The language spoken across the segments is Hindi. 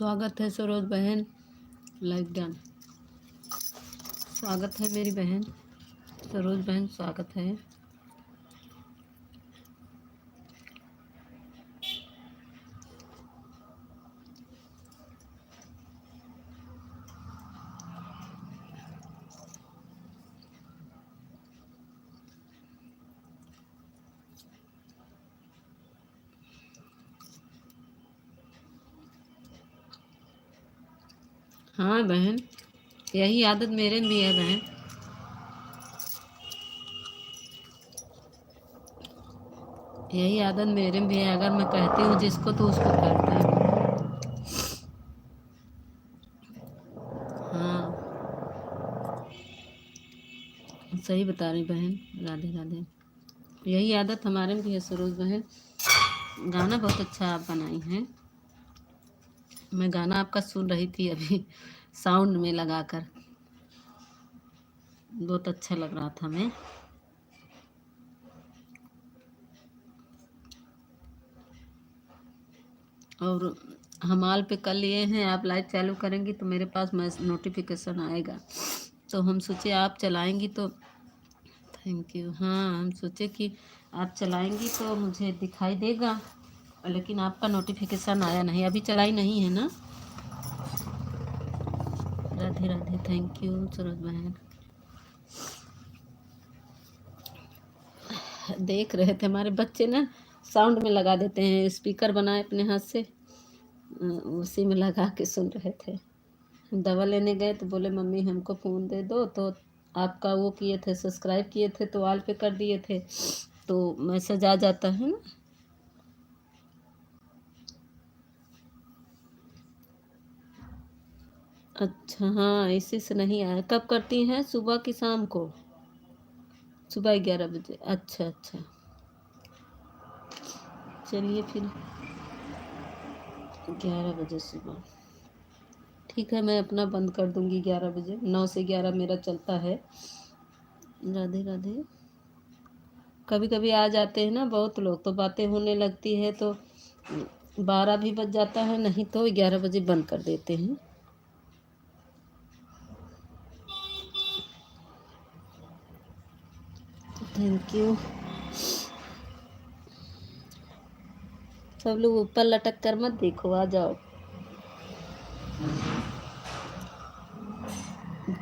स्वागत है सरोज बहन। Like done. स्वागत है मेरी बहन सरोज बहन, स्वागत है। हाँ बहन, यही आदत मेरे में भी है बहन। यही आदत मेरे में भी है, अगर मैं कहती हूँ जिसको तो उसको करता है। हाँ सही बता रही बहन, राधे राधे। यही आदत हमारे में भी है सरोज बहन। गाना बहुत अच्छा आप बनाई हैं। मैं गाना आपका सुन रही थी अभी साउंड में लगाकर, बहुत अच्छा लग रहा था। मैं और हमाल पे कल लिए हैं, आप लाइव चालू करेंगी तो मेरे पास नोटिफिकेशन आएगा, तो हम सोचे आप चलाएंगी तो थैंक यू। हाँ हम सोचे कि आप चलाएंगी तो मुझे दिखाई देगा, लेकिन आपका नोटिफिकेशन आया नहीं, अभी चलाई नहीं है ना। राधे राधे, थैंक यू सरोज बहन। देख रहे थे हमारे बच्चे ना, साउंड में लगा देते हैं, स्पीकर बनाए अपने हाथ से, उसी में लगा के सुन रहे थे। दवा लेने गए तो बोले मम्मी हमको फ़ोन दे दो, तो आपका वो किए थे, सब्सक्राइब किए थे तो ऑल पे कर दिए थे, तो मैसेज आ जाता है ना। अच्छा हाँ, इसी से नहीं आया। कब करती हैं, सुबह की शाम को? सुबह 11 बजे, अच्छा अच्छा। चलिए फिर 11 बजे सुबह, ठीक है। मैं अपना बंद कर दूंगी 11 बजे, 9 से 11 मेरा चलता है। राधे राधे। कभी कभी आ जाते हैं ना बहुत लोग, तो बातें होने लगती है, तो 12 भी बज जाता है, नहीं तो 11 बजे बंद कर देते हैं। Thank you. सब लोग ऊपर लटक कर मत देखो, आ जाओ।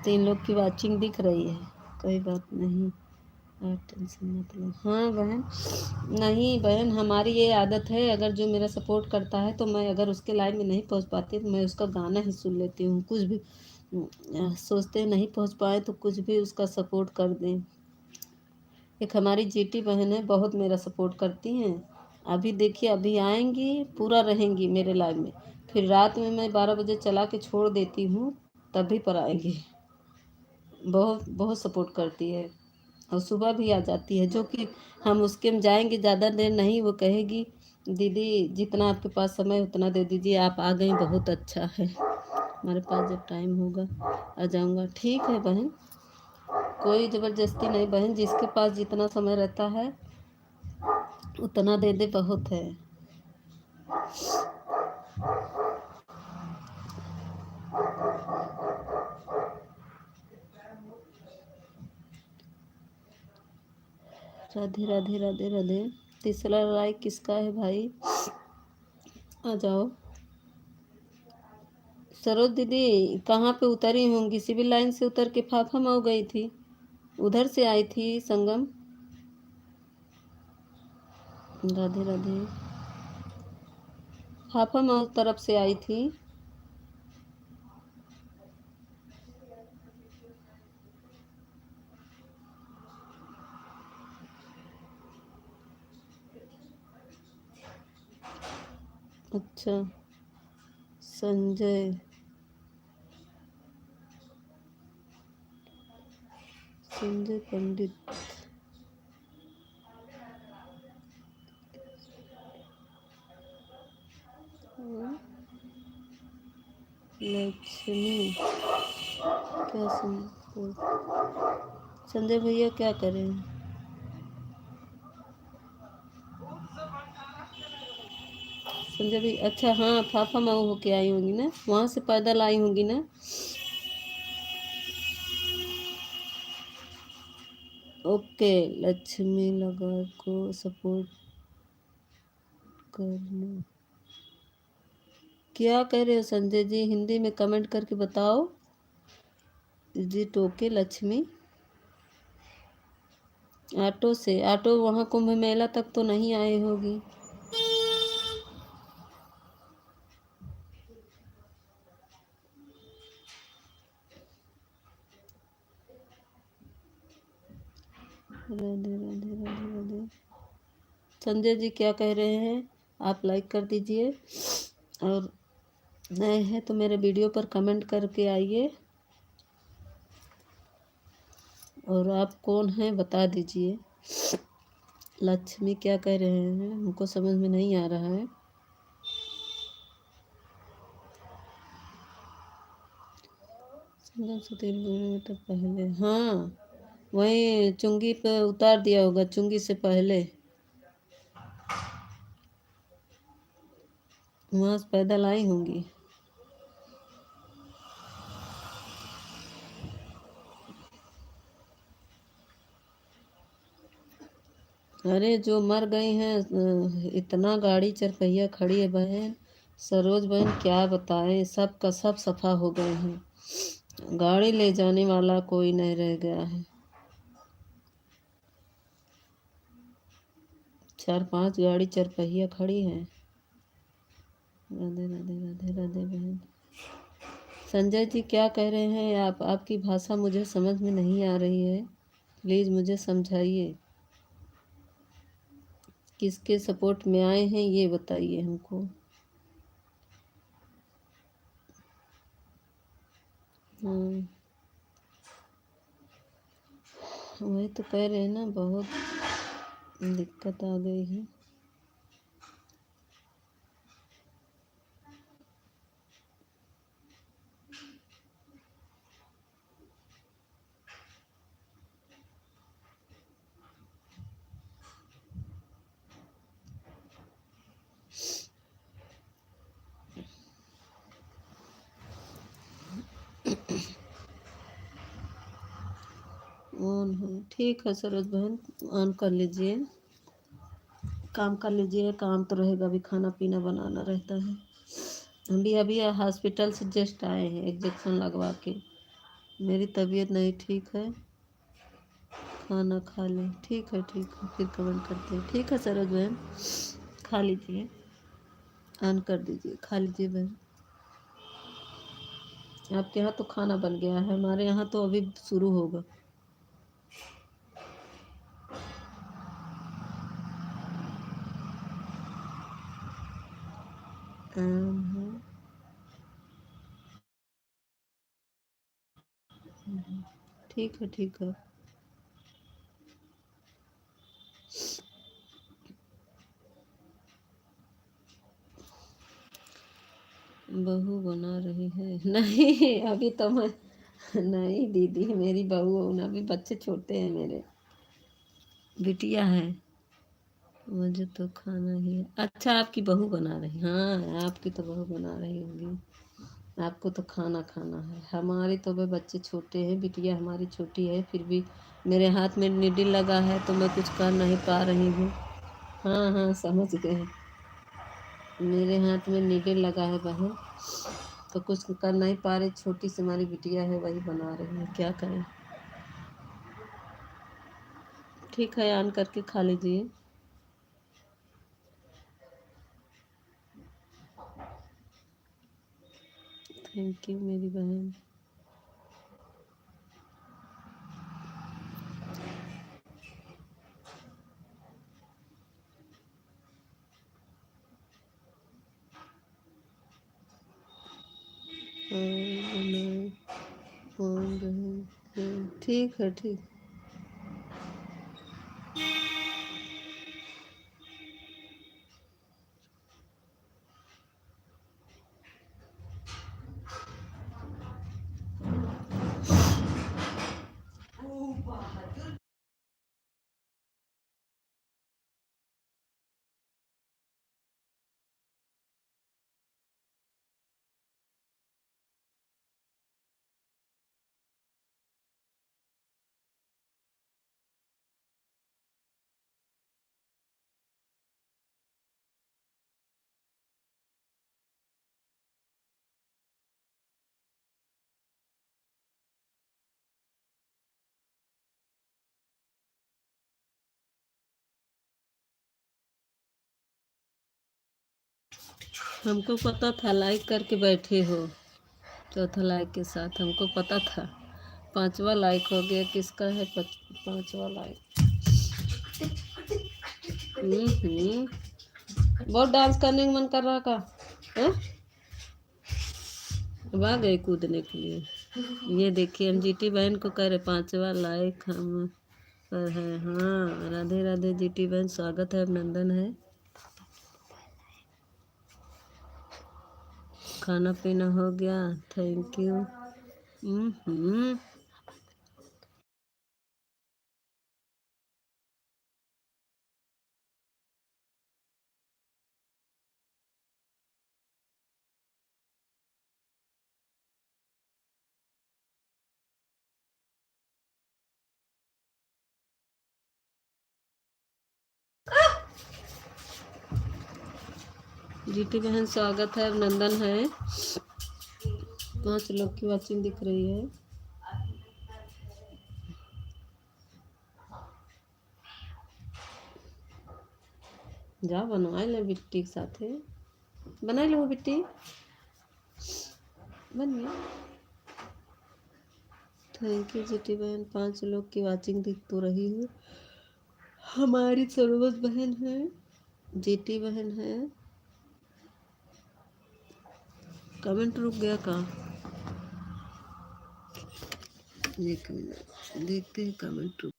3 लोग की वाचिंग दिख रही है, कोई बात नहीं, आप टेंशन मत लो। हाँ बहन, नहीं बहन, हमारी ये आदत है, अगर जो मेरा सपोर्ट करता है तो मैं अगर उसके लाइन में नहीं पहुंच पाती तो मैं उसका गाना ही सुन लेती हूँ। कुछ भी सोचते नहीं पहुंच पाए तो कुछ भी उसका सपोर्ट कर दें। एक हमारी जीटी बहन है, बहुत मेरा सपोर्ट करती हैं। अभी देखिए, अभी आएंगी, पूरा रहेंगी मेरे लाइन में, फिर रात में मैं 12 बजे चला के छोड़ देती हूँ, तभी पर आएंगी। बहुत बहुत सपोर्ट करती है, और सुबह भी आ जाती है, जो कि हम उसके में जाएंगे ज़्यादा देर नहीं, वो कहेगी दीदी जितना आपके पास समय उतना दे दीजिए, आप आ गई बहुत अच्छा है, हमारे पास जब टाइम होगा आ जाऊँगा। ठीक है बहन, कोई ज़बरदस्ती नहीं बहन, जिसके पास जितना समय रहता है उतना दे दे, बहुत है। राधे राधे राधे राधे। तीसरा लाइक किसका है भाई, आ जाओ। सरोज दीदी कहाँ पे उतरी होंगी, सिविल लाइन से उतर के फाफा मऊ गई थी, उधर से आई थी संगम। राधे राधे। फाफा मऊ तरफ से आई थी। अच्छा, संजय, संजय पंडित। लक्ष्मी, क्या संजय भैया क्या करें? संजय भी अच्छा, हाँ फाफा मऊ होके आई होंगी ना, वहाँ से पैदल आई होंगी ना। ओके। लक्ष्मी लगा को सपोर्ट करना। क्या कह रहे हो संजय जी, हिंदी में कमेंट करके बताओ। जी टोके लक्ष्मी ऑटो से, ऑटो वहाँ कुंभ मेला तक तो नहीं आए होगी। राधे राधे राधे राधे। संजय जी क्या कह रहे हैं, आप लाइक कर दीजिए, और नए हैं तो मेरे वीडियो पर कमेंट करके आइए, और आप कौन हैं बता दीजिए। लक्ष्मी क्या कह रहे हैं हमको समझ में नहीं आ रहा है। से 3 किलोमीटर पहले, हाँ वहीं चुंगी पे उतार दिया होगा, चुंगी से पहले वहाँ से पैदल आई होंगी। अरे जो मर गई हैं, इतना गाड़ी चरपहिया खड़ी है बहन, सरोज बहन क्या बताएं, सब का सब सफा हो गए हैं, गाड़ी ले जाने वाला कोई नहीं रह गया है। 4-5 गाड़ी चरपहिया खड़ी है। राधे राधे राधे राधे बहन। संजय जी क्या कह रहे हैं आप, आपकी भाषा मुझे समझ में नहीं आ रही है, प्लीज़ मुझे समझाइए। किसके सपोर्ट में आए हैं ये बताइए हमको। हाँ वही तो कह रहे हैं ना, बहुत दिक्कत आ गई है। ऑन है, ठीक है सरोज बहन, ऑन कर लीजिए, काम कर लीजिए, काम तो रहेगा, अभी खाना पीना बनाना रहता है। हम भी अभी हॉस्पिटल से जस्ट आए हैं इंजेक्शन लगवा के, मेरी तबीयत नहीं ठीक है, खाना खा लें। ठीक है ठीक है, फिर कमेंट करते हैं। ठीक है सरोज बहन, खा लीजिए, ऑन कर दीजिए, खा लीजिए बहन। आपके यहाँ तो खाना बन गया है, हमारे यहाँ तो अभी शुरू होगा। हाँ, ठीक है ठीक है। बहू बना रही है नहीं अभी तो मैं, नहीं दीदी मेरी बहू हूँ ना, अभी बच्चे छोटे हैं मेरे, बिटिया है। मुझे तो खाना ही है। अच्छा आपकी बहू बना रही, हाँ आपकी तो बहू बना रही होगी, आपको तो खाना खाना है। हमारे तो भाई बच्चे छोटे हैं, बिटिया हमारी छोटी है, फिर भी मेरे हाथ में निडिल लगा है तो मैं कुछ कर नहीं पा रही हूँ। हाँ हाँ समझ गए, मेरे हाथ में निडिल लगा है बहन, तो कुछ कर नहीं पा रही, छोटी सी हमारी बिटिया है वही बना रही है, क्या करें। ठीक है ऑन करके खा लीजिए। थैंक यू मेरी बहन। हाँ, बहन, ठीक है ठीक। हमको पता था लाइक करके बैठे हो। चौथा लाइक के साथ हमको पता था। पांचवा लाइक हो गया, किसका है पांचवा लाइक। बहुत डांस करने का मन कर रहा का है? अब आ गए कूदने के लिए। ये देखिए हम जीटी बहन को कह रहे पांचवा लाइक हम पर है। हाँ, राधे राधे जीटी बहन, स्वागत है, अभिनंदन है। खाना पीना हो गया, थैंक यू। जीटी बहन स्वागत है, अभिनंदन है। 5 लोग की वाचिंग दिख रही है। जा बनवा ले बिट्टी के साथ है, बना लो बिट्टी, बन गया। थैंक यू जीटी बहन, 5 लोग की वाचिंग दिख तो रही है। हमारी सरोज बहन है, जीटी बहन है। कमेंट रुक गया का? एक मिनट देखते हैं कमेंट रुक।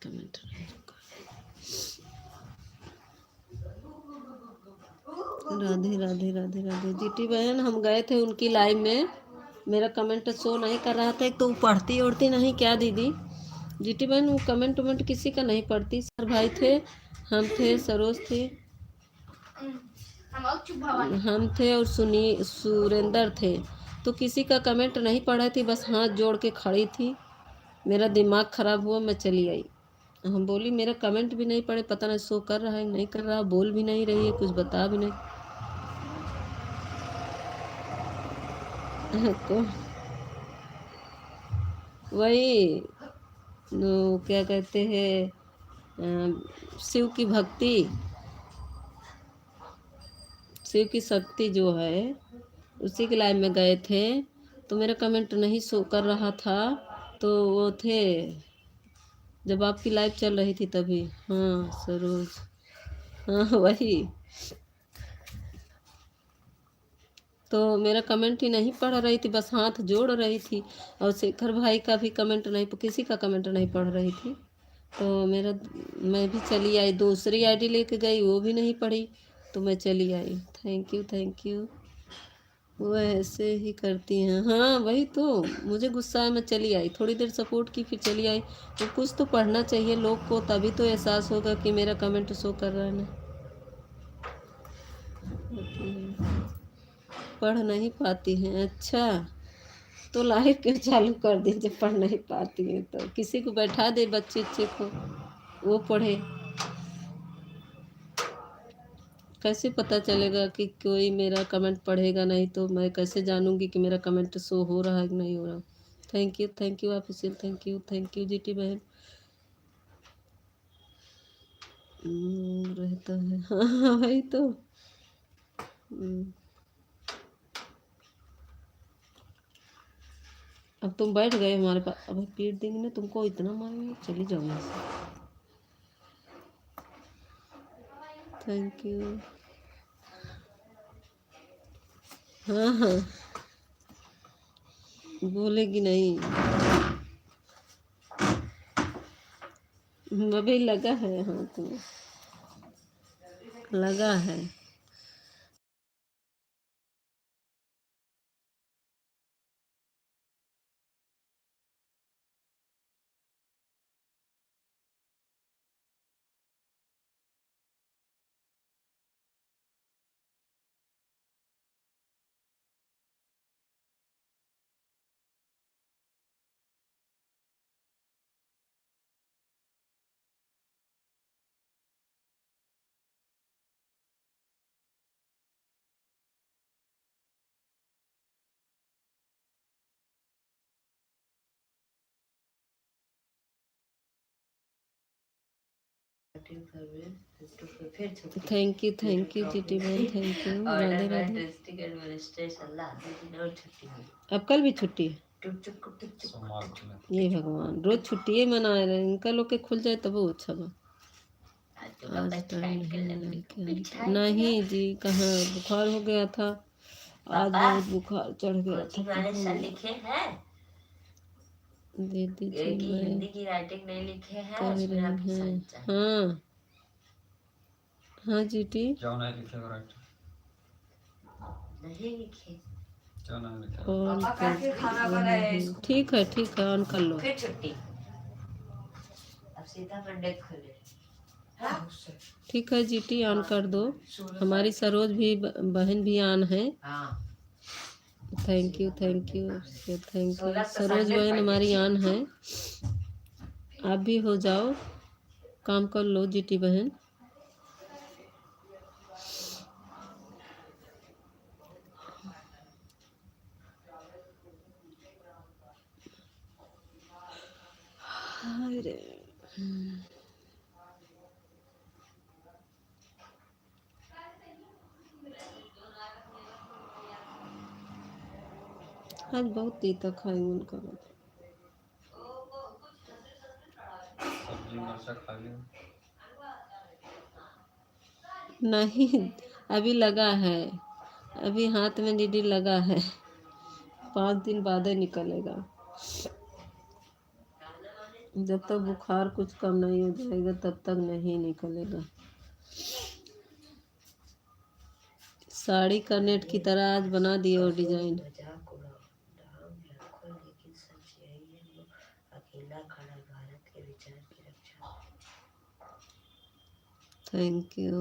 कमेंट राधे राधे राधे राधे। जीटी बहन हम गए थे उनकी लाइव में, मेरा कमेंट शो नहीं कर रहा था। एक तो पढ़ती उड़ती नहीं क्या दीदी? जीटी बहन वो कमेंट वमेंट किसी का नहीं पढ़ती। सर भाई थे, हम थे, सरोज थे, हम थे और सुरेंद्र थे। तो किसी का कमेंट नहीं पढ़ा थी, बस हाथ जोड़ के खड़ी थी। मेरा दिमाग ख़राब हुआ, मैं चली आई। हम बोली मेरा कमेंट भी नहीं पढ़े, पता नहीं शो कर रहा है नहीं कर रहा, बोल भी नहीं रही है, कुछ बता भी नहीं। तो वही क्या कहते हैं, शिव की भक्ति, शिव की शक्ति जो है, उसी के लाइव में गए थे। तो मेरा कमेंट नहीं शो कर रहा था। तो वो थे जब आपकी लाइव चल रही थी तभी। हाँ सरोज, हाँ वही। तो मेरा कमेंट ही नहीं पढ़ रही थी, बस हाथ जोड़ रही थी। और शेखर भाई का भी कमेंट नहीं, किसी का कमेंट नहीं पढ़ रही थी। तो मैं भी चली आई, दूसरी आईडी लेके गई, वो भी नहीं पढ़ी, तो मैं चली आई। Thank you thank you. वो ऐसे ही करती हैं। हाँ वही तो, मुझे गुस्सा है, मैं चली आई, थोड़ी देर सपोर्ट की, फिर चली आई। तो कुछ तो पढ़ना चाहिए लोग को, तभी तो एहसास होगा कि मेरा कमेंट शो कर रहा है ना। पढ़ नहीं पाती हैं, अच्छा। तो लाइव क्यों चालू कर दी जब पढ़ नहीं पाती हैं? तो किसी को बैठा दे, बच्चे अच्छे को, वो पढ़े। कैसे पता चलेगा कि कोई मेरा कमेंट पढ़ेगा नहीं? तो मैं कैसे जानूंगी कि मेरा कमेंट शो हो रहा है कि नहीं हो रहा? Thank you official, thank you GT बहन। रहता है। हाँ वही तो। हम्म, अब तुम बैठ गए हमारे पास, अब पीट देंगे ना तुमको, इतना मारेंगे, चली जाओ यहाँ से। Thank you. हाँ हाँ, बोलेगी नहीं। अभी लगा है हाथ में, लगा है। थैंक यू जीटी बहन, थैंक यू। राधे राधे। अब कल भी छुट्टी है? ये भगवान, रोज छुट्टी मना रहे हैं। इनका लोग के खुल जाए तब वो अच्छा बा। आज टाइम नहीं जी, कहाँ बुखार हो गया था आज, बहुत बुखार चढ़ गया था। दे दीजिए, मैं हिंदी की राइटिंग नहीं लिखे हैं, कह रहे हैं। हाँ हाँ जीटी, क्यों नहीं लिखे राइटिंग? नहीं लिखे, ऑन कर। ठीक है, ऑन कर लो। फिर छुट्टी, अब सीधा मंडे खोले। हाँ? ठीक है जीटी, ऑन कर दो। हमारी सरोज भी बहन भी ऑन है। Thank you thank you Saroj बहन हमारी ऑन है। आप भी हो जाओ, काम कर लो जीटी बहन। अरे आज बहुत तीता खाई मन कर। सब्जी मरचा खा लियो। नहीं, अभी लगा है, अभी हाथ में डीडी लगा है, 5 दिन बाद ही निकलेगा। जब तक बुखार कुछ कम नहीं हो जाएगा तब तक नहीं निकलेगा। साड़ी का नेट की तरह आज बना दिए वो डिजाइन। Thank you.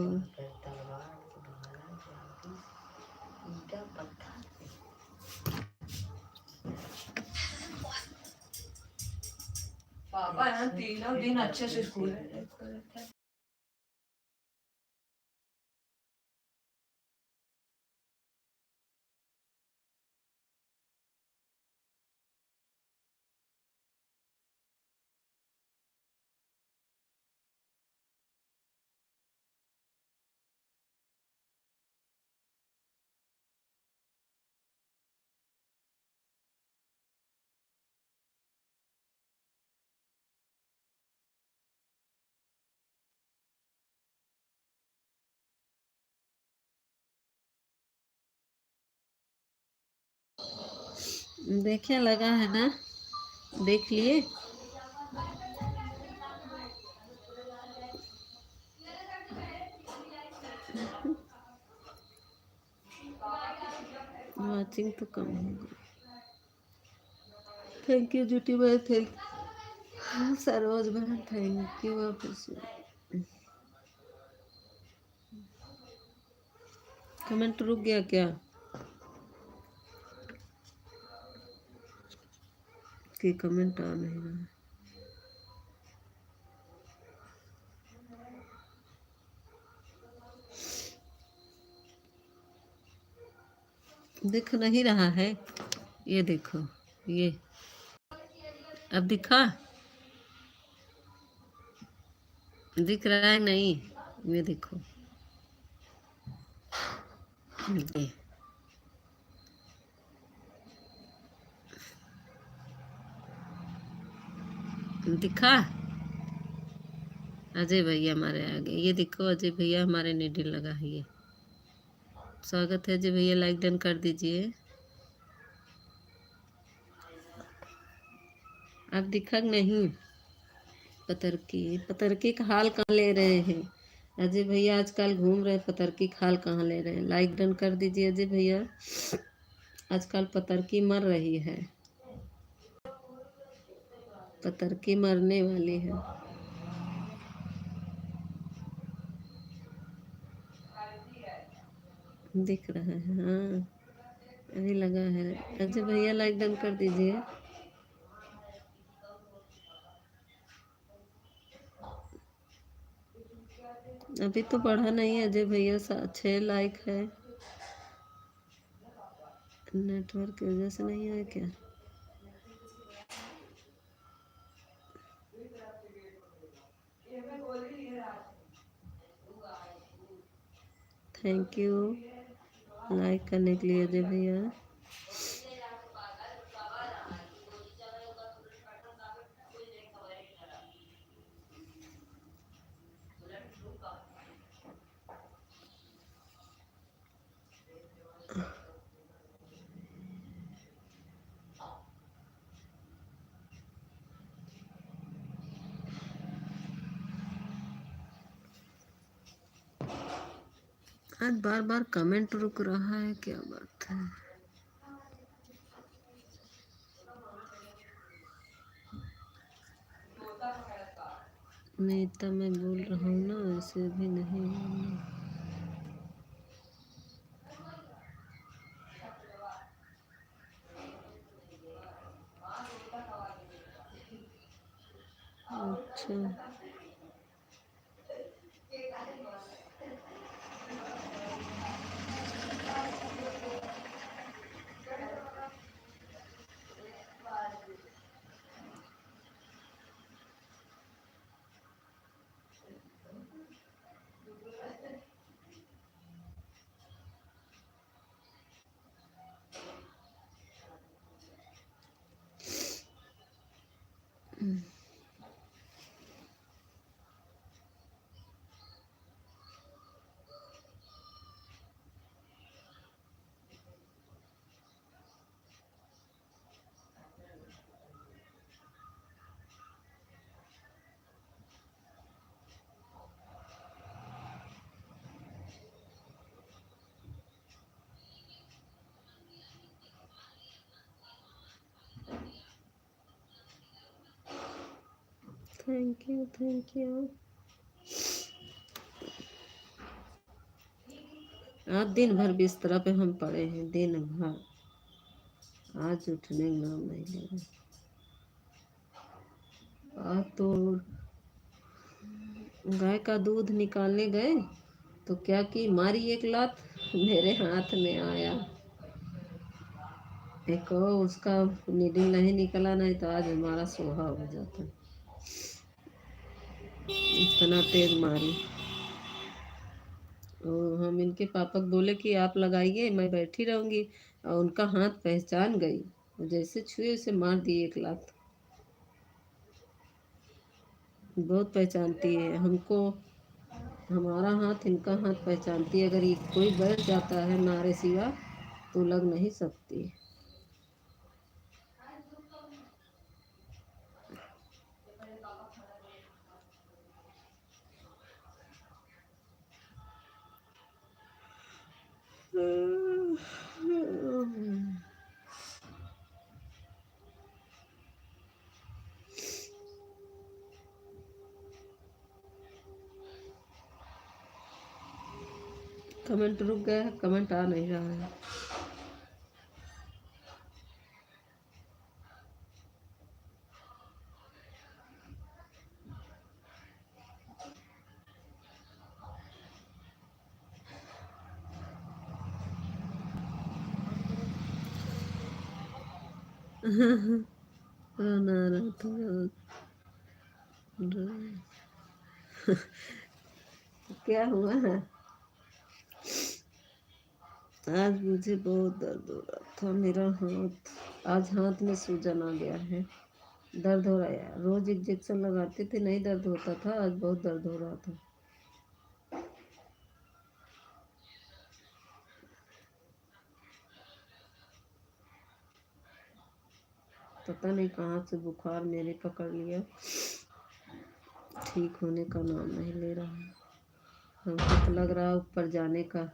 पापा यहाँ तीनों दिन अच्छे से स्कूल है। देखिए लगा है ना, देख लिए। वाचिंग तो कम होगा। थैंक यू ज्योति बहन, थैंक सरोज बहन, थैंक यू। वापस कमेंट रुक गया क्या कि कमेंट आ नहीं रहा? दिख नहीं रहा है, ये देखो, ये अब दिखा, दिख रहा है नहीं? ये देखो, ये दिखा। अजय भैया हमारे आगे, ये देखो अजय भैया हमारे निडिल लगा है। ये स्वागत है अजय भैया, लाइक डन कर दीजिए। अब दिखा नहीं? पतरकी का हाल कहाँ ले रहे हैं अजय भैया? आजकल घूम रहे, पतरकी का हाल कहाँ ले रहे हैं? लाइक डन कर दीजिए अजय भैया। आजकल पतरकी मर रही है, पतरकी मरने वाली है। दिख रहा है, हाँ अभी लगा है। अजय भैया लाइक डन कर दीजिए। अभी तो बढ़ा नहीं है अजय भैया, 6 लाइक है। नेटवर्क की वजह से नहीं है क्या? थैंक यू लाइक करने के लिए अजय भैया। आज बार बार कमेंट रुक रहा है, क्या बात है। नेता मैं बोल रहा हूँ ना, ऐसे भी नहीं बोलना। अच्छा थैंक यू थैंक यू। आज दिन भर बिस्तर पे हम पड़े हैं, दिन भर। आज उठने का नाम नहीं ले रहे। आज तो गाय का दूध निकालने गए तो क्या की मारी एक लात, मेरे हाथ में आया। एक और उसका नीडल नहीं निकला, नहीं तो आज हमारा सोहा हो जाता। इतना तेज मारी। और हम इनके पापा को बोले कि आप लगाइए, मैं बैठी रहूंगी। और उनका हाथ पहचान गई, जैसे छुए उसे मार दिए एक लात। बहुत पहचानती है हमको, हमारा हाथ इनका हाथ पहचानती है। अगर ये कोई बैठ जाता है नारे सिवा तो लग नहीं सकती। कमेंट रुक गया है, कमेंट आ नहीं रहा है। रोना आ रहा था क्या हुआ है? आज मुझे बहुत दर्द हो रहा था, मेरा हाथ, आज हाथ में सूजन आ गया है। दर्द हो रहा है। रोज इंजेक्शन लगाते थे, नहीं दर्द होता था, आज बहुत दर्द हो रहा था। पता नहीं कहाँ से बुखार मेरे पकड़ लिया, ठीक होने का नाम नहीं ले रहा है। हमको तो लग रहा है ऊपर जाने का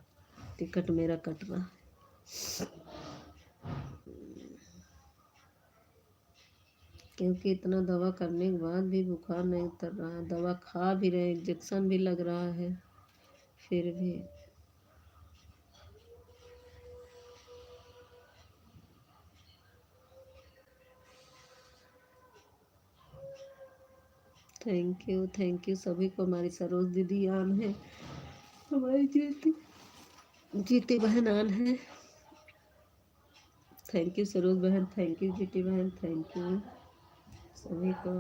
टिकट मेरा कट रहा है, क्योंकि इतना दवा करने के बाद भी बुखार नहीं उतर रहा है। दवा खा भी रहे, इंजेक्शन भी लग रहा है, फिर भी। थैंक यू सभी को। हमारी सरोज दीदी आन है, हमारी जीती बहन आन है। थैंक यू सरोज बहन, थैंक यू जीती बहन, थैंक यू सभी को।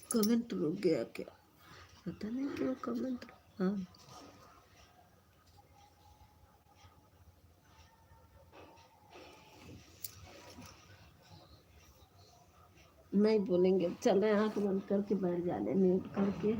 कमेंट रुक गया क्या, पता नहीं क्यों कमेंट। हाँ नहीं बोलेंगे, चल रहे आँख बंद करके बैठ जाने, म्यूट करके।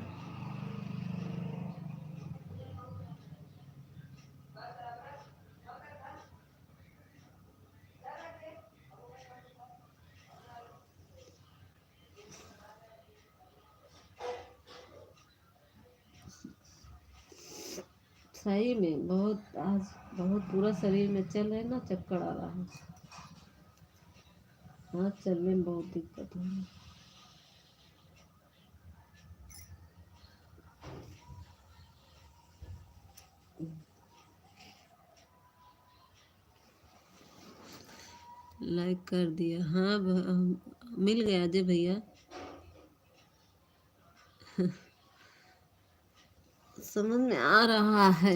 सही में बहुत आज बहुत पूरा शरीर में चल रहे ना, चक्कर आ रहा है, हाथ चलने में बहुत दिक्कत हो रही है। लाइक कर दिया, हाँ मिल गया अजय भैया। समझ में आ रहा है,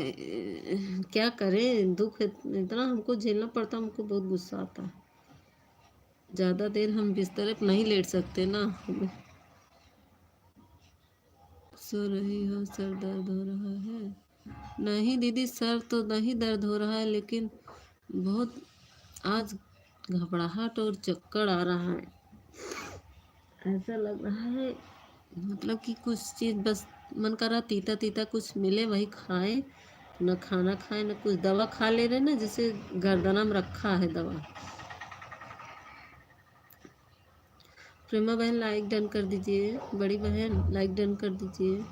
क्या करें, दुख इतना हमको झेलना पड़ता, हमको बहुत गुस्सा आता है। ज़्यादा देर हम बिस्तर पर नहीं लेट सकते ना, हमें। सो रही हो, सर दर्द हो रहा है? नहीं दीदी, सर तो नहीं दर्द हो रहा है, लेकिन बहुत आज घबराहट और चक्कर आ रहा है। ऐसा लग रहा है मतलब कि कुछ चीज़ बस मन कर रहा, तीता तीता कुछ मिले वही खाए, न खाना खाए न कुछ। दवा खा ले रहे ना, जैसे गर्दना में रखा है दवा। प्रेमा बहन लाइक डन कर दीजिए, बड़ी बहन लाइक डन कर दीजिए।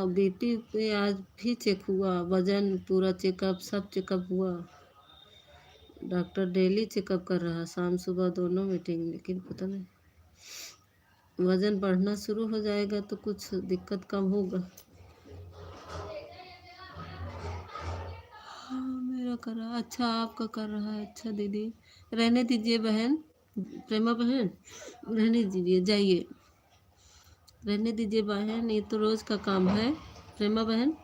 बीपी पे आज भी चेक हुआ, वजन पूरा चेकअप, सब चेकअप हुआ। डॉक्टर डेली चेकअप कर रहा, शाम सुबह दोनों मीटिंग, लेकिन पता नहीं वजन बढ़ना शुरू हो जाएगा तो कुछ दिक्कत कम होगा। हाँ मेरा कर रहा, अच्छा आपका कर रहा है, अच्छा दीदी रहने दीजिए बहन, प्रेमा बहन रहने दीजिए, जाइए रहने दीजिए बहन, ये तो रोज़ का काम है। प्रेमा बहन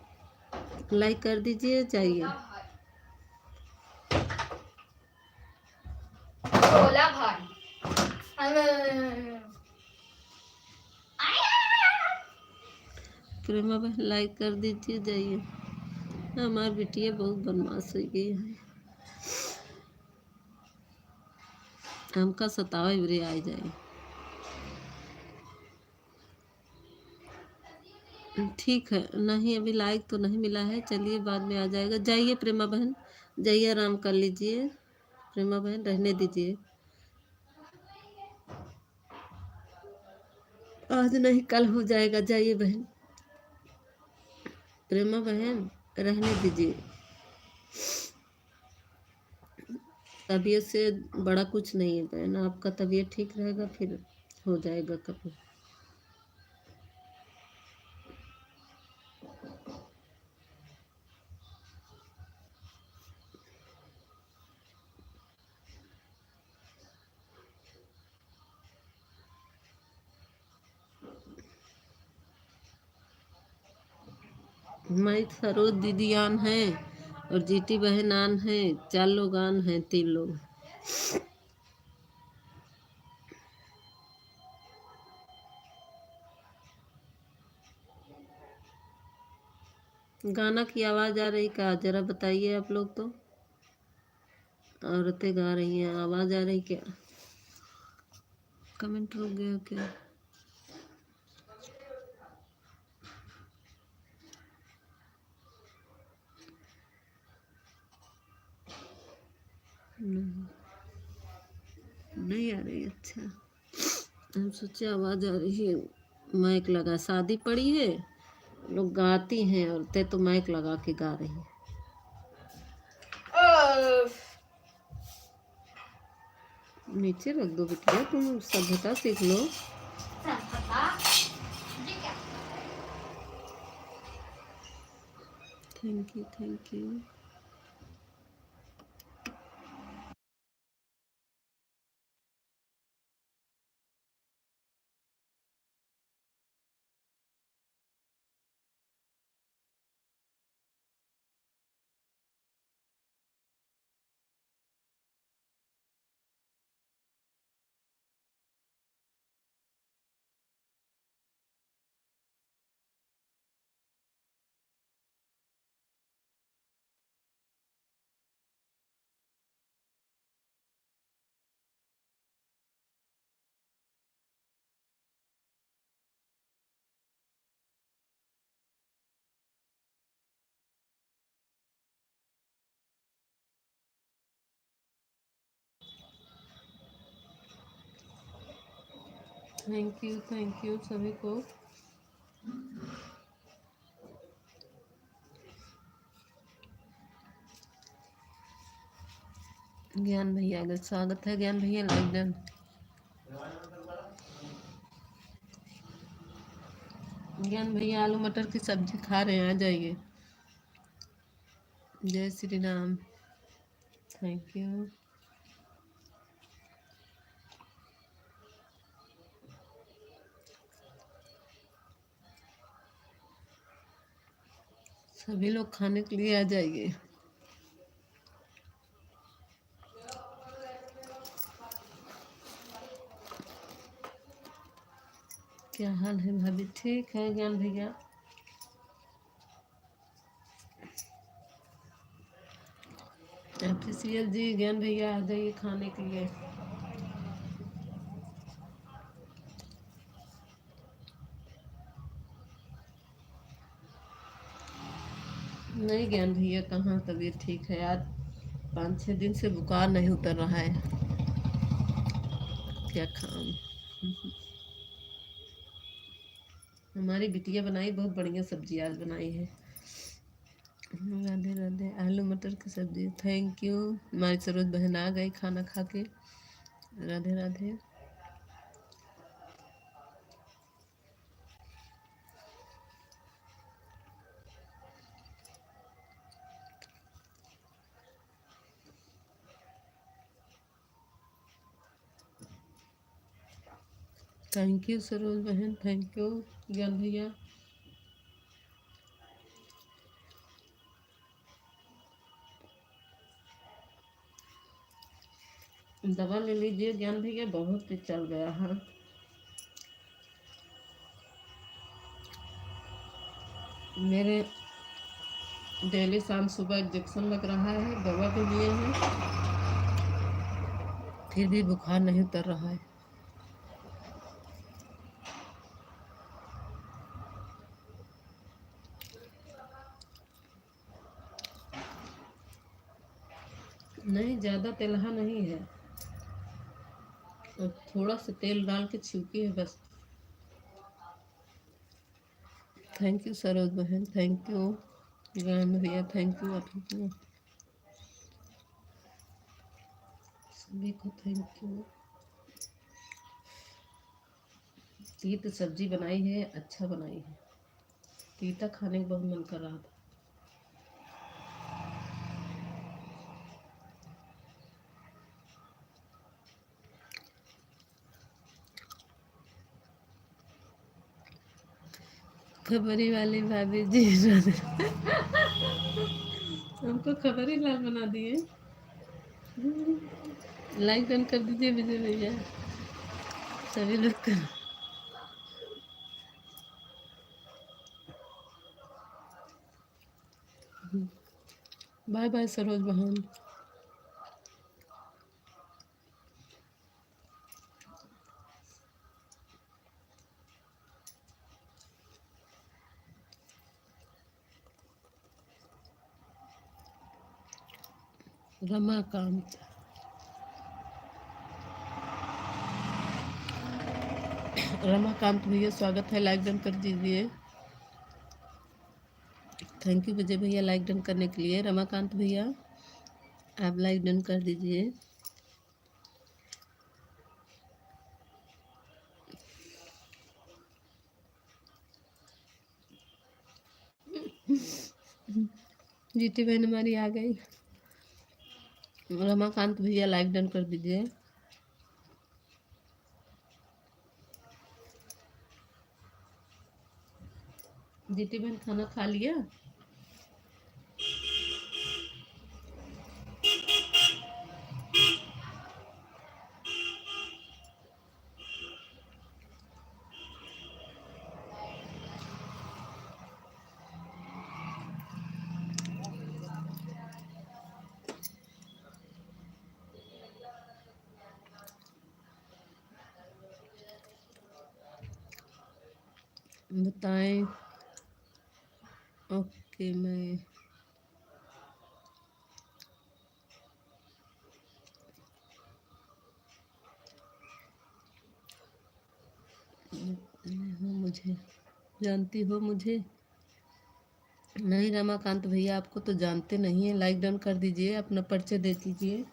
लाइक कर दीजिए, जाइए। बोला भाई। प्रेमा बहन लाइक कर दीजिए, जाइए। हमारी बिटिया बहुत बदमाश हो गई है, हमका सतावे बुरे आ जाए। ठीक है, नहीं अभी लाइक तो नहीं मिला है, चलिए बाद में आ जाएगा। जाइए प्रेमा बहन, जाइए आराम कर लीजिए। प्रेमा बहन रहने दीजिए, आज नहीं कल हो जाएगा, जाइए बहन। प्रेमा बहन रहने दीजिए, तबीयत से बड़ा कुछ नहीं है बहन, आपका तबीयत ठीक रहेगा फिर हो जाएगा कभी। मैं सरोज दीदी आन है और जीटी बहन आन है, 4 लोग आन हैं, 3 लोग। गाना की आवाज़ आ रही क्या, जरा बताइए आप लोग तो। औरतें गा रही हैं, आवाज़ आ रही क्या? कमेंट रुक गया क्या? नहीं नहीं आ रही, अच्छा हम सोचे आवाज़ आ रही है। माइक लगा, शादी पड़ी है, लोग गाती हैं औरतें तो माइक लगा के गा रही हैं। नीचे रख दो बिटिया, तुम सभ्यता सीख लो। Thank you, thank you. Thank you सभी को। ज्ञान भैया का स्वागत है। ज्ञान भैया लाइक डन। ज्ञान भैया आलू मटर की सब्जी खा रहे हैं, आ जाइए। जय श्री राम। Thank you. सभी लोग खाने के लिए आ जाइए। क्या हाल है भाभी? ठीक है ज्ञान भैया। ऑफिशियल जी ज्ञान भैया आ जाइए खाने के लिए। नहीं ज्ञान भैया कहाँ, तबीयत ठीक है। आज 5-6 दिन से बुखार नहीं उतर रहा है। क्या खाऊं? हमारी बिटिया बनाई बहुत बढ़िया सब्जी आज बनाई है। राधे राधे। आलू मटर की सब्जी। Thank you. हमारी सरोज बहन आ गई खाना खा के। राधे राधे। थैंक यू सरोज बहन। थैंक यू ज्ञान भैया। दवा ले लीजिए ज्ञान भैया, बहुत तेज चल गया है। मेरे डेली शाम सुबह इंजेक्शन लग रहा है, दवा भी लिए हैं, फिर भी बुखार नहीं उतर रहा है। नहीं ज़्यादा तेलहा नहीं है, और थोड़ा सा तेल डाल के छिड़की है बस। थैंक यू सरोज बहन। थैंक यू ज्ञान भैया। थैंक यू आप लोगों को, सभी को थैंक यू। तीत सब्जी बनाई है, अच्छा बनाई है। तीता खाने का बहुत मन कर रहा था। खबरी वाली भाभी जी हमको खबरी लाल बना दिए। लाइक डन कर दीजिए विजय भैया, सभी लोग कर। बाय बाय सरोज बहन। रमाकांत। रमाकांत भैया स्वागत है, लाइक डन कर दीजिए। थैंक यू विजय भैया लाइक डन करने के लिए। रमाकांत भैया आप लाइक डन कर दीजिए। जीती बहन हमारी आ गई। रमाकांत भैया लाइक डन कर दीजिए। जीती बहन खाना खा लिया? बताएं। ओके मैं हो मुझे, जानती हो मुझे? नहीं रमाकांत भैया, आपको तो जानते नहीं है। लाइक डन कर दीजिए, अपना परिचय दे दीजिए।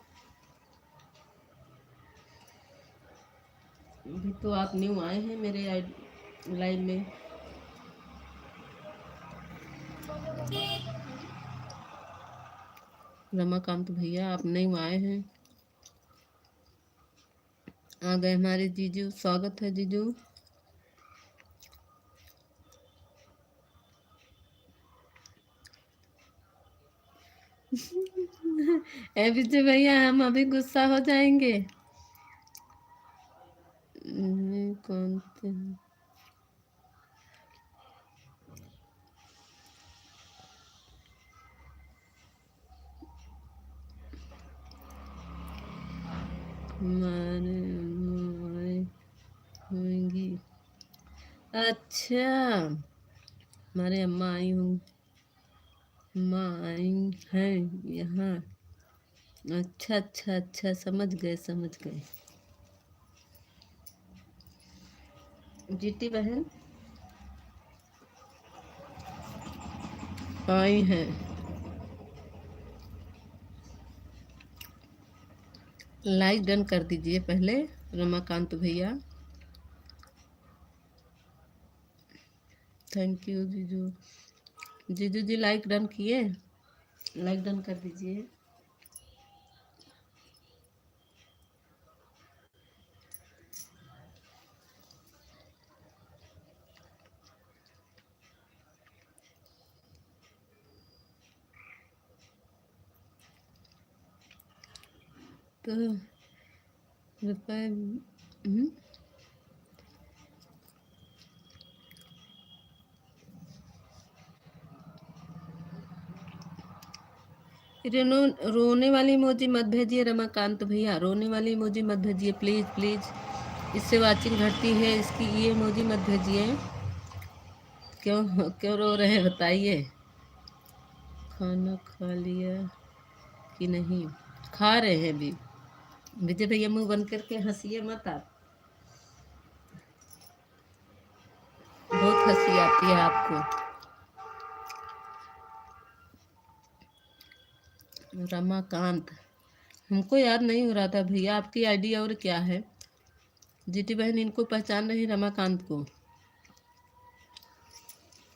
अभी तो आप न्यू आए हैं मेरे लाइव में। रमाकांत भैया, आप न्यू आए हैं। आ गए हमारे जीजू, स्वागत है जीजू। ए विजय भैया, हम अभी गुस्सा हो जाएंगे। कौन थे? हमारे होंगी। अच्छा, हमारे अम्मा आई हूँ, अम्मा आई हैं यहाँ। अच्छा अच्छा अच्छा, समझ गए समझ गए। जीती बहन आई हैं। लाइक डन कर दीजिए पहले रमाकांत भैया। थैंक यू जीजू। जीजू जी लाइक डन किए? लाइक डन कर दीजिए। तो रुपए रोने वाली इमोजी मत भेजिए रमाकांत भैया, रोने वाली इमोजी मत भेजिए प्लीज़ प्लीज़। इससे वाचिंग घटती है इसकी। ये इमोजी मत भेजिए। क्यों क्यों रो रहे हैं बताइए। खाना खा लिया कि नहीं? खा रहे हैं अभी। विजय भैया मुंह बंद करके हंसिए मत आप, बहुत हंसी आती है आपको। रमाकांत, हमको याद नहीं हो रहा था भैया आपकी आईडी और क्या है। जीटी बहन इनको पहचान रही रमाकांत को?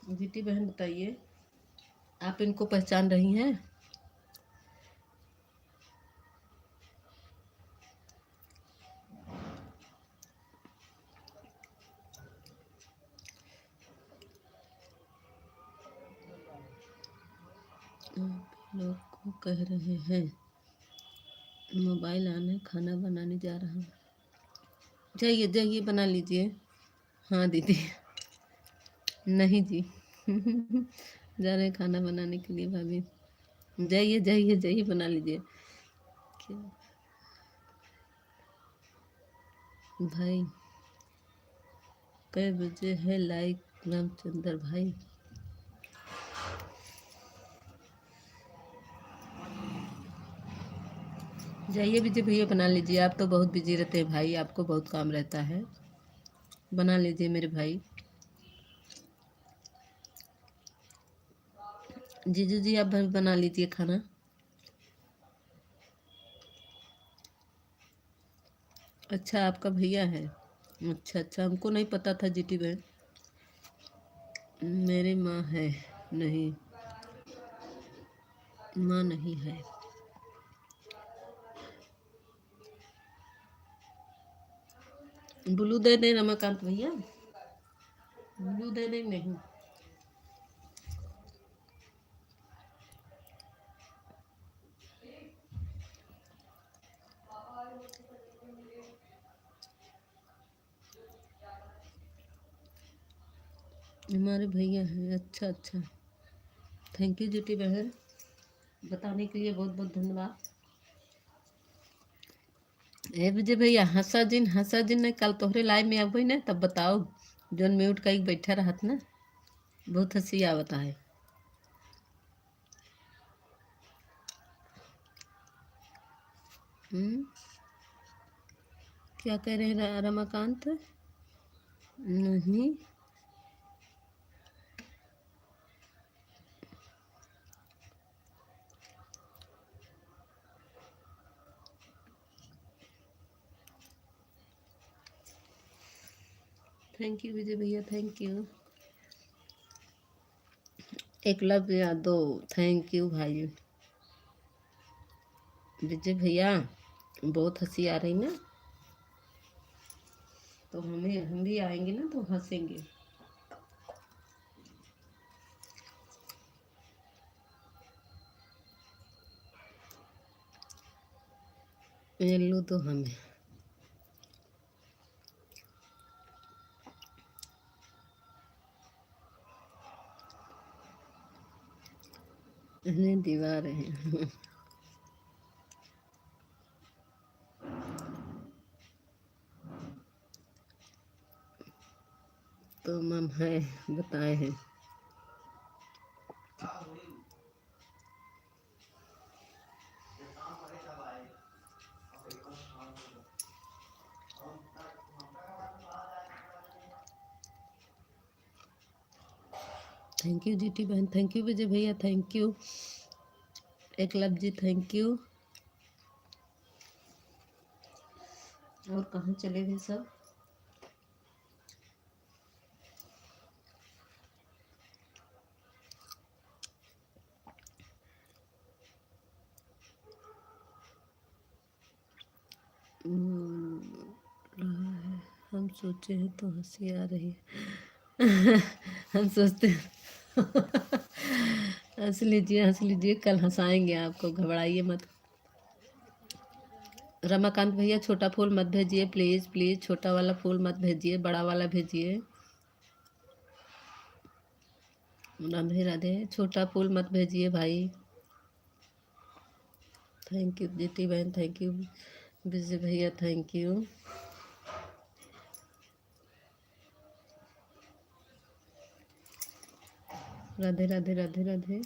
जीटी बहन बताइए, आप इनको पहचान रही हैं? आप लोग को कह रहे हैं मोबाइल आने, खाना बनाने जा रहा हूँ। जाइए जाइए बना लीजिए। हाँ दीदी। नहीं जी। जा रहे हैं खाना बनाने के लिए भाभी। जाइए जाइए जाइए बना लीजिए। क्या भाई कै बजे है लाइक रामचंद्र भाई? जाइए विजय भैया बना लीजिए। आप तो बहुत बिजी रहते हैं भाई, आपको बहुत काम रहता है। बना लीजिए मेरे भाई। जीजू जी आप बना लीजिए खाना। अच्छा आपका भैया है? अच्छा अच्छा, हमको नहीं पता था जीटी बहन। मेरी माँ है नहीं, माँ नहीं है। ब्लू दे दें रमाकांत भैया? ब्लू दे दें? नहीं। हमारे भैया हैं। अच्छा अच्छा, थैंक यू जीटी बहन, बताने के लिए बहुत बहुत धन्यवाद। ए विजय भैया, हंसा जिन ने कल तोहरे लाइव में अब ना तब बताओ, जोन म्यूट कहीं बैठा रहत ना, बहुत हंसी आवता है। क्या कह रहे हैं रमाकांत? नहीं, थैंक यू विजय भैया, thank you. Eklavya Yadav, thank you भाई। विजय भैया बहुत हंसी आ रही ना, तो हम भी आएंगे ना तो हंसेंगे। येल्लो तो हमें इन्हें दिवा रहे हैं। तो मम है बताए हैं। थैंक यू जीटी बहन, थैंक यू विजय भैया, thank you Eklavya ji, thank you. और कहाँ चले गए सब? रहा है, हम सोचे हैं तो हंसी आ रही है। हम सोचते हैं। हंस लीजिए, हंस लीजिए, कल हंसाएंगे आपको, घबराइए मत। रमाकांत भैया छोटा फूल मत भेजिए प्लीज़ प्लीज़, छोटा वाला फूल मत भेजिए, बड़ा वाला भेजिए। राधे राधे, छोटा फूल मत भेजिए भाई। थैंक यू जीती बहन, थैंक यू विजय भैया, थैंक यू। राधे राधे राधे राधे।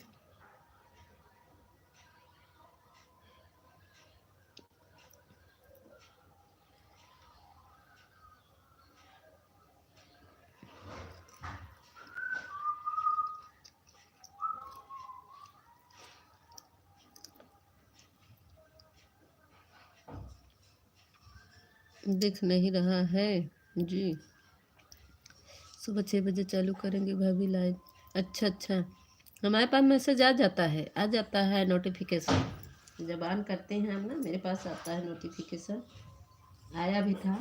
दिख नहीं रहा है जी। सुबह 6 बजे चालू करेंगे भाभी लाइव। अच्छा अच्छा, हमारे पास मैसेज आ जाता है, आ जाता है नोटिफिकेशन। जब ऑन करते हैं हम ना, मेरे पास आता है नोटिफिकेशन, आया भी था।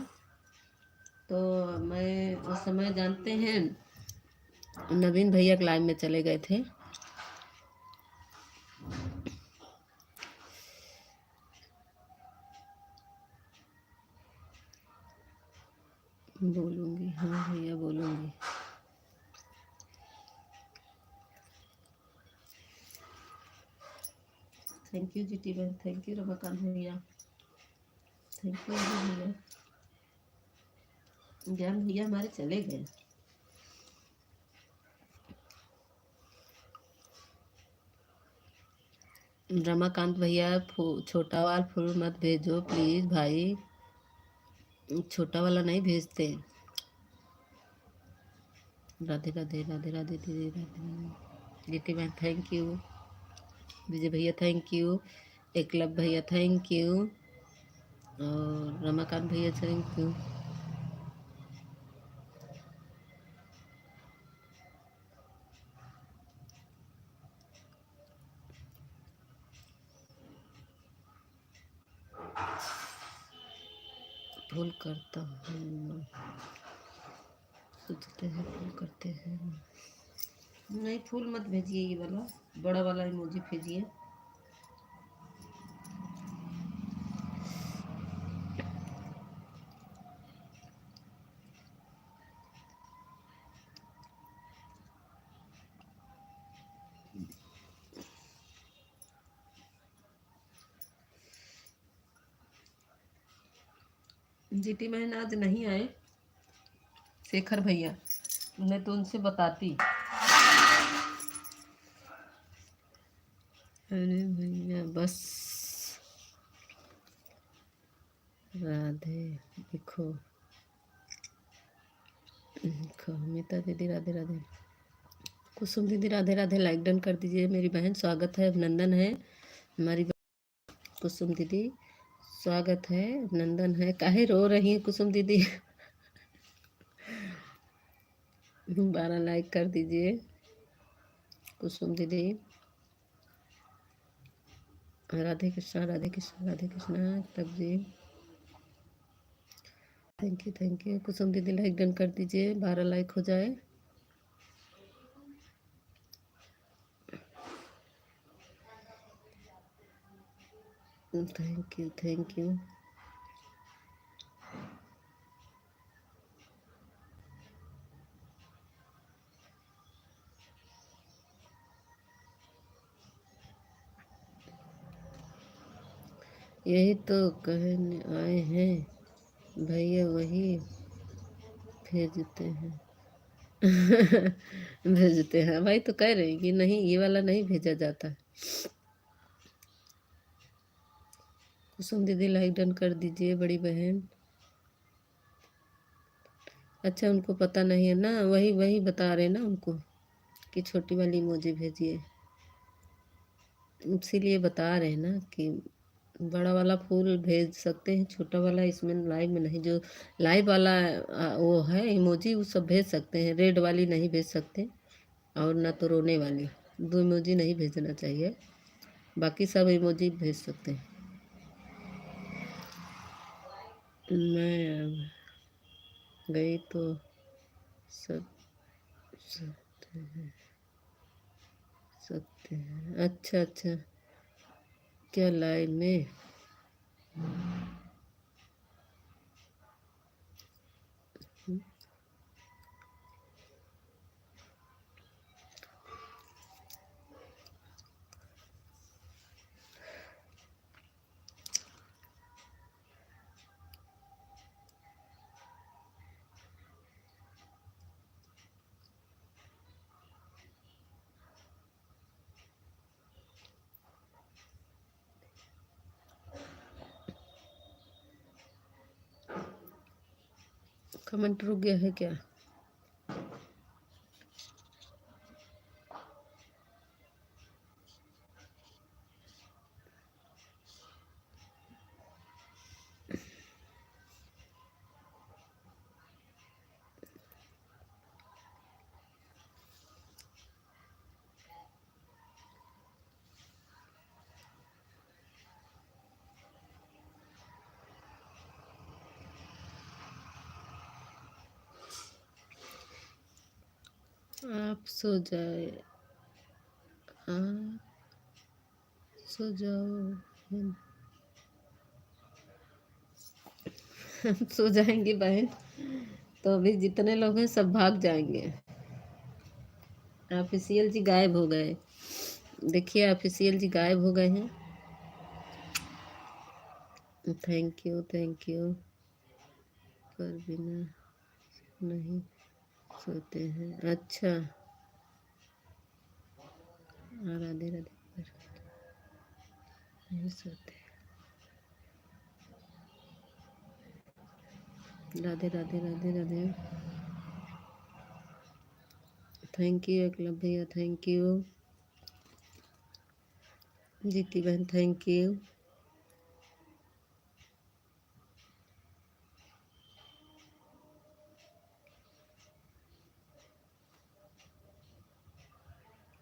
तो मैं उस समय जानते हैं नवीन भैया के लाइव में चले गए थे। बोलूँगी, हाँ भैया बोलूँगी। थैंक यू जीटी बहन, थैंक यू रमाकांत भैया, थैंक यू भैया। ज्ञान भैया हमारे चले गए। रमाकांत भैया छोटा वाला फूल मत भेजो प्लीज़ भाई, छोटा वाला नहीं भेजते। राधे राधे राधे राधे दीदी, राधे जीती बहन, थैंक यू विजय भैया, थैंक यू एकलव्य भैया, थैंक यू और रमाकांत भैया, थैंक यू। फूल करता हूँ, सोचते हैं फूल करते हैं। नहीं फूल मत भेजिए, ये वाला बड़ा वाला इमोजी भेजिए। जीटी बहन आज नहीं आए शेखर भैया, मैं तो उनसे बताती। अरे भैया बस राधे, देखो अमिता दीदी राधे राधे, कुसुम दीदी राधे राधे, लाइक डन कर दीजिए मेरी बहन, स्वागत है, अभिनंदन है हमारी कुसुम दीदी, स्वागत है, अभिनंदन है। काहे रो रही है कुसुम दीदी? 12 लाइक कर दीजिए कुसुम दीदी। राधे कृष्णा राधे कृष्णा राधे कृष्णा तब जी, थैंक यू कुसुम दीदी, लाइक डन कर दीजिए, 12 लाइक हो जाए। Thank you. यही तो कहने आए हैं भैया, वही भेजते हैं। भेजते हैं भाई, तो कह रहे हैं कि नहीं, ये वाला नहीं भेजा जाता। कुसुम दीदी लाइक डन कर दीजिए बड़ी बहन। अच्छा, उनको पता नहीं है ना, वही वही बता रहे ना उनको कि छोटी वाली इमोजी भेजिए, इसीलिए बता रहे हैं ना कि बड़ा वाला फूल भेज सकते हैं, छोटा वाला इसमें लाइव में नहीं, जो लाइव वाला वो है इमोजी, वो सब भेज सकते हैं, रेड वाली नहीं भेज सकते, और ना तो रोने वाली, 2 इमोजी नहीं भेजना चाहिए, बाकी सब इमोजी भेज सकते हैं। मैं अब गई तो सब सकते हैं। अच्छा अच्छा, क्या लाइव में? कमेंट रुक गया है क्या? आप सो जाए, आप सो जाओ, हम सो जाएंगे बहन, तो अभी जितने लोग हैं सब भाग जाएंगे। ऑफिशियल जी गायब हो गए, देखिए ऑफिशियल जी गायब हो गए हैं। थैंक यू, पर बिना नहीं सोते हैं। अच्छा, राधे राधे, पर नहीं सोते। राधे राधे राधे राधे, थैंक यू एकलव भैया, थैंक यू जीती बहन, थैंक यू।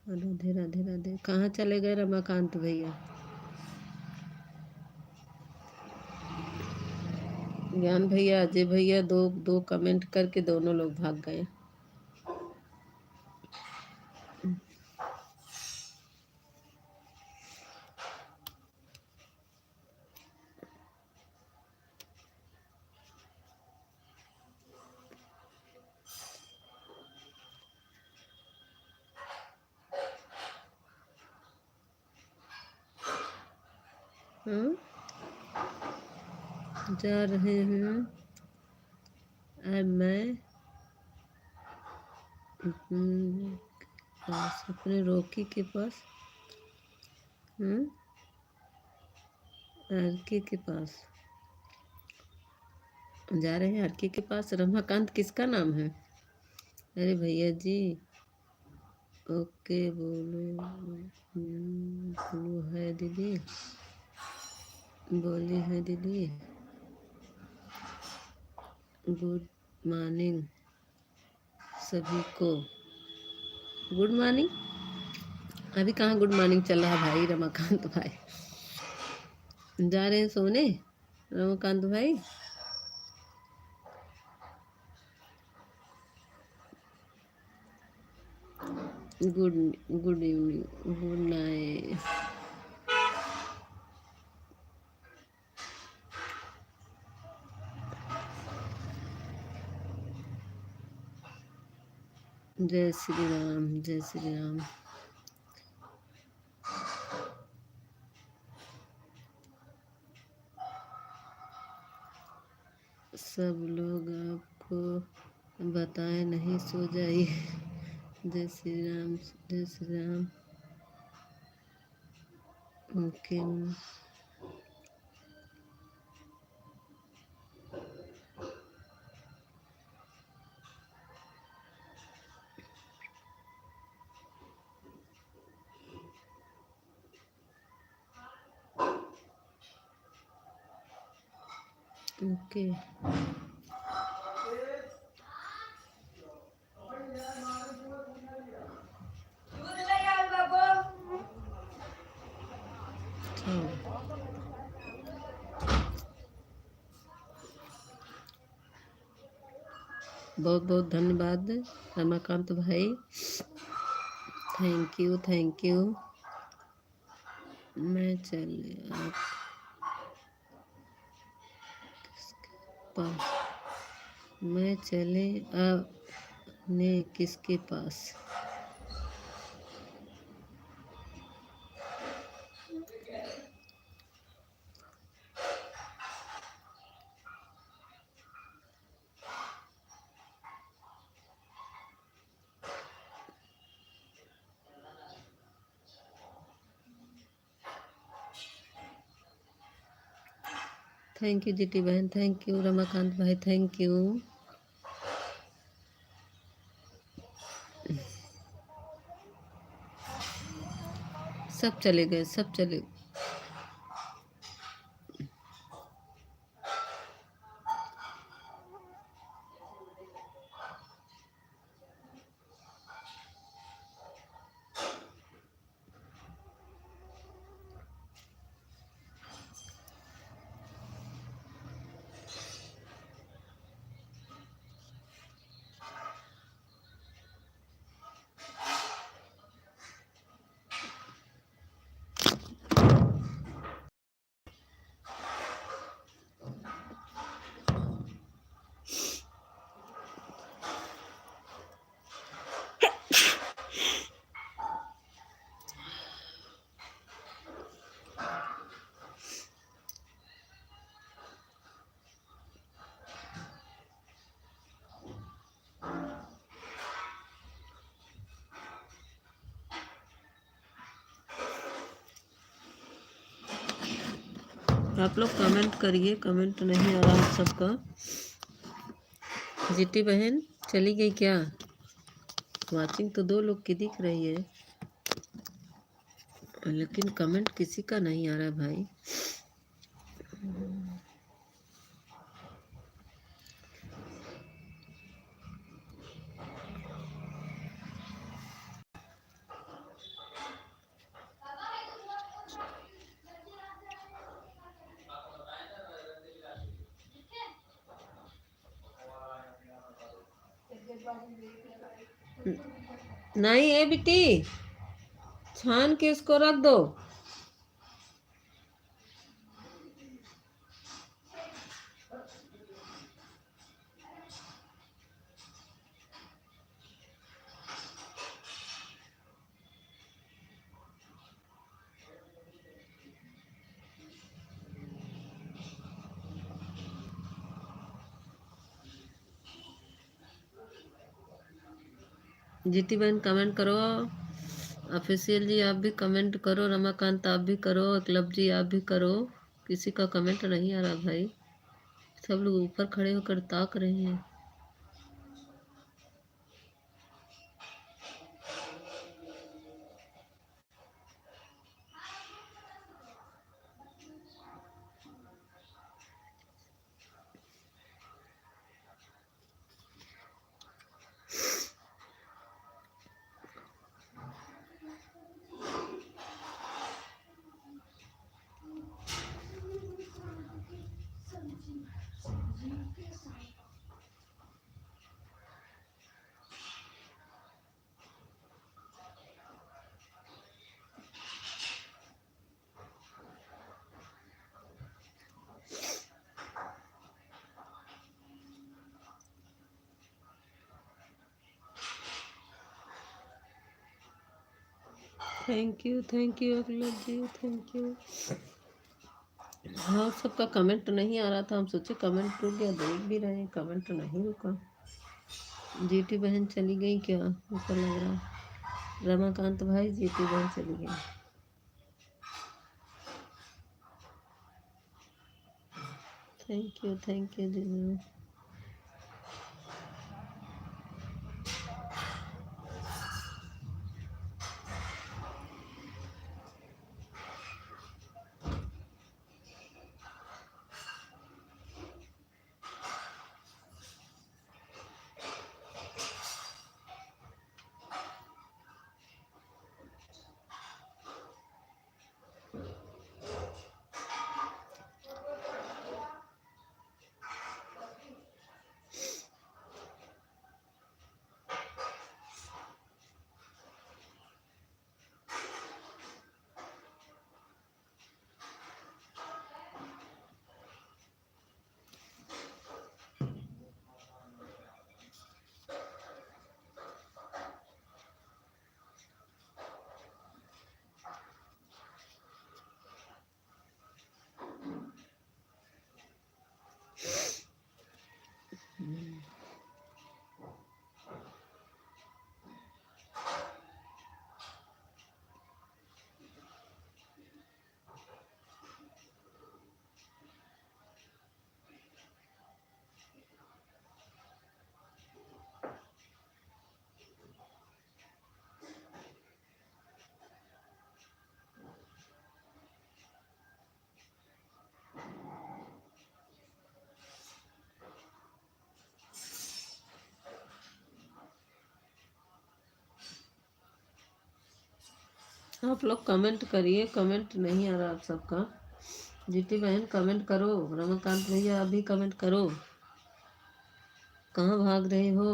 राधे राधे राधे, कहाँ चले गए रमाकांत भैया? ज्ञान भैया, अजय भैया, दो दो कमेंट करके दोनों लोग भाग गए। हाँ, जा रहे हैं। अब मैं अपने रोकी के पास, आरके के पास जा रहे हैं। आरके के पास रमाकांत किसका नाम है? अरे भैया जी, ओके बोलो। बोलो है दीदी, बोली है दीदी। गुड मॉर्निंग सभी को। Good morning? अभी कहाँ गुड मॉर्निंग चल रहा भाई रमाकांत भाई। जा रहे हैं सोने रमाकांत भाई? Good good evening, good night. जय श्री राम, जय श्री राम। सब लोग आपको बताए नहीं, सो जाइए। जय श्री राम, जय श्री राम। ओके। ओके। बहुत बहुत धन्यवाद रमाकांत भाई। Thank you, thank you. मैं चले आप पास, मैं चले आपने किसके पास? थैंक यू जीटी बहन, थैंक यू रमाकांत भाई, थैंक यू। सब चले गए, सब चले। आप लोग कमेंट करिए, कमेंट नहीं आ रहा सबका। जीटी बहन चली गई क्या? वाचिंग तो 2 लोग की दिख रही है, लेकिन कमेंट किसी का नहीं आ रहा भाई। नहीं है बेटी, छान के उसको रख दो। जीती बहन कमेंट करो, ऑफिशियल जी आप भी कमेंट करो, रमाकांत आप भी करो, क्लब जी आप भी करो। किसी का कमेंट नहीं आ रहा भाई, सब लोग ऊपर खड़े होकर ताक रहे हैं। Thank you Akhilesh ji, thank you. हाँ, सबका कमेंट नहीं आ रहा था, हम सोचे कमेंट रुक गया, देख भी रहे हैं कमेंट नहीं रुका। जीटी बहन चली गई क्या, ऐसा लग रहा है। रमाकांत भाई, जीटी बहन चली गई। थैंक यू दीदी। आप लोग कमेंट करिए, कमेंट नहीं आ रहा आप सबका। जीटी बहन कमेंट करो, रमाकांत भैया अभी कमेंट करो, कहाँ भाग रहे हो।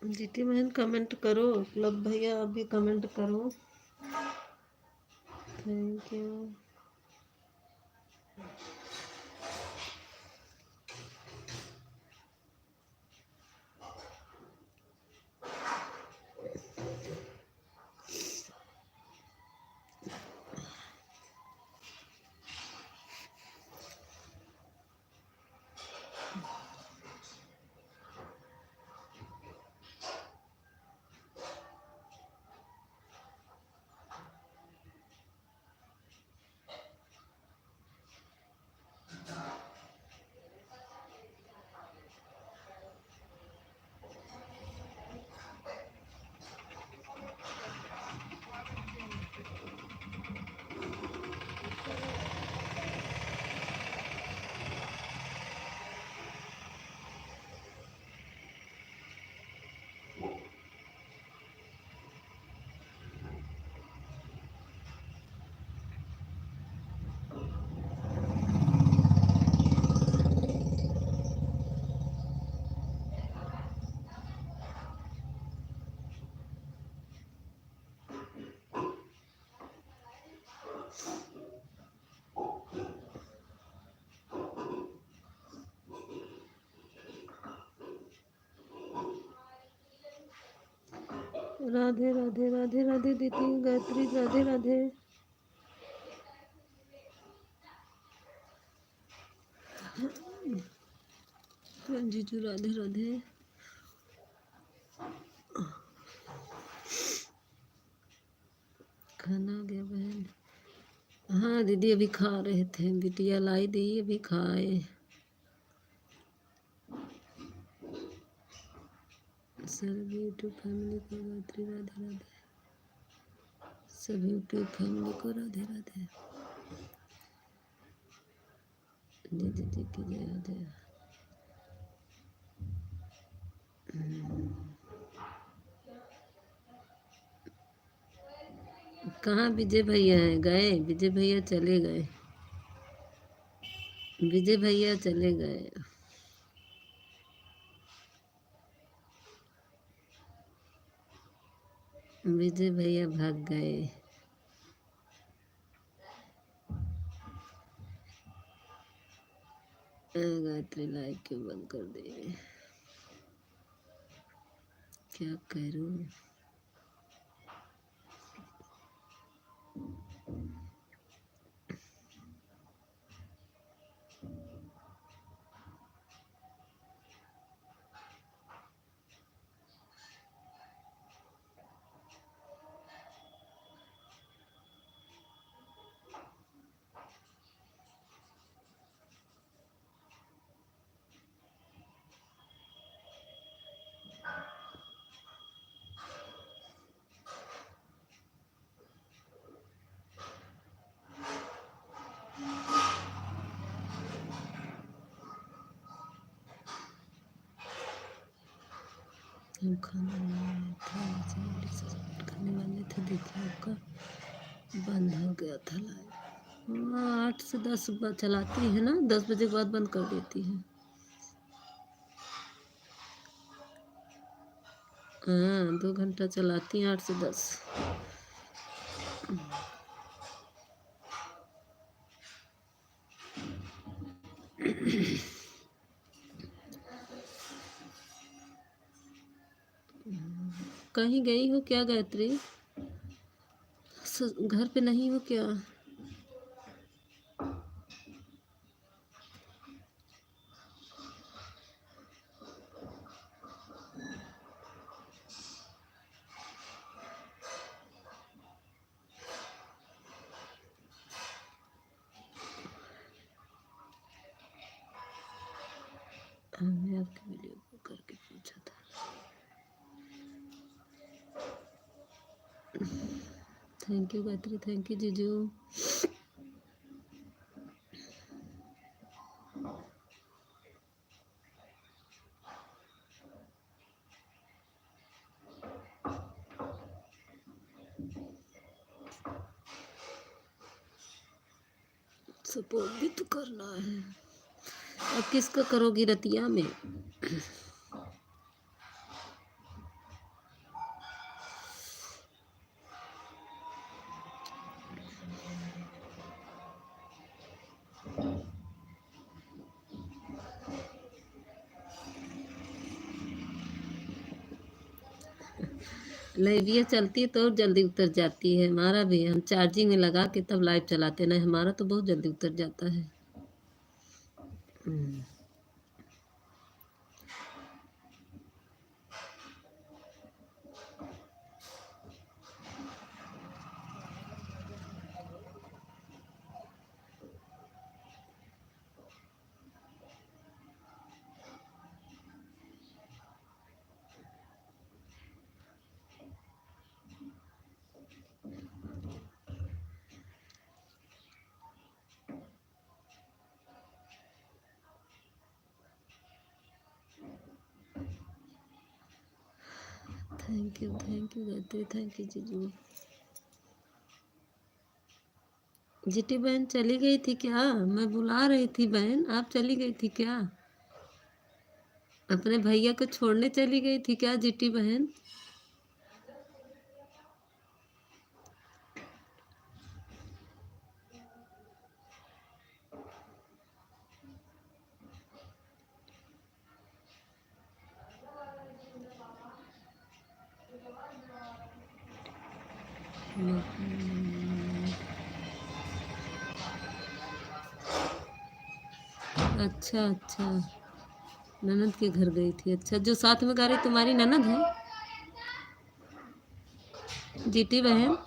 जीटी बहन कमेंट करो, क्लब भैया अभी कमेंट करो। Thank you. राधे राधे राधे राधे दीदी गायत्री राधे राधे। जीजू राधे राधे। खाना आ गया बहन? हाँ दीदी अभी खा रहे थे, बिटिया लाई दी अभी खाए। सभी यूट्यूब फैमिली को गायत्री राधे राधे। सभी यूट्यूब फैमिली को राधे राधे। दीदी जी की जय जय। कहाँ विजय भैया हैं? गए विजय भैया, चले गए विजय भैया, चले गए। विजय भैया भाग गए। गायत्री लाइव क्यों बंद कर दी? क्या करूं? हम खाना करने वाले थे, देखिए आपका बंद हो गया था लाइव। 8 से 10 चलाती है ना, 10 बजे के बाद बंद कर देती है। हाँ 2 घंटा चलाती हैं, 8 से 10। कहीं गई हो क्या गायत्री? घर पे नहीं हो क्या? हमने आपकी वीडियो को करके पूछा था। Thank you Gayatri, thank you जीजू। सपोर्ट भी तो करना है। अब किसका करोगी रतिया में? लाइव चलती है तो और जल्दी उतर जाती है। हमारा भी, हम चार्जिंग में लगा के तब लाइव चलाते ना, हमारा तो बहुत जल्दी उतर जाता है। Thank you Gayatri, thank you जीजू। जीटी बहन चली गई थी क्या? मैं बुला रही थी बहन, आप चली गई थी क्या? अपने भैया को छोड़ने चली गई थी क्या जीटी बहन? अच्छा अच्छा, ननद के घर गई थी। अच्छा, जो साथ में गा रही तुम्हारी ननद है? जीती बहन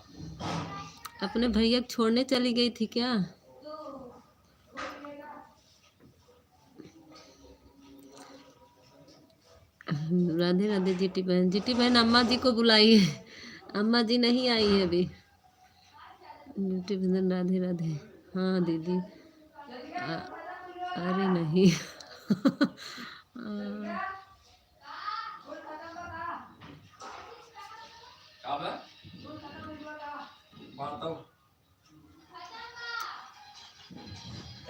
अपने भैया को छोड़ने चली गई थी क्या? राधे राधे जीटी बहन। जीटी बहन अम्मा जी को बुलाइए, अम्मा जी नहीं आई है अभी। जीटी बहन राधे राधे। हाँ दीदी। अरे नहीं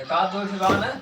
एक आध दो ठिकाना है।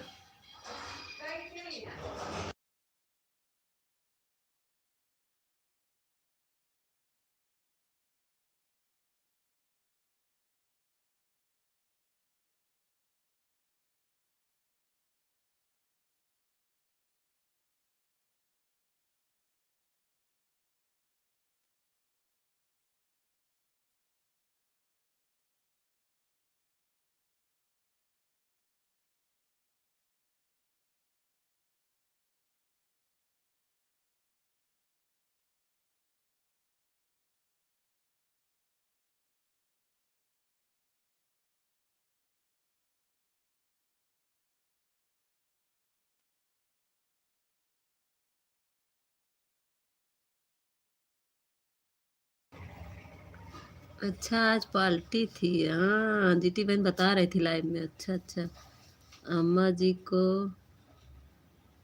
अच्छा, आज पार्टी थी। हाँ जीटी बहन बता रही थी लाइव में। अच्छा अच्छा, अम्मा जी को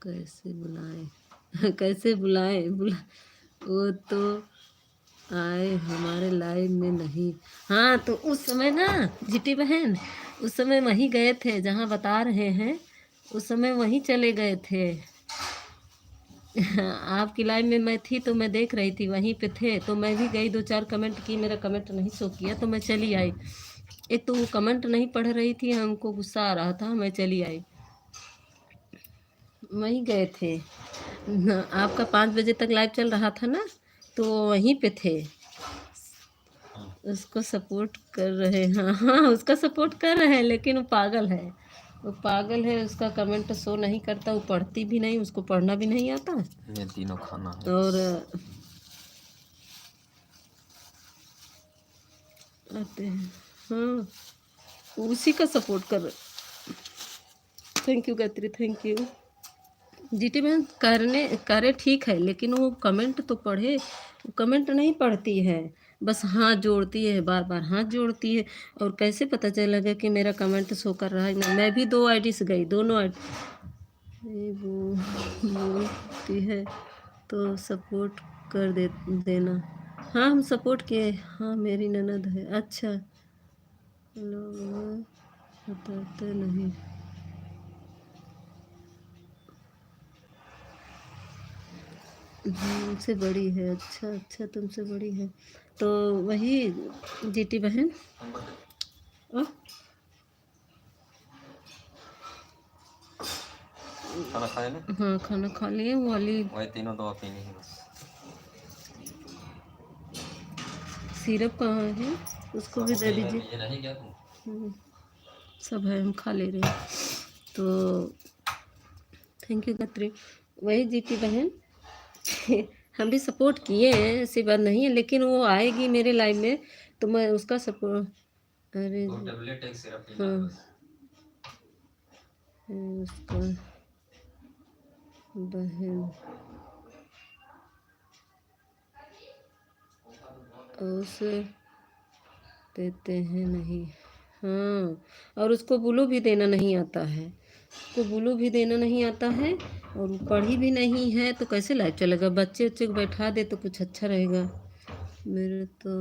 कैसे बुलाए कैसे बुलाए वो तो आए हमारे लाइव में नहीं। हाँ तो उस समय ना जीटी बहन, उस समय वहीं गए थे जहाँ बता रहे हैं, उस समय वहीं चले गए थे। आपकी लाइव में मैं थी तो मैं देख रही थी, वहीं पे थे तो मैं भी गई, दो चार कमेंट की, मेरा कमेंट नहीं शो किया तो मैं चली आई। एक तो वो कमेंट नहीं पढ़ रही थी, हमको गुस्सा आ रहा था, मैं चली आई। वहीं गए थे। आपका 5 बजे तक लाइव चल रहा था ना, तो वहीं पे थे। उसको सपोर्ट कर रहे हैं। हाँ हाँ, उसका सपोर्ट कर रहे हैं, लेकिन वो पागल है। वो पागल है, उसका कमेंट शो नहीं करता, वो पढ़ती भी नहीं, उसको पढ़ना भी नहीं आता। ये तीनों खाना है। और आते हैं। हाँ, उसी का सपोर्ट कर रहे। Thank you Gayatri, thank you. GT ma'am करने करे ठीक है, लेकिन वो कमेंट तो पढ़े, वो कमेंट नहीं पढ़ती है, बस हाथ जोड़ती है, बार बार हाथ जोड़ती है। और कैसे पता चलेगा कि मेरा कमेंट शो कर रहा है ना? मैं भी 2 आईडी से गई, दोनों आईडी वो बोलती है तो सपोर्ट कर देना। हाँ हम सपोर्ट किए। हाँ मेरी ननद है। अच्छा, लोग बताते नहीं। तुमसे बड़ी है। अच्छा अच्छा, तुमसे बड़ी है तो वही जीटी बहन। अ? खाना खाए ना? हाँ खाना खा लिए, वो वाली वही तीनों दवा पीनी है बस। सिरप कहाँ है, उसको भी दे दीजिए। ये नहीं क्या तुम? सब है, हम खा ले रहे हैं तो। थैंक यू कतरी। वही जीती बहन हम भी सपोर्ट किए हैं, ऐसी बात नहीं है, लेकिन वो आएगी मेरे लाइव में तो मैं उसका सपोर्ट। अरे दो टेबलेट एक सिरप पीना है हाँ, बस। उसका बहन उस देते हैं नहीं। हाँ, और उसको ब्लू भी देना नहीं आता है, उसको ब्लू भी देना नहीं आता है, और वो पढ़ी भी नहीं है तो कैसे लाइव चलेगा? बच्चे उच्चे को बैठा दे तो कुछ अच्छा रहेगा। मेरे तो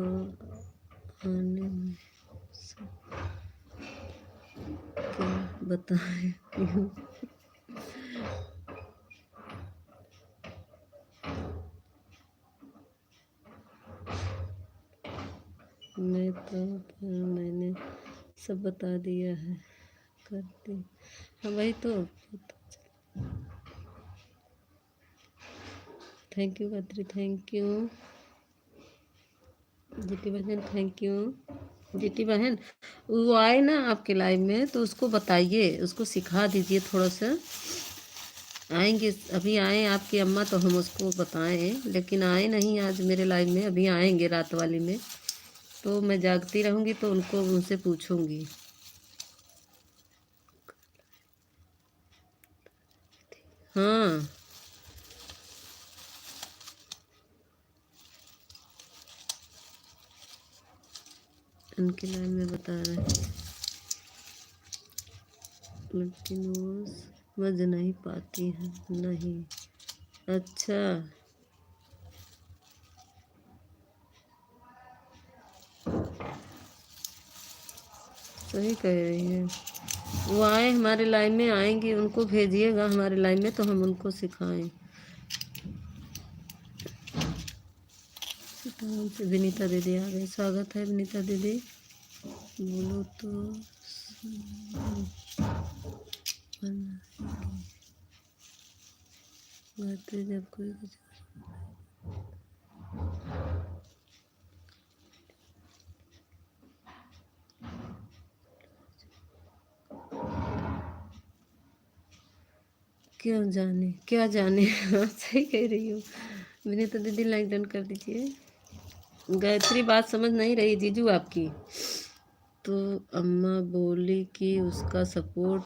आने में क्या बताए क्यों? मैं तो मैंने सब बता दिया है, करती। हाँ वही तो। थैंक यू कतरी, थैंक यू। जीती बहन थैंक यू। जीती बहन वो आए ना आपके लाइव में तो उसको बताइए, उसको सिखा दीजिए थोड़ा सा। आएंगे अभी आए आपकी अम्मा तो हम उसको बताएं, लेकिन आए नहीं आज मेरे लाइव में, अभी आएंगे रात वाली में। तो मैं जागती रहूँगी तो उनको उनसे पूछूंगी। हाँ उनके लाइव में बता रहे हैं, लेकिन वो समझ नहीं पाती है। नहीं अच्छा सही कह रही है। वो आए हमारे लाइन में, आएंगे उनको भेजिएगा हमारे लाइन में तो हम उनको सिखाएं। तो विनीता दीदी आ गई, स्वागत है विनीता दीदी। बोलो तो घर पे जब कोई कुछ क्यों जाने क्या जाने सही कह रही हो विनीता दीदी, लाइक डन कर दीजिए। गायत्री बात समझ नहीं रही जीजू आपकी। तो अम्मा बोली कि उसका सपोर्ट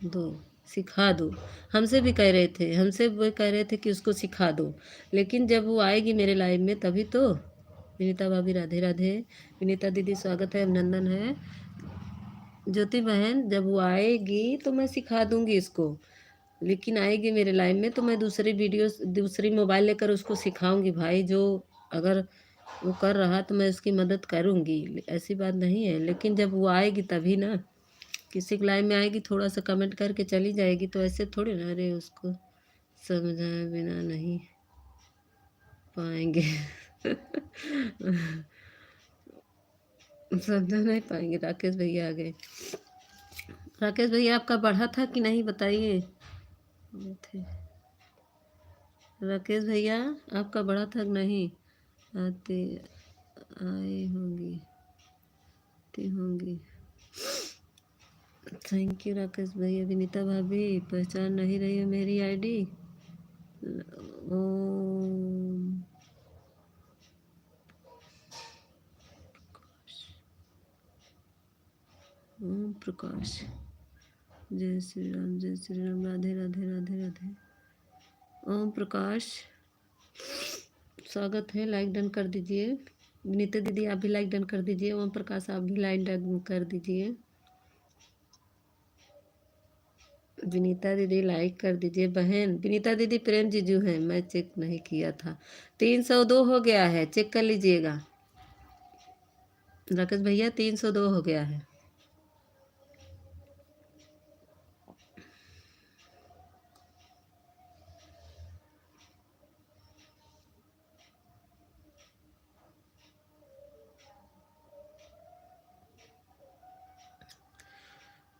दो, सिखा दो। हमसे भी कह रहे थे, हमसे वो कह रहे थे कि उसको सिखा दो, लेकिन जब वो आएगी मेरे लाइव में तभी तो। विनीता भाभी राधे राधे। विनीता दीदी स्वागत है, अभिनंदन है। ज्योति बहन जब वो आएगी तो मैं सिखा दूंगी इसको, लेकिन आएगी मेरे लाइव में तो मैं दूसरी मोबाइल लेकर उसको सिखाऊंगी भाई। जो अगर वो कर रहा तो मैं उसकी मदद करूंगी, ऐसी बात नहीं है। लेकिन जब वो आएगी तभी ना, किसी के लाइव में आएगी थोड़ा सा कमेंट करके चली जाएगी तो ऐसे थोड़ी ना। अरे उसको समझाए बिना नहीं पाएंगे समझा नहीं पाएंगे। राकेश भैया आ गए। राकेश भैया आपका बढ़ा था कि नहीं बताइए। थे राकेश भैया आपका बढ़ा था कि नहीं। आते आए होंगी आती होंगी। थैंक यू राकेश भैया। विनीता भाभी पहचान नहीं रही है मेरी आईडी। ओम ओम प्रकाश। जय श्री राम जय श्री राम, राधे राधे राधे राधे। ओम प्रकाश स्वागत है, लाइक डन कर दीजिए। विनीता दीदी आप भी लाइक डन कर दीजिए। ओम प्रकाश आप भी लाइक डन कर दीजिए। विनीता दीदी लाइक कर दीजिए। बहन विनीता दीदी प्रेम जीजू हैं, मैं चेक नहीं किया था। 302 हो गया है, चेक कर लीजिएगा। राकेश भैया 302 हो गया है।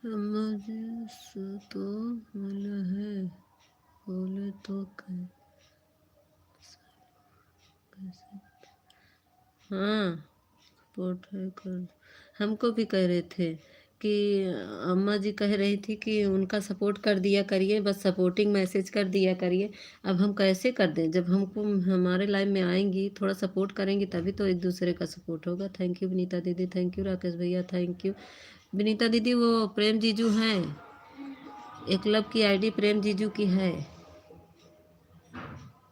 मुझे तो बोला है, बोले तो कैसे। हाँ सपोर्ट है कर। हमको भी कह रहे थे कि अम्मा जी कह रही थी कि उनका सपोर्ट कर दिया करिए, बस सपोर्टिंग मैसेज कर दिया करिए। अब हम कैसे कर दें, जब हमको हमारे लाइफ में आएंगी थोड़ा सपोर्ट करेंगी तभी तो एक दूसरे का सपोर्ट होगा। थैंक यू विनीता दीदी, थैंक यू राकेश भैया, थैंक यू। विनीता दीदी वो प्रेम जीजू हैं, एकलव की आईडी प्रेम जीजू की है।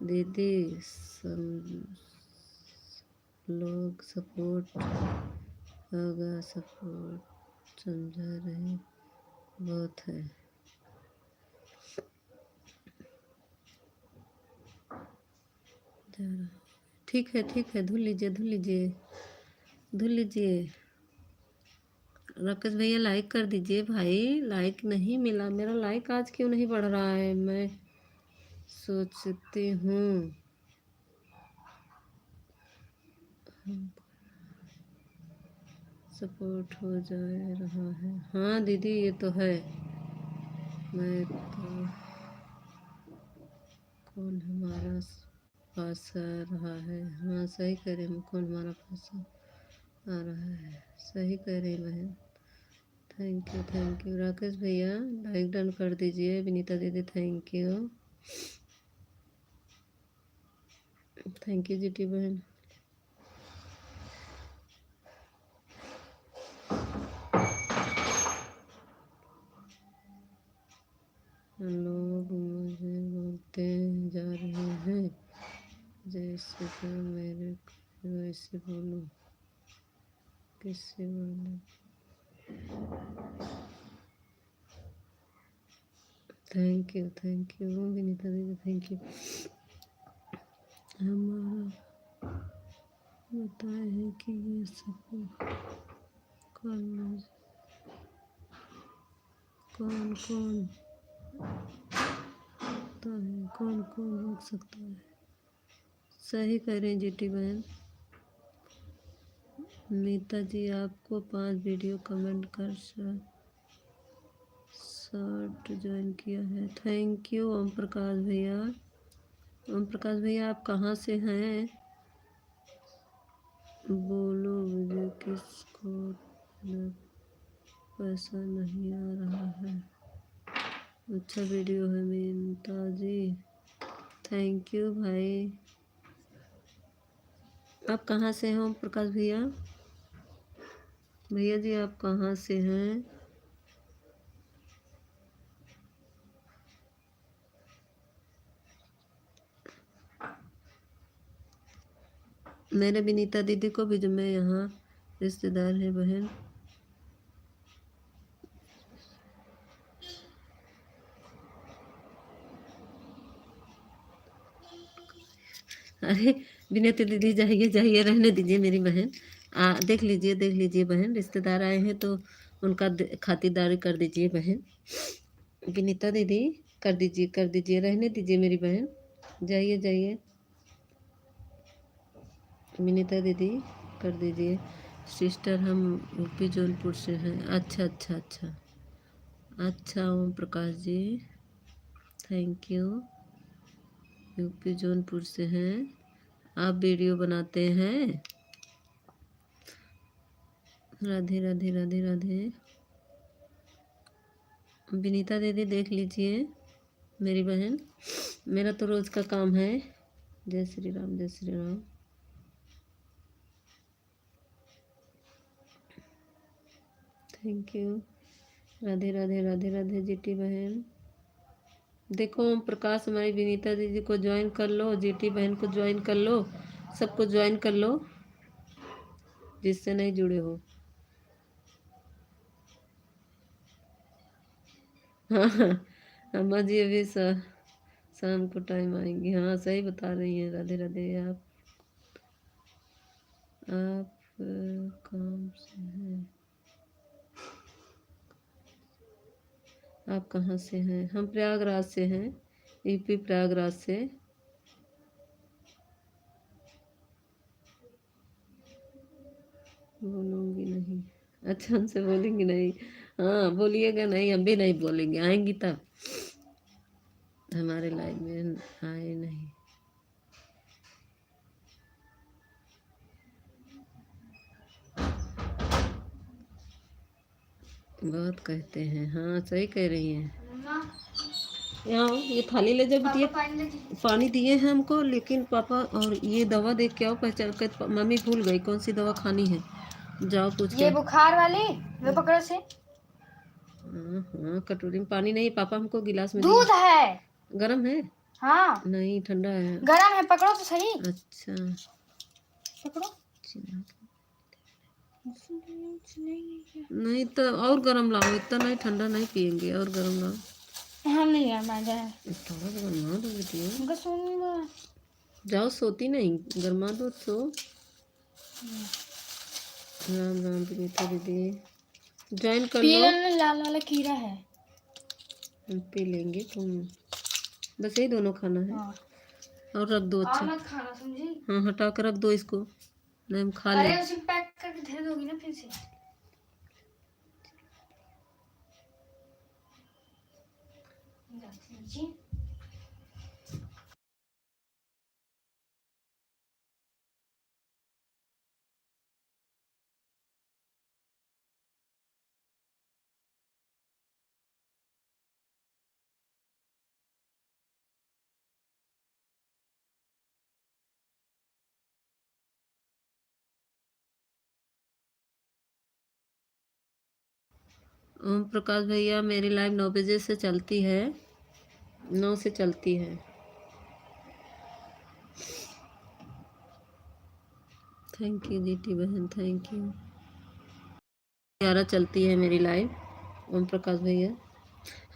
दीदी लोग सपोर्ट होगा, सपोर्ट समझा रहे बहुत है। ठीक है ठीक है, धुल लीजिए धुल लीजिए धुल लीजिए। राकेश भैया लाइक कर दीजिए भाई, लाइक नहीं मिला मेरा। लाइक आज क्यों नहीं बढ़ रहा है, मैं सोचती हूँ। सपोर्ट हो जाए रहा है। हाँ दीदी ये तो है। मैं तो कौन हमारा पास आ रहा है। हाँ सही कह रहे हैं, कौन हमारा पास आ रहा है, सही कह रही बहन। थैंक यू राकेश भैया, लाइक डन कर दीजिए। विनीता दीदी थैंक यू जीटी बहन। लोग मुझे बोलते जा रहे हैं जैसे तो मेरे को वैसे बोलो, किससे बोलो। थैंक यू विनीता दीदी, थैंक यू। हमारा बताए हैं कि ये सब करना कौन रोक सकता है। सही कह रहे हैं जीटी बहन। मीता जी आपको 5 वीडियो कमेंट कर शॉर्ट ज्वाइन किया है। थैंक यू ओम प्रकाश भैया। ओम प्रकाश भैया आप कहाँ से हैं, बोलो मुझे। किसको पैसा नहीं आ रहा है। अच्छा वीडियो है मीता जी, थैंक यू भाई। आप कहाँ से हैं ओम प्रकाश भैया? भैया जी आप कहाँ से हैं? मेरे विनीता दीदी को भी जो मैं यहाँ रिश्तेदार है बहन। अरे विनीता दीदी जाइए रहने दीजिए मेरी बहन। देख लीजिए बहन, रिश्तेदार आए हैं तो उनका खातिरदारी कर दीजिए बहन। विनीता दीदी कर दीजिए रहने दीजिए मेरी बहन। जाइए विनीता दीदी कर दीजिए। सिस्टर हम यूपी जौनपुर से हैं। अच्छा ओम Prakash ji thank you. UP Jaunpur से हैं आप, वीडियो बनाते हैं। राधे। विनीता दीदी देख लीजिए मेरी बहन, मेरा तो रोज़ का काम है। जय Shri Ram. Thank you. Radhe GT बहन। देखो ओम प्रकाश हमारी विनीता दीदी को ज्वाइन कर लो, जीटी बहन को ज्वाइन कर लो, सबको ज्वाइन कर लो जिससे नहीं जुड़े हो। हाँ अम्मा जी अभी शाम को टाइम आएंगी। हाँ सही बता रही हैं। राधे आप काम से हैं, आप कहाँ से हैं? हम प्रयागराज से हैं, यूपी प्रयागराज से। बोलूँगी नहीं। अच्छा हमसे बोलेंगी नहीं? हाँ बोलिएगा नहीं, हम भी नहीं बोलेंगे, आएंगी तब। हमारे लाइफ में आए नहीं। बहुत कहते हैं। हाँ सही कह रही हैं। यहाँ ये थाली ले जाओ बिटिया। पानी दिए हैं हमको, लेकिन पापा और ये दवा देख के आओ, पहचान कर। मम्मी भूल गई कौन सी दवा खानी है, जाओ पूछ के। ये बुखार वाली वे पकड़ो से। हाँ कटोरी में पानी नहीं, पापा हमको गिलास में दूध है। गरम है? हाँ नहीं ठंडा है। गरम है, पकड़ो तो सही। अच्छा पकड़ो। नहीं तो और गरम लाओ, इतना नहीं ठंडा नहीं पियेंगे, और गरम लाओ। हम नहीं यार माजा है। थोड़ा गरमा दो बिटिया। उनका सुनूंगा। जाओ सोती नहीं, गरमा दो सो। राम विनीता दीदी ज्वाइन कर लो। लाल वाला कीड़ा है। हम पी लेंगे, तुम बस यही दोनों खाना है। हाँ। और रख दो। अच्छा मत खाना समझी। हाँ हटा कर रख दो इसको, नहीं हम खा लें। अरे उसे पैक करके दे दोगी ना फिर से। ओम प्रकाश भैया मेरी लाइव 9 बजे से चलती है, 9 से चलती है। थैंक यू जीटी बहन, थैंक यू। 11 चलती है मेरी लाइव। ओम प्रकाश भैया,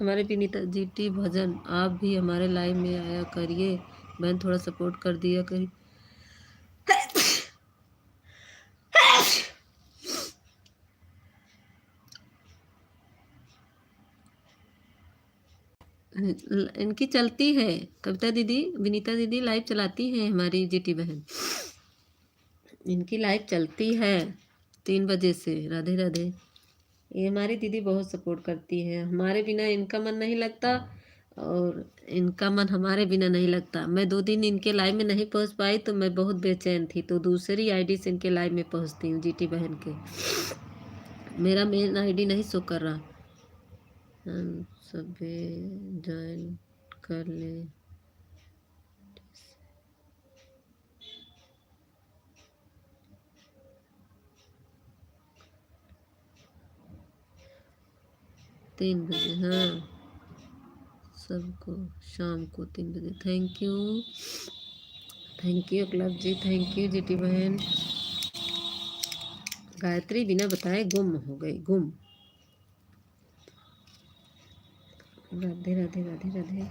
हमारे विनीता जीटी भजन, आप भी हमारे लाइव में आया करिए बहन, थोड़ा सपोर्ट कर दिया करिए। इनकी चलती है, कविता दीदी, विनीता दीदी लाइव चलाती हैं हमारी जीटी बहन, इनकी लाइव चलती है 3 बजे से। राधे राधे। ये हमारी दीदी बहुत सपोर्ट करती है, हमारे बिना इनका मन नहीं लगता और इनका मन हमारे बिना नहीं लगता। मैं 2 दिन इनके लाइव में नहीं पहुंच पाई तो मैं बहुत बेचैन थी, तो दूसरी आईडी से इनके लाइव में पहुंचती हूँ जीटी बहन के। मेरा मेन आईडी नहीं शो कर रहा। हम सभी ज्वाइन कर ले। तीन बजे, हाँ सबको शाम को 3 बजे। थैंक यू, थैंक यू अकलब जी, थैंक यू जीटी बहन। गायत्री बिना बताए गुम हो गई, गुम। राधे राधे राधे राधे।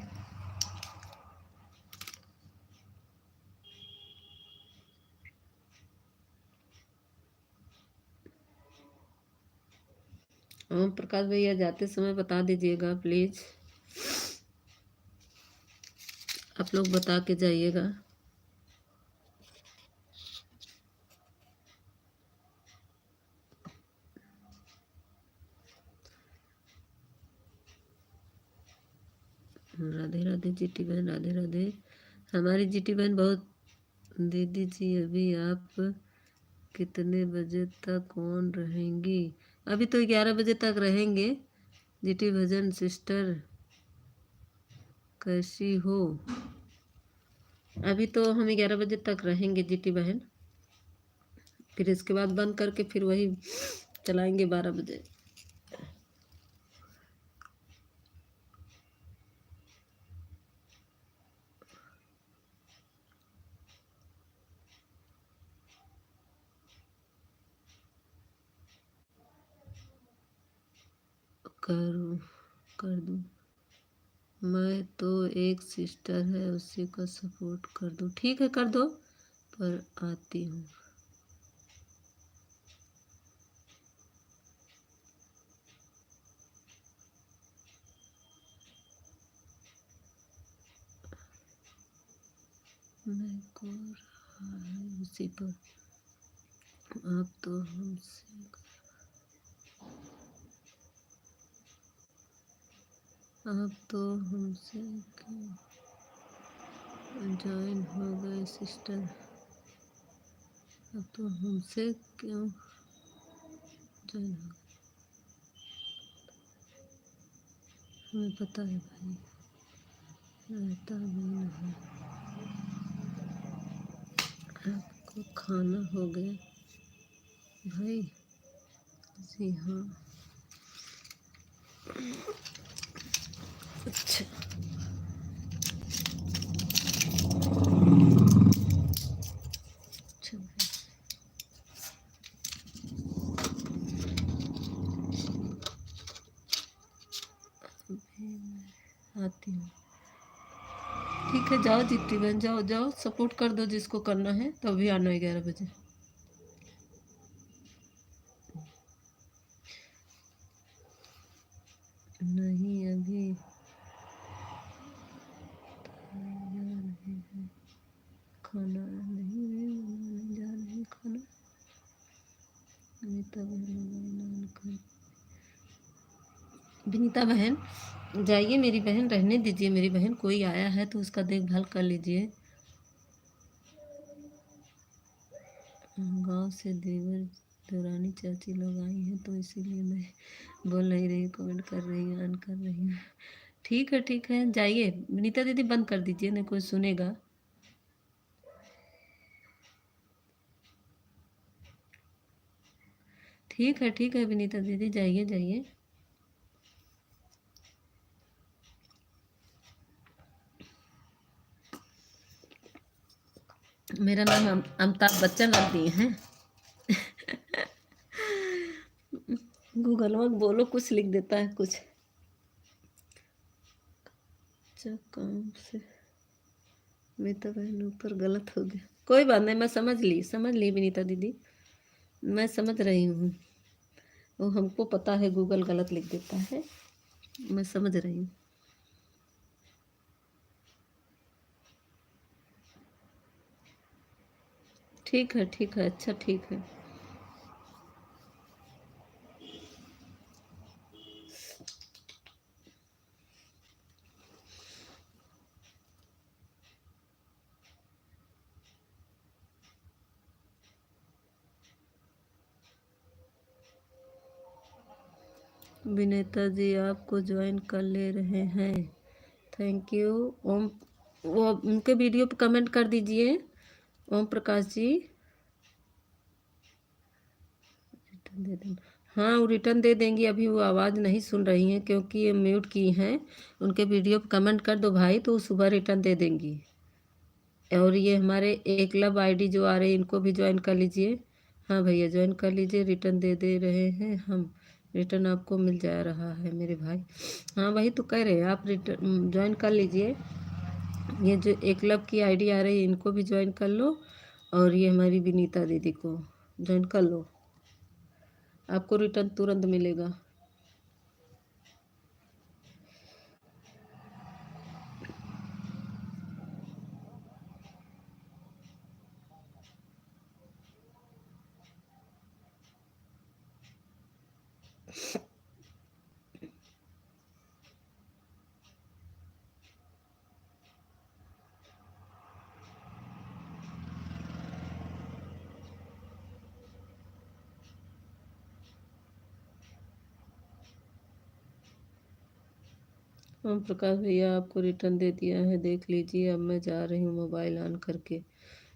ओम प्रकाश भैया जाते समय बता दीजिएगा प्लीज, आप लोग बता के जाइएगा। राधे राधे जीटी बहन, राधे राधे। हमारी जीटी बहन बहुत। दीदी जी अभी आप कितने बजे तक ऑन रहेंगी? अभी तो 11 बजे तक रहेंगे। जीटी भजन सिस्टर कैसी हो? अभी तो हम 11 बजे तक रहेंगे जीटी बहन, फिर इसके बाद बंद करके फिर वही चलाएंगे 12 बजे। कर दूँ मैं तो, एक सिस्टर है उसी का सपोर्ट कर दूँ? ठीक है कर दो, पर आती हूँ। मैं को रहा है उसी पर, आप तो हमसे, आप तो हमसे क्यों ज्वाइन हो गए सिस्टर, अब तो हमसे क्यों ज्वाइन हो गए? हमें पता है भाई, रहता भी नहीं। आपको खाना हो गया भाई? जी हाँ। अच्छा अच्छा भाई। अभी मैं आती हूँ। ठीक है जाओ जीती बहन, जाओ जाओ सपोर्ट कर दो जिसको करना है, तो अभी आना 11 बजे। नहीं अभी तैयार नहीं है खाना, नहीं बनाने जा रहे हैं खाना। विनीता बहन, विनीता बहन जाइए, मेरी बहन रहने दीजिए, मेरी बहन कोई आया है तो उसका देखभाल कर लीजिए। गांव से देवर देवरानी चाची लोग आई हैं तो इसीलिए मैं बोल नहीं रही, कमेंट कर रही हूँ, ऑन कर रही हूँ। ठीक है जाइए विनीता दीदी, बंद कर दीजिए नहीं कोई सुनेगा। ठीक है विनीता दीदी, जाइए जाइए। मेरा नाम अमिताभ बच्चन रख दिए हैं। गूगल में बोलो, कुछ लिख देता है कुछ। अच्छा, काम से मीता बहन ऊपर गलत हो गया, कोई बात नहीं, मैं समझ ली विनीता दीदी, मैं समझ रही हूँ। वो हमको पता है गूगल गलत लिख देता है, मैं समझ रही हूँ। ठीक है, ठीक है, अच्छा ठीक है। विनेता जी आपको ज्वाइन कर ले रहे हैं, थैंक यू। ओम, वो उनके वीडियो पे कमेंट कर दीजिए ओम प्रकाश जी। रिटर्न दे दें, हाँ वो रिटर्न दे देंगी, अभी वो आवाज़ नहीं सुन रही हैं क्योंकि ये म्यूट की हैं। उनके वीडियो पे कमेंट कर दो भाई, तो सुबह रिटर्न दे देंगी। और ये हमारे एकलव आईडी जो आ रहे हैं, इनको भी ज्वाइन कर लीजिए। हाँ भैया ज्वाइन कर लीजिए, रिटर्न दे दे रहे हैं हम, रिटर्न आपको मिल जा रहा है मेरे भाई। हाँ वही तो कह रहे हैं, आप रिटर्न ज्वाइन कर लीजिए। ये जो एकलव की आईडी आ रही है, इनको भी ज्वाइन कर लो, और ये हमारी विनीता दीदी को ज्वाइन कर लो, आपको रिटर्न तुरंत मिलेगा। ओम प्रकाश भैया आपको रिटर्न दे दिया है, देख लीजिए। अब मैं जा रही हूँ मोबाइल ऑन करके,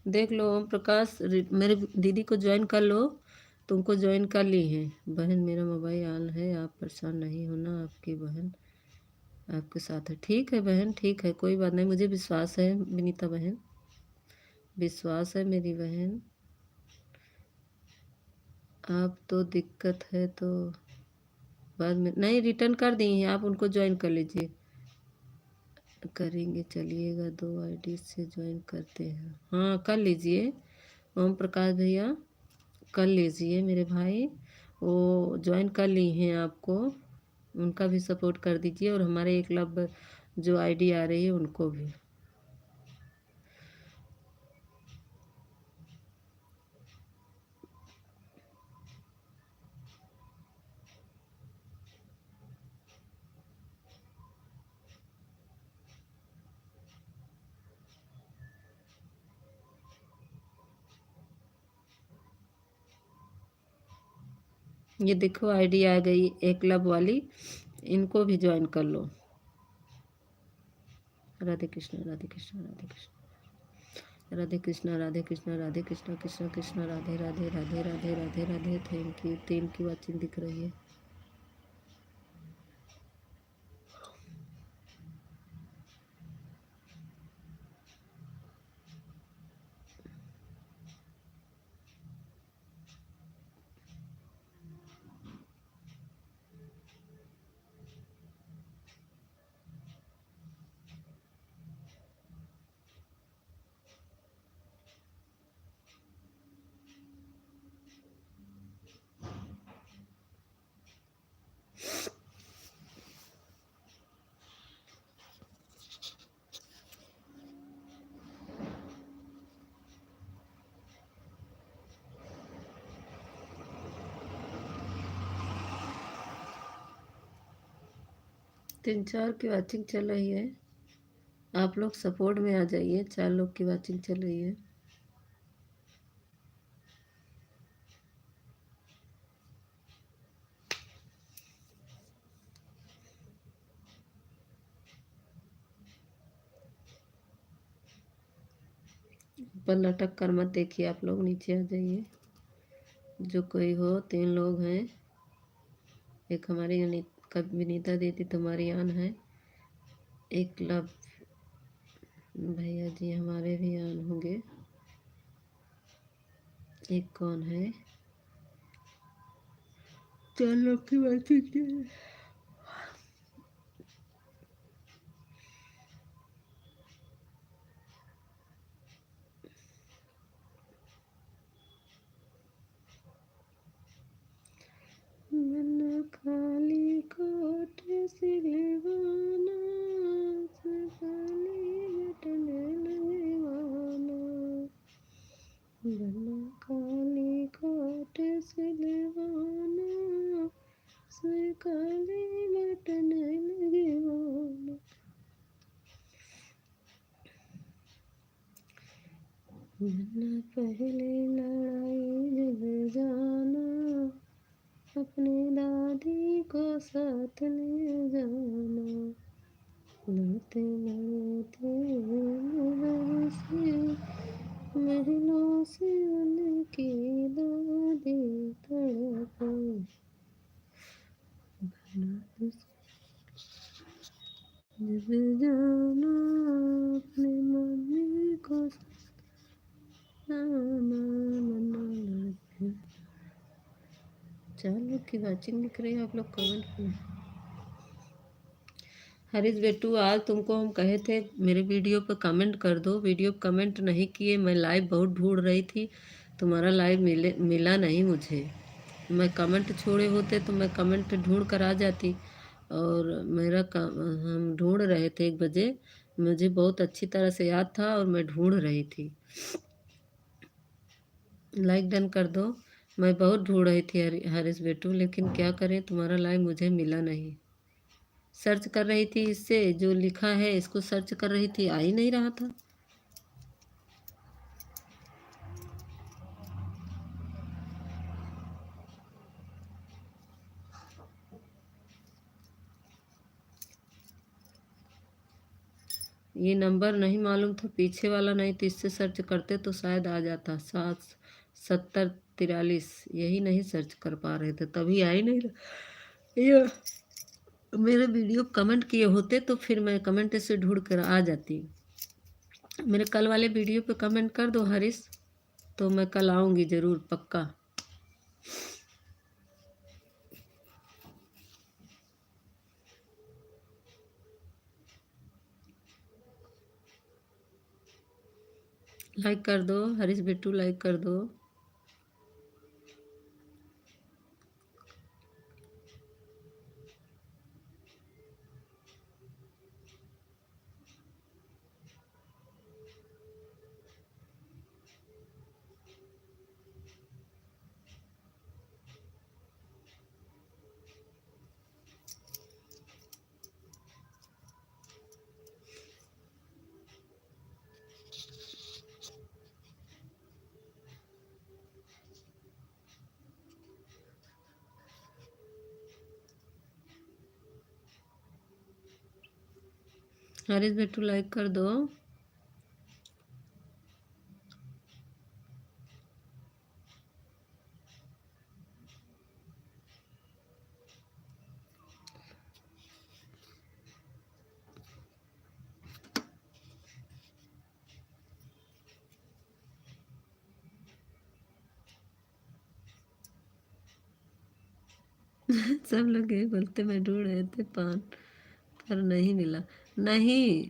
देख लो। ओम प्रकाश मेरे दीदी को ज्वाइन कर लो, तुमको ज्वाइन कर ली हैं बहन, मेरा मोबाइल ऑन है, आप परेशान नहीं होना, आपकी बहन आपके साथ है। ठीक है बहन, ठीक है, कोई बात नहीं, मुझे विश्वास है विनीता बहन, विश्वास है मेरी बहन। आप तो दिक्कत है तो बाद में नहीं, रिटर्न कर दी हैं आप, उनको ज्वाइन कर लीजिए। करेंगे चलिएगा, 2 आईडी से ज्वाइन करते हैं, हाँ कर लीजिए ओम प्रकाश भैया, कर लीजिए मेरे भाई। वो ज्वाइन कर ली हैं आपको, उनका भी सपोर्ट कर दीजिए, और हमारे एकलव्य जो आईडी आ रही है उनको भी। ये देखो आईडी आ गई एकलव्य वाली, इनको भी ज्वाइन कर लो। राधे कृष्ण राधे कृष्ण राधे कृष्ण राधे कृष्ण राधे कृष्ण राधे कृष्ण कृष्ण कृष्ण राधे राधे राधे राधे राधे राधे। थैंक यू, 3 की वॉचिंग दिख रही है। तीन 4 की वॉचिंग चल रही है, आप लोग सपोर्ट में आ जाइए, 4 लोग की वॉचिंग चल रही है। ऊपर लटक कर मत देखिए, आप लोग नीचे आ जाइए, जो कोई हो। 3 लोग हैं, एक हमारी विनीता दीदी तुम्हारी आन है, एक लव भैया जी हमारे भी आन होंगे। एक कौन है? 4 लोग की बातचीत की है। मन खाली कोट सिलवाना, खाली बटन लगवाना। मन खाली कोट सिलवाना, खाली बटन लगवाना। मन पहले लड़ाई जब जाना, अपने दादी को साथ ले जाना। लड़ते लड़ते से महलों से उनकी दादी तड़प जब जाना, अपने मम्मी को जाना। मना 4 लोग की वाचिंग दिख रही है, आप लोग कमेंट करें। हरीश बेटू, आज तुमको हम कहे थे मेरे वीडियो पर कमेंट कर दो, वीडियो पर कमेंट नहीं किए। मैं लाइव बहुत ढूंढ रही थी, तुम्हारा लाइव मिला नहीं मुझे। मैं कमेंट छोड़े होते तो मैं कमेंट ढूंढ कर आ जाती। और हम ढूंढ रहे थे 1 बजे, मुझे बहुत अच्छी तरह से याद था और मैं ढूंढ रही थी। लाइक डन कर दो। मैं बहुत ढूंढ रही थी हरीश बेटू, लेकिन क्या करें, तुम्हारा लाइव मुझे मिला नहीं। सर्च कर रही थी, इससे जो लिखा है इसको सर्च कर रही थी, आ ही नहीं रहा था। ये नंबर नहीं मालूम था, पीछे वाला नहीं तो इससे सर्च करते तो शायद आ जाता। 7043 यही नहीं सर्च कर पा रहे थे, तभी आ ही नहीं रहा। ये मेरे वीडियो कमेंट किए होते तो फिर मैं कमेंट से ढूंढ कर आ जाती। मेरे कल वाले वीडियो पे कमेंट कर दो हरीश, तो मैं कल आऊँगी ज़रूर, पक्का। लाइक कर दो हरीश बिट्टू, लाइक कर दो। हरीश बिट्टू लाइक कर दो। सब लोग यही बोलते, मैं ढूंढ रहे थे पान पर नहीं मिला। नहीं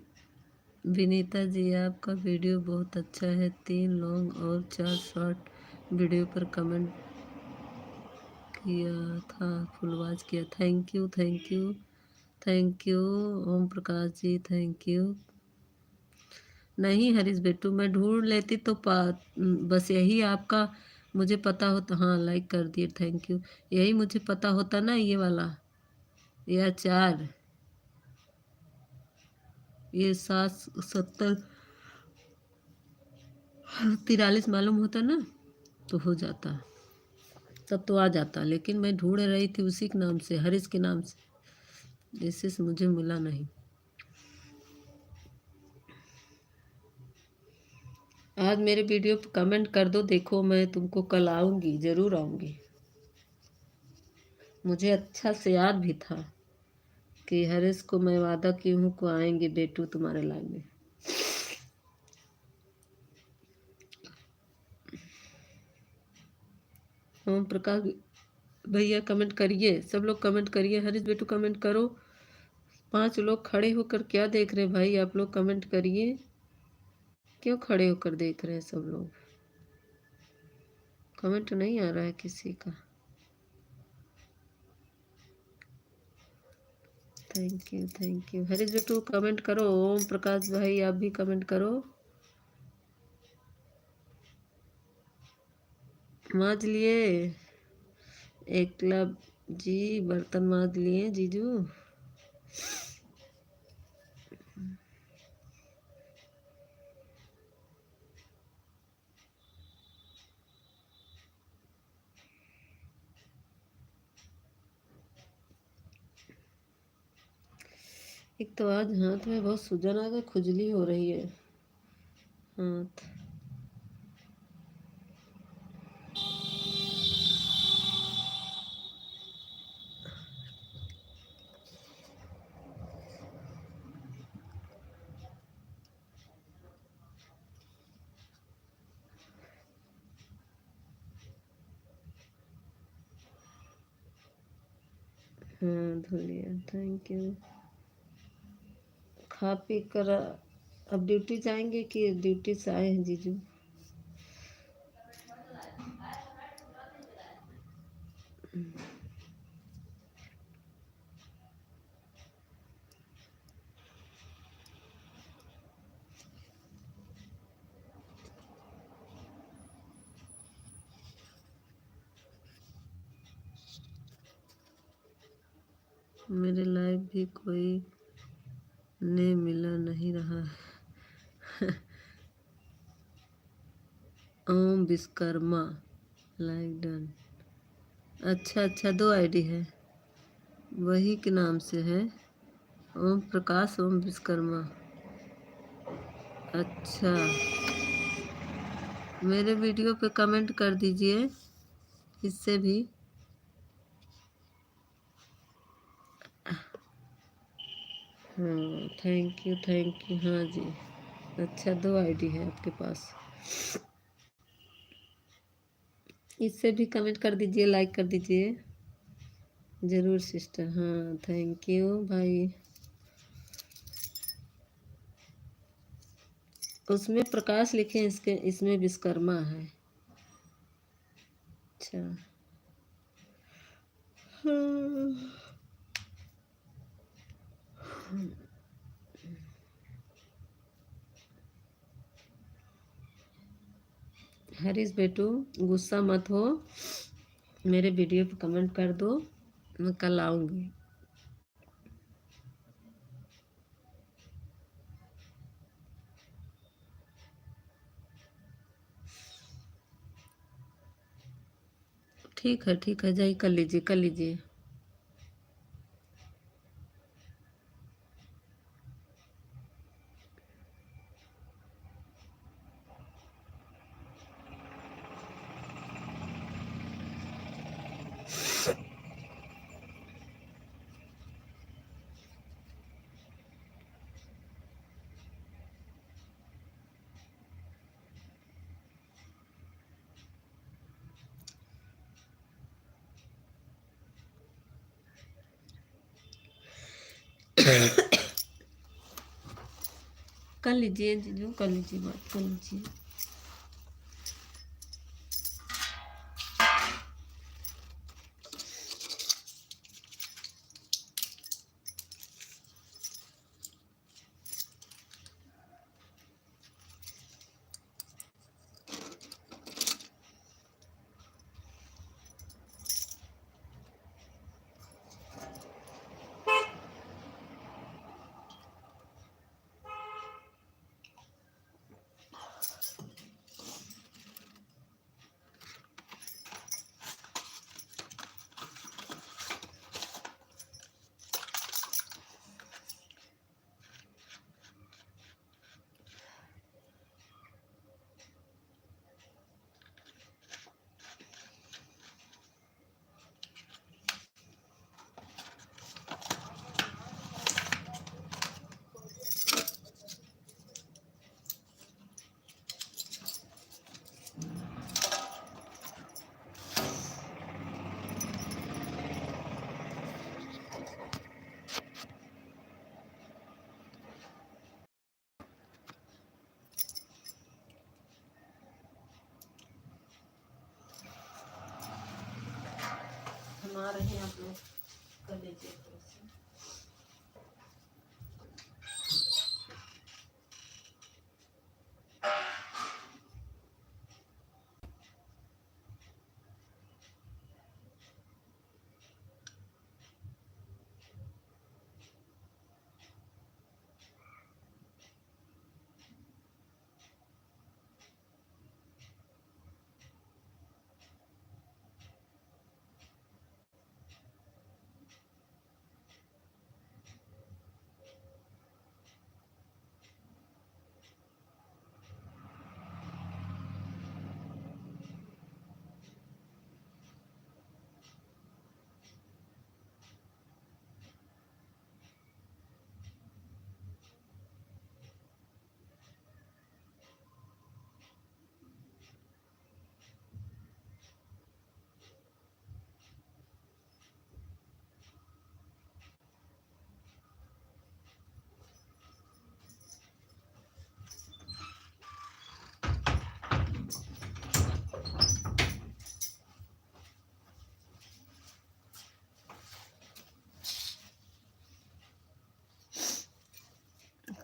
विनीता जी, आपका वीडियो बहुत अच्छा है। 3 लॉन्ग और 4 शॉर्ट वीडियो पर कमेंट किया था, फुल वॉच किया। Thank you thank you thank you Om Prakash ji, thank you. नहीं हरीश बेटू, मैं ढूंढ लेती तो बस यही आपका मुझे पता होता। हाँ लाइक कर दिए, थैंक यू। यही मुझे पता होता ना, ये वाला या 4, ये 77043 मालूम होता ना तो हो जाता, तब तो आ जाता। लेकिन मैं ढूंढ रही थी उसी के नाम से, हरीश के नाम से, इससे मुझे मिला नहीं। आज मेरे वीडियो पे कमेंट कर दो, देखो मैं तुमको कल आऊँगी, ज़रूर आऊँगी। मुझे अच्छा से याद भी था कि हरीश को मैं वादा की हूँ को आएंगे बेटू तुम्हारे लाइन में। ओम प्रकाश भैया कमेंट करिए, सब लोग कमेंट करिए। हरीश बेटू कमेंट करो। 5 लोग खड़े होकर क्या देख रहे भाई? आप लोग कमेंट करिए। क्यों खड़े होकर देख रहे हैं सब लोग? कमेंट नहीं आ रहा है किसी का। Thank you. हरीश बेटू कमेंट करो। ओम प्रकाश भाई आप भी कमेंट करो। मांज लिए? एक क्लब जी बर्तन मांज लिए जीजू? एक तो आज हाथ में बहुत सूजन आ गई, खुजली हो रही है हाथ। हाँ धो लिया, थैंक यू। खा पी कर अब ड्यूटी जाएंगे कि ड्यूटी से आए हैं जीजू? मेरे लाइव भी कोई ने मिला नहीं रहा है। ओम विश्वकर्मा लाइक डन। अच्छा 2 आईडी है, वही के नाम से है। ओम प्रकाश ओम विश्वकर्मा। अच्छा मेरे वीडियो पे कमेंट कर दीजिए इससे भी। हाँ थैंक यू। हाँ जी अच्छा 2 आईडी है आपके पास, इससे भी कमेंट कर दीजिए, लाइक कर दीजिए ज़रूर सिस्टर। हाँ थैंक यू भाई। उसमें प्रकाश लिखे, इसके इसमें विश्वकर्मा है। अच्छा हाँ। हरीश बेटू गुस्सा मत हो, मेरे वीडियो पे कमेंट कर दो, मैं कल आऊँगी। ठीक है जाइए, कर लीजिए। कर लीजिए जीजू, कर लीजिए, बात कर लीजिए। आ रहे हैं आप लोग, कर लीजिए थोड़ा सा।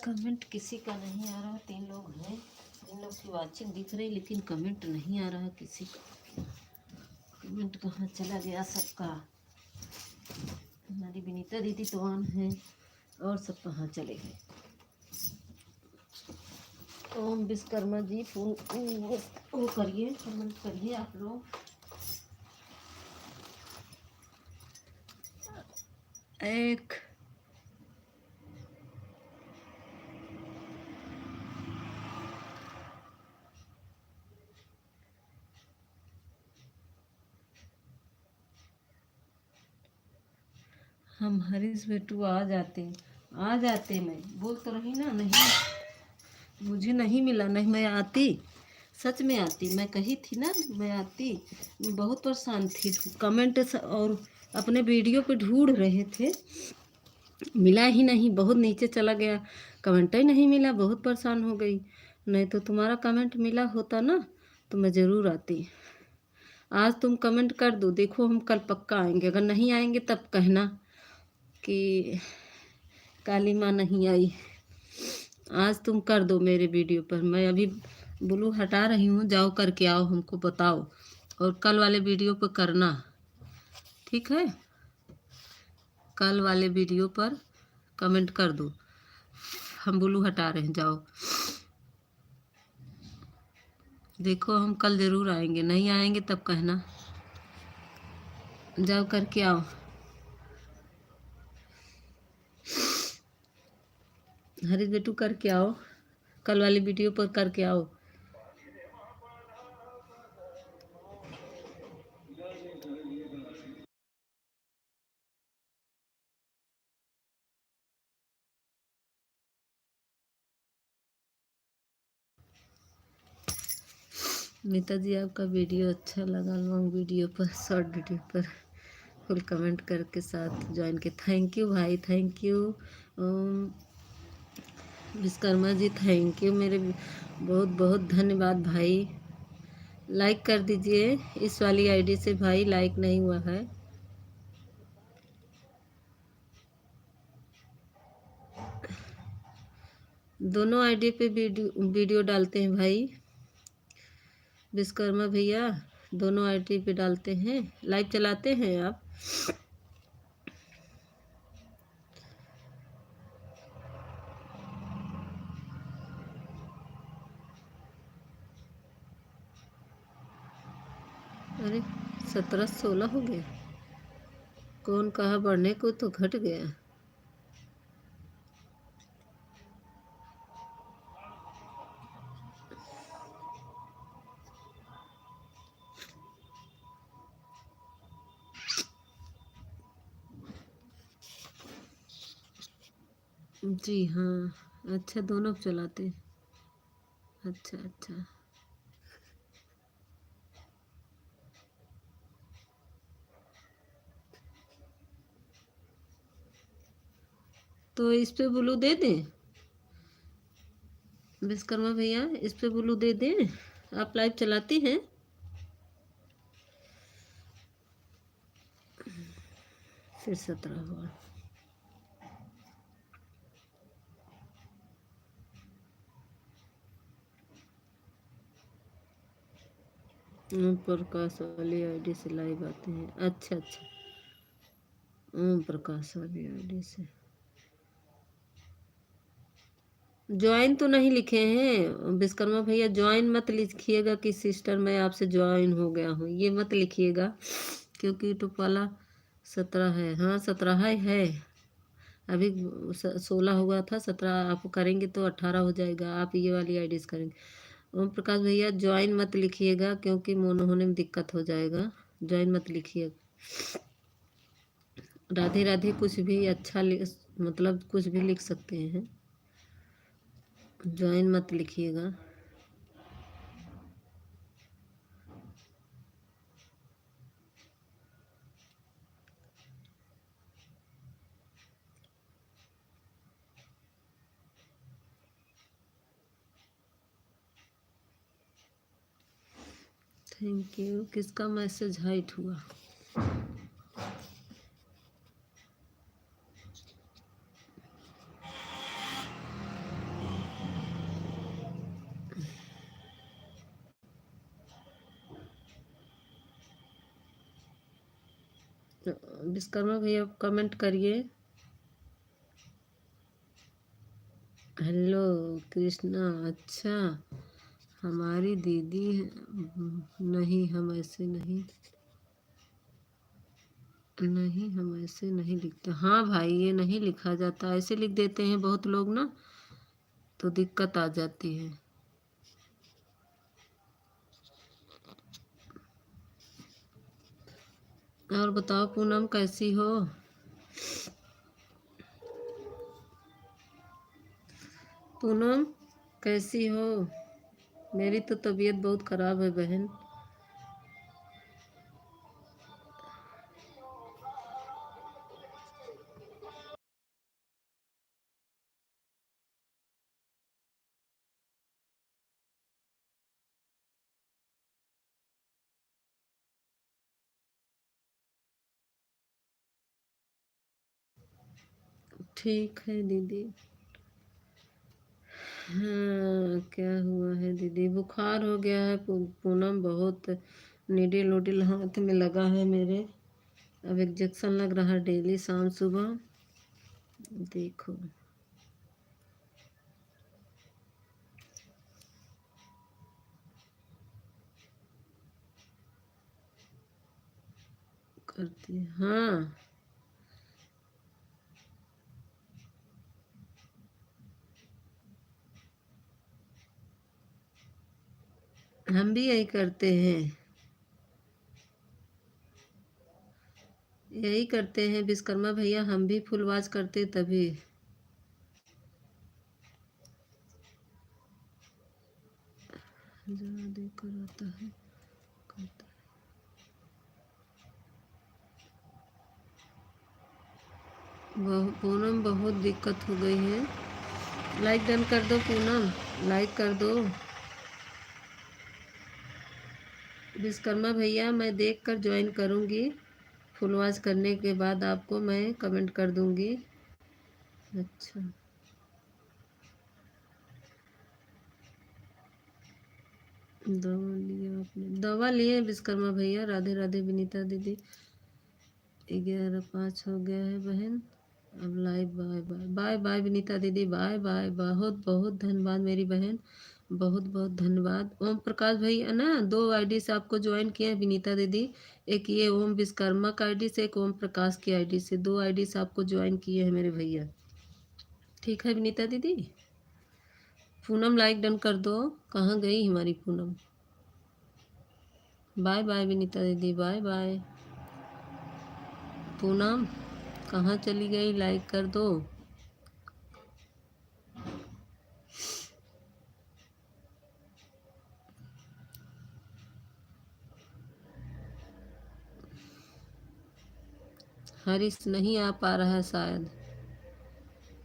कमेंट किसी का नहीं आ रहा, 3 लोग हैं, 3 लोग की वाचिंग दिख रही, लेकिन कमेंट नहीं आ रहा किसी का। कमेंट कहाँ चला गया सबका? हमारी विनीता दीदी तो ऑन है, और सब कहाँ चले गए? ओम विश्वकर्मा जी फोन वो करिए, कमेंट करिए आप लोग। एक हम हरीश बेटू आ जाते, मैं बोल तो रही ना, नहीं मुझे नहीं मिला, नहीं मैं आती, सच में आती, मैं कही थी ना मैं आती। मैं बहुत परेशान थी, कमेंट और अपने वीडियो पे ढूंढ रहे थे, मिला ही नहीं, बहुत नीचे चला गया, कमेंट ही नहीं मिला, बहुत परेशान हो गई। नहीं तो तुम्हारा कमेंट मिला होता ना तो मैं ज़रूर आती। आज तुम कमेंट कर दो, देखो हम कल पक्का आएंगे, अगर नहीं आएंगे तब कहना कि काली माँ नहीं आई। आज तुम कर दो मेरे वीडियो पर, मैं अभी ब्लू हटा रही हूँ, जाओ करके आओ, हमको बताओ, और कल वाले वीडियो पर करना, ठीक है? कल वाले वीडियो पर कमेंट कर दो, हम ब्लू हटा रहे हैं, जाओ देखो, हम कल ज़रूर आएंगे, नहीं आएंगे तब कहना, जाओ करके आओ। हरीश बेटू करके आओ, कल वाली वीडियो पर करके आओ। नेताजी आपका वीडियो अच्छा लगा, लॉन्ग वीडियो पर, शॉर्ट वीडियो पर फुल कमेंट करके साथ ज्वाइन के, थैंक यू भाई, thank you. Vishwakarma ji thank you, मेरे बहुत बहुत धन्यवाद भाई। लाइक कर दीजिए, इस वाली आईडी से भाई लाइक नहीं हुआ है। दोनों आईडी पे वीडियो डालते हैं भाई, विश्वकर्मा भैया दोनों आईडी पे डालते हैं, लाइव चलाते हैं आप। अरे 17-16 हो गया, कौन कहा बढ़ने को तो घट गया। जी हाँ, अच्छा दोनों चलाते हैं, अच्छा अच्छा। तो इस पे ब्लू दे दें विश्वकर्मा भैया, इस पे ब्लू दे दें? आप लाइव चलाती हैं? फिर 17 हुआ। ओम प्रकाश वाली आईडी से लाइव आते हैं। अच्छा अच्छा, ओम प्रकाश वाली आईडी से ज्वाइन तो नहीं लिखे हैं विश्वकर्मा भैया। ज्वाइन मत लिखिएगा कि सिस्टर मैं आपसे ज्वाइन हो गया हूँ, ये मत लिखिएगा, क्योंकि यूट्यूब वाला 17 है। हाँ 17 है। अभी 16 हुआ था, 17 आप करेंगे तो 18 हो जाएगा। आप ये वाली आईडी से करेंगे। ओम प्रकाश भैया ज्वाइन मत लिखिएगा, क्योंकि मोनो होने में दिक्कत हो जाएगा। ज्वाइन मत लिखिएगा। राधे राधे कुछ भी अच्छा मतलब कुछ भी लिख सकते हैं, ज्वाइन मत लिखिएगा। Thank you. किसका मैसेज हाइट हुआ? विश्वकर्मा भैया कमेंट करिए। हेलो कृष्णा। अच्छा, हमारी दीदी नहीं, हम ऐसे नहीं हम ऐसे नहीं लिखते। हाँ भाई, ये नहीं लिखा जाता, ऐसे लिख देते हैं बहुत लोग ना, तो दिक्कत आ जाती है। और बताओ पूनम कैसी हो? पूनम कैसी हो? मेरी तो तबीयत बहुत ख़राब है बहन। ठीक है दीदी। हाँ क्या हुआ है दीदी? बुखार हो गया है पूनम, बहुत नीडल उडल हाथ में लगा है मेरे। अब इंजेक्शन लग रहा है डेली शाम सुबह। देखो करती है। हाँ हम भी यही करते हैं, यही करते हैं विश्वकर्मा भैया, हम भी फुल वॉच करते तभी। जरा देकर आता है, करता है। पूनम बहुत दिक्कत हो गई है। लाइक डन कर दो पूनम, लाइक कर दो। विश्वकर्मा भैया मैं देख कर ज्वाइन करूँगी, फुल वॉच करने के बाद आपको मैं कमेंट कर दूँगी। अच्छा दवा लिया आपने? दवा लिए विश्वकर्मा भैया। राधे राधे विनीता दीदी। 11:05 हो गया है बहन। अब live bye bye. Bye bye Vinita दीदी, बाय बाय। बहुत बहुत धन्यवाद मेरी बहन, बहुत बहुत धन्यवाद। ओम प्रकाश भैया ना 2 आईडी से आपको ज्वाइन किए हैं विनीता दीदी। एक ये ओम विश्वकर्मा का आईडी से, एक ओम प्रकाश की आईडी से, 2 आईडी से आपको ज्वाइन किए हैं मेरे भैया। ठीक है विनीता दीदी। पूनम लाइक डन कर दो। कहाँ गई हमारी पूनम? बाय बाय विनीता दीदी, बाय बाय। पूनम कहाँ चली गई? लाइक कर दो। हरीश नहीं आ पा रहा है शायद,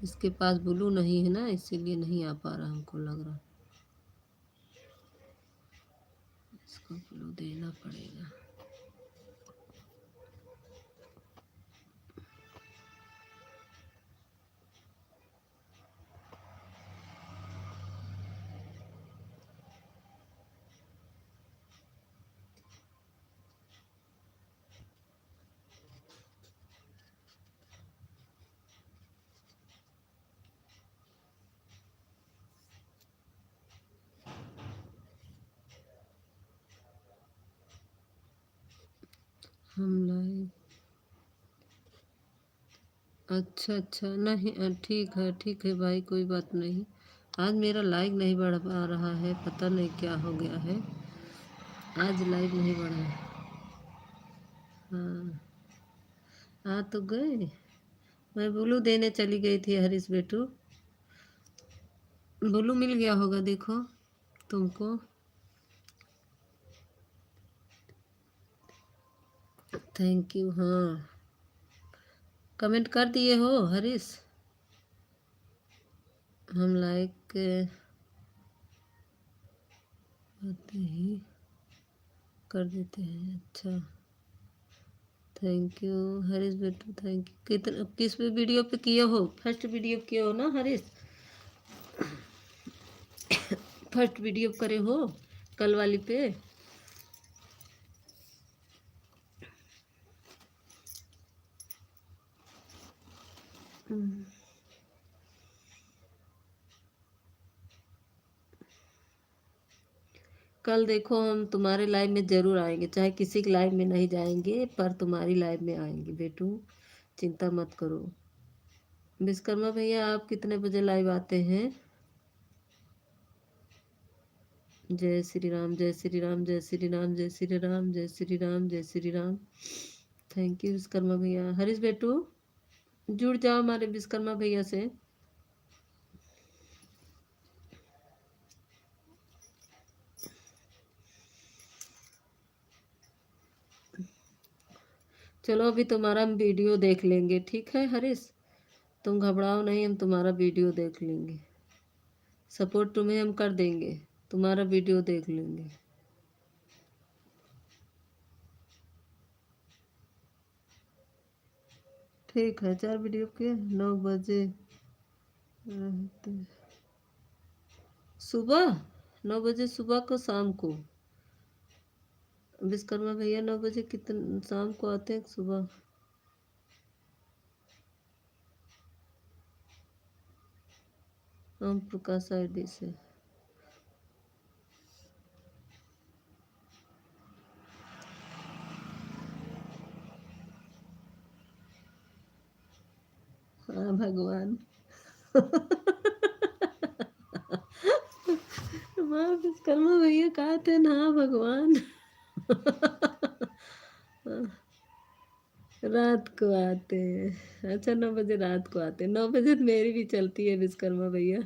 इसके पास ब्लू नहीं है ना, इसीलिए नहीं आ पा रहा हमको लग रहा। इसको ब्लू देना पड़ेगा। हम लाइव। अच्छा नहीं, ठीक है भाई, कोई बात नहीं। आज मेरा लाइक नहीं बढ़ पा रहा है, पता नहीं क्या हो गया है, आज लाइक नहीं बढ़ा है। हाँ, आ तो गए। मैं ब्लू देने चली गई थी हरीश बेटू, ब्लू मिल गया होगा, देखो तुमको। Thank you. हाँ, कमेंट कर दिए हो हरीश? हम लाइक आते ही कर देते हैं। अच्छा, थैंक यू हरीश बेटू, थैंक यू। कितना, किस पे वीडियो पे किए हो? फर्स्ट वीडियो किए हो ना हरीश? फर्स्ट वीडियो करे हो कल वाली पे? कल देखो, हम तुम्हारे लाइव में ज़रूर आएंगे, चाहे किसी की लाइव में नहीं जाएंगे, पर तुम्हारी लाइव में आएंगे बेटू, चिंता मत करो। विश्वकर्मा भैया, आप कितने बजे लाइव आते हैं? जय श्री राम, जय श्री राम, जय श्री राम, जय श्री राम, जय श्री राम, जय श्री राम। थैंक यू विश्वकर्मा भैया। हरीश बेटू, जुड़ जाओ हमारे विश्वकर्मा भैया से। चलो, अभी तुम्हारा हम वीडियो देख लेंगे, ठीक है हरीश? तुम घबराओ नहीं, हम तुम्हारा वीडियो देख लेंगे, सपोर्ट तुम्हें हम कर देंगे, तुम्हारा वीडियो देख लेंगे। ठीक है, 4 वीडियो के 9 बजे रहते, सुबह 9 बजे सुबह को, शाम को। विश्वकर्मा भैया 9 बजे कितने शाम को आते हैं, सुबह? हम प्रकाश आईडी से। हाँ भगवान। माँ विश्वकर्मा भैया कहा थे ना भगवान। रात को आते हैं, अच्छा 9 बजे रात को आते हैं, 9 बजे तो मेरी भी चलती है विश्वकर्मा भैया।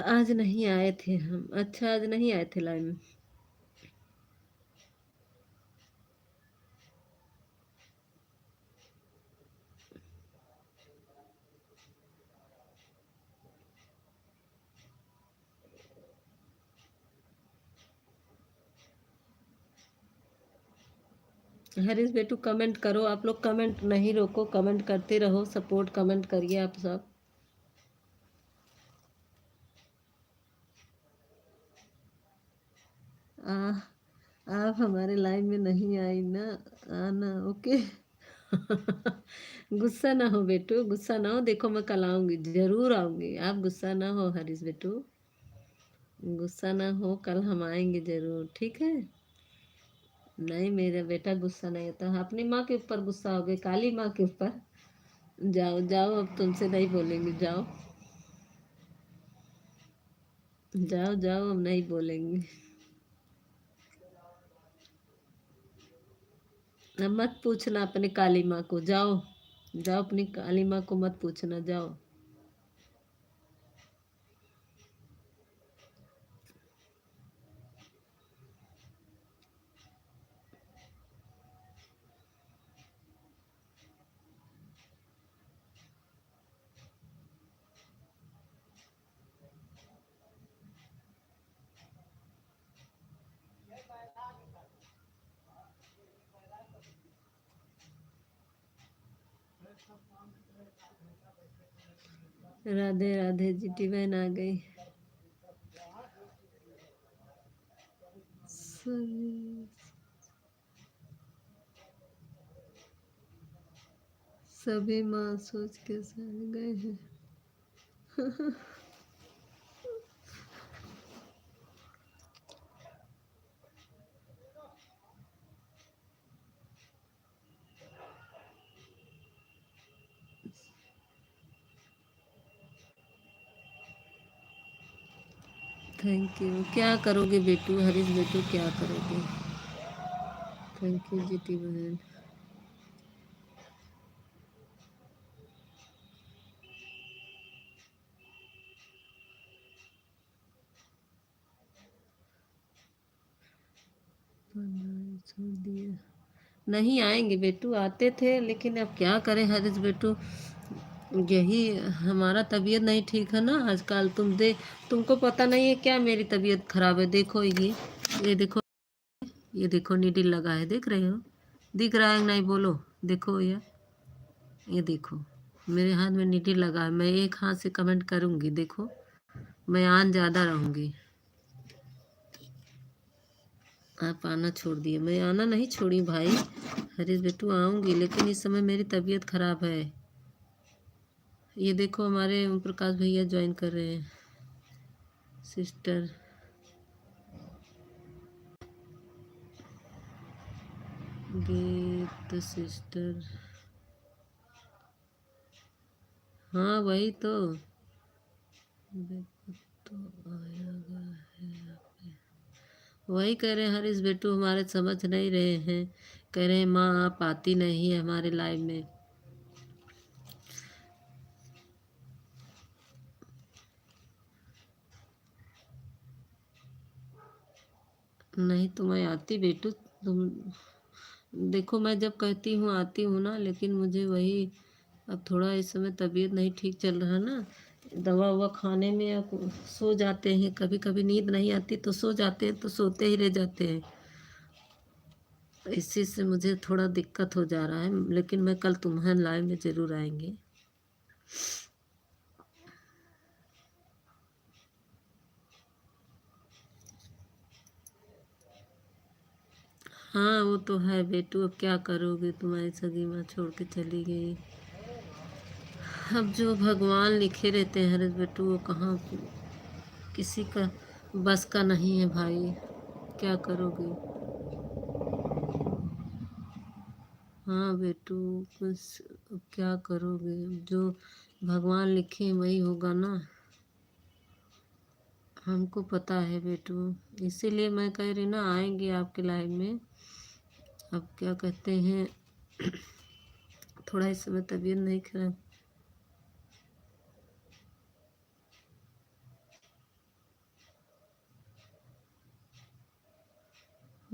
आज नहीं आए थे हम, अच्छा आज नहीं आए थे लाइव में। हरीश बेटू, कमेंट करो, आप लोग कमेंट नहीं रोको, कमेंट करते रहो, सपोर्ट कमेंट करिए आप सब। आ, आप हमारे लाइव में नहीं आई ना, आना, ओके। गुस्सा ना हो बेटू, गुस्सा ना हो, देखो मैं कल आऊंगी, जरूर आऊंगी, आप गुस्सा ना हो हरीश बेटू, गुस्सा ना हो, कल हम आएंगे जरूर, ठीक है? नहीं मेरा बेटा गुस्सा नहीं होता, अपनी माँ के ऊपर गुस्सा हो गए, काली माँ के ऊपर। जाओ जाओ, अब तुमसे नहीं बोलेंगे, जाओ जाओ जाओ, हम नहीं बोलेंगे। अब मत पूछना अपनी काली माँ को, जाओ जाओ, अपनी काली माँ को मत पूछना, जाओ। राधे राधे, जीटी बहन आ गई। सभी सभी माँ सोच के साथ गए हैं। Thank you. क्या करोगे बेटू, हरीश बेटू क्या करोगे? थैंक यू जीटी बहन। छोड़ दिया, नहीं आएंगे बेटू, आते थे लेकिन अब क्या करें हरीश बेटू, यही हमारा तबीयत नहीं ठीक है ना आजकल। तुमको पता नहीं है क्या मेरी तबीयत खराब है? देखो ये देखो, ये देखो नीडल लगा है, देख रहे हो? दिख रहा है नहीं? बोलो, देखो ये देखो मेरे हाथ में नीडल लगा है। मैं एक हाथ से कमेंट करूंगी, देखो मैं आन ज़्यादा रहूंगी। आप आना छोड़ दिए, मैं आना नहीं छोड़ी भाई हरीश बेटू, आऊंगी लेकिन इस समय मेरी तबीयत खराब है। ये देखो हमारे ओम प्रकाश भैया ज्वाइन कर रहे हैं, सिस्टर। गीत सिस्टर, हाँ वही तो, देखो तो आया गया है यहाँ पे। वही कह रहे हैं हरीश बेटू, हमारे समझ नहीं रहे हैं, कह रहे हैं माँ आप आती नहीं है हमारे लाइव में। नहीं तो मैं आती बेटू, तुम देखो मैं जब कहती हूँ आती हूँ ना, लेकिन मुझे वही अब थोड़ा इस समय तबीयत नहीं ठीक चल रहा ना, दवा ववा खाने में अब सो जाते हैं, कभी कभी नींद नहीं आती तो सो जाते हैं, तो सोते ही रह जाते हैं। इसी से मुझे थोड़ा दिक्कत हो जा रहा है, लेकिन मैं कल तुम्हारे लाइव में ज़रूर आएंगे। हाँ वो तो है बेटू, अब क्या करोगे, तुम्हारी सगी माँ छोड़ के चली गई। अब जो भगवान लिखे रहते हैं हरीश बेटू, वो कहाँ किसी का बस का नहीं है भाई, क्या करोगे? हाँ बेटू, कुछ अब क्या करोगे, जो भगवान लिखे वही होगा ना, हमको पता है बेटू। इसीलिए मैं कह रही ना आएंगे आपके लाइव में। अब क्या कहते हैं, थोड़ा इस समय तबीयत नहीं खराब,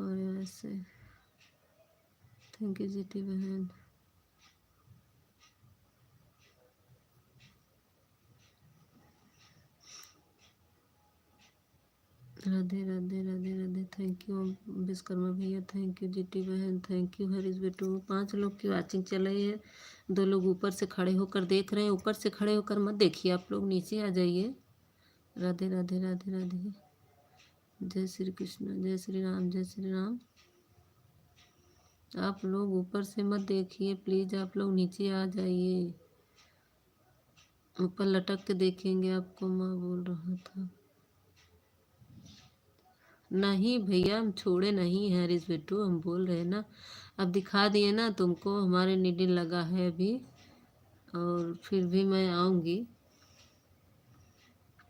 और ऐसे। थैंक यू जीती बहन। राधे राधे राधे राधे, थैंक यू विश्वकर्मा भैया, थैंक यू जीटी बहन, थैंक यू हरीश बेटू। 5 लोग की वाचिंग चल रही है, 2 लोग ऊपर से खड़े होकर देख रहे हैं। ऊपर से खड़े होकर मत देखिए, आप लोग नीचे आ जाइए। राधे राधे राधे राधे, जय श्री कृष्ण, जय श्री राम, जय श्री राम। आप लोग ऊपर से मत देखिए प्लीज़, आप लोग नीचे आ जाइए। ऊपर लटक के देखेंगे आपको, माँ बोल रहा था। नहीं भैया हम छोड़े नहीं हैं हरीश बेटू, हम बोल रहे हैं ना, अब दिखा दिए ना तुमको, हमारे निडिल लगा है अभी, और फिर भी मैं आऊँगी।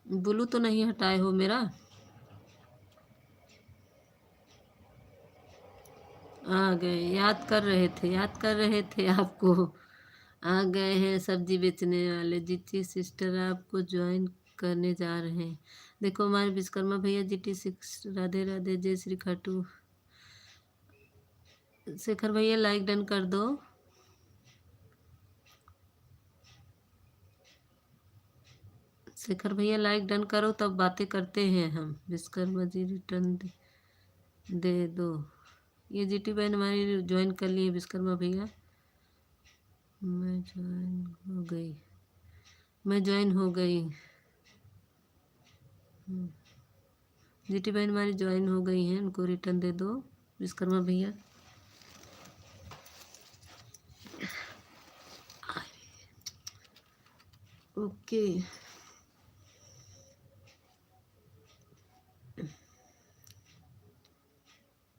ब्लू तो नहीं हटाए हो मेरा? आ गए, याद कर रहे थे, याद कर रहे थे आपको। आ गए हैं सब्जी बेचने वाले, जीटी सिस्टर आपको ज्वाइन करने जा रहे हैं। देखो हमारे विश्वकर्मा भैया जीटी 6, राधे राधे, जय श्री खाटू। शेखर भैया लाइक डन कर दो। शेखर भैया लाइक डन करो, तब बातें करते हैं हम। विश्वकर्मा जी रिटर्न दे दो। ये जीटी बहन हमारी ज्वाइन कर लिए विश्वकर्मा भैया। मैं ज्वाइन हो गई। जीटी बहन हमारी ज्वाइन हो गई हैं, उनको रिटर्न दे दो विश्वकर्मा भैया। ओके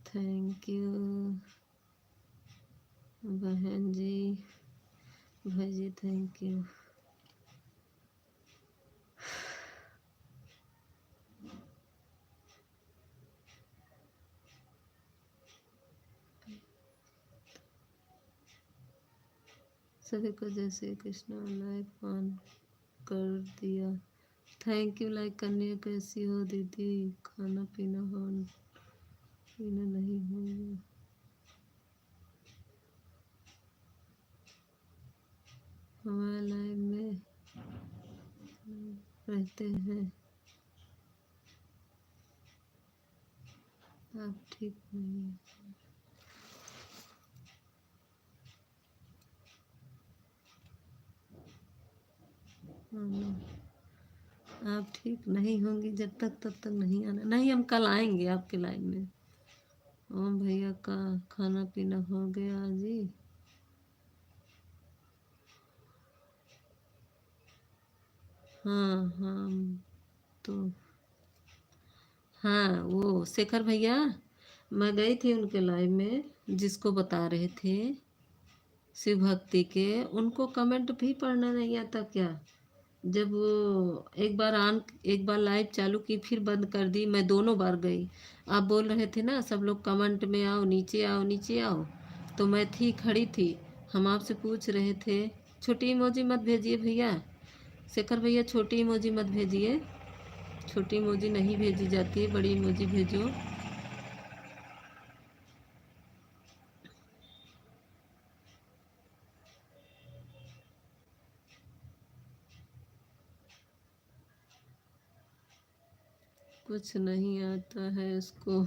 थैंक यू बहन जी, भाई जी थैंक यू। सभी को जय श्री कृष्णा, लाइक ऑन कर दिया। थैंक यू लाइक करने। कैसी हो दीदी? खाना पीना नहीं होगा। हमारे लाइफ में रहते हैं आप ठीक नहीं। आप ठीक नहीं होंगी जब तक, तब तक नहीं आना। नहीं, हम कल आएंगे आपके लाइन में। ओम भैया का खाना पीना हो गया जी? हाँ हाँ तो हाँ, वो शेखर भैया, मैं गई थी उनके लाइव में, जिसको बता रहे थे शिव भक्ति के, उनको कमेंट भी पढ़ना नहीं आता क्या? जब वो एक बार लाइव चालू की फिर बंद कर दी। मैं दोनों बार गई। आप बोल रहे थे ना सब लोग कमेंट में आओ, नीचे आओ, नीचे आओ, तो मैं थी, खड़ी थी। हम आपसे पूछ रहे थे। छोटी इमोजी मत भेजिए भैया, शेखर भैया, छोटी इमोजी मत भेजिए। छोटी इमोजी नहीं भेजी जाती है, बड़ी इमोजी भेजो। कुछ नहीं आता है उसको।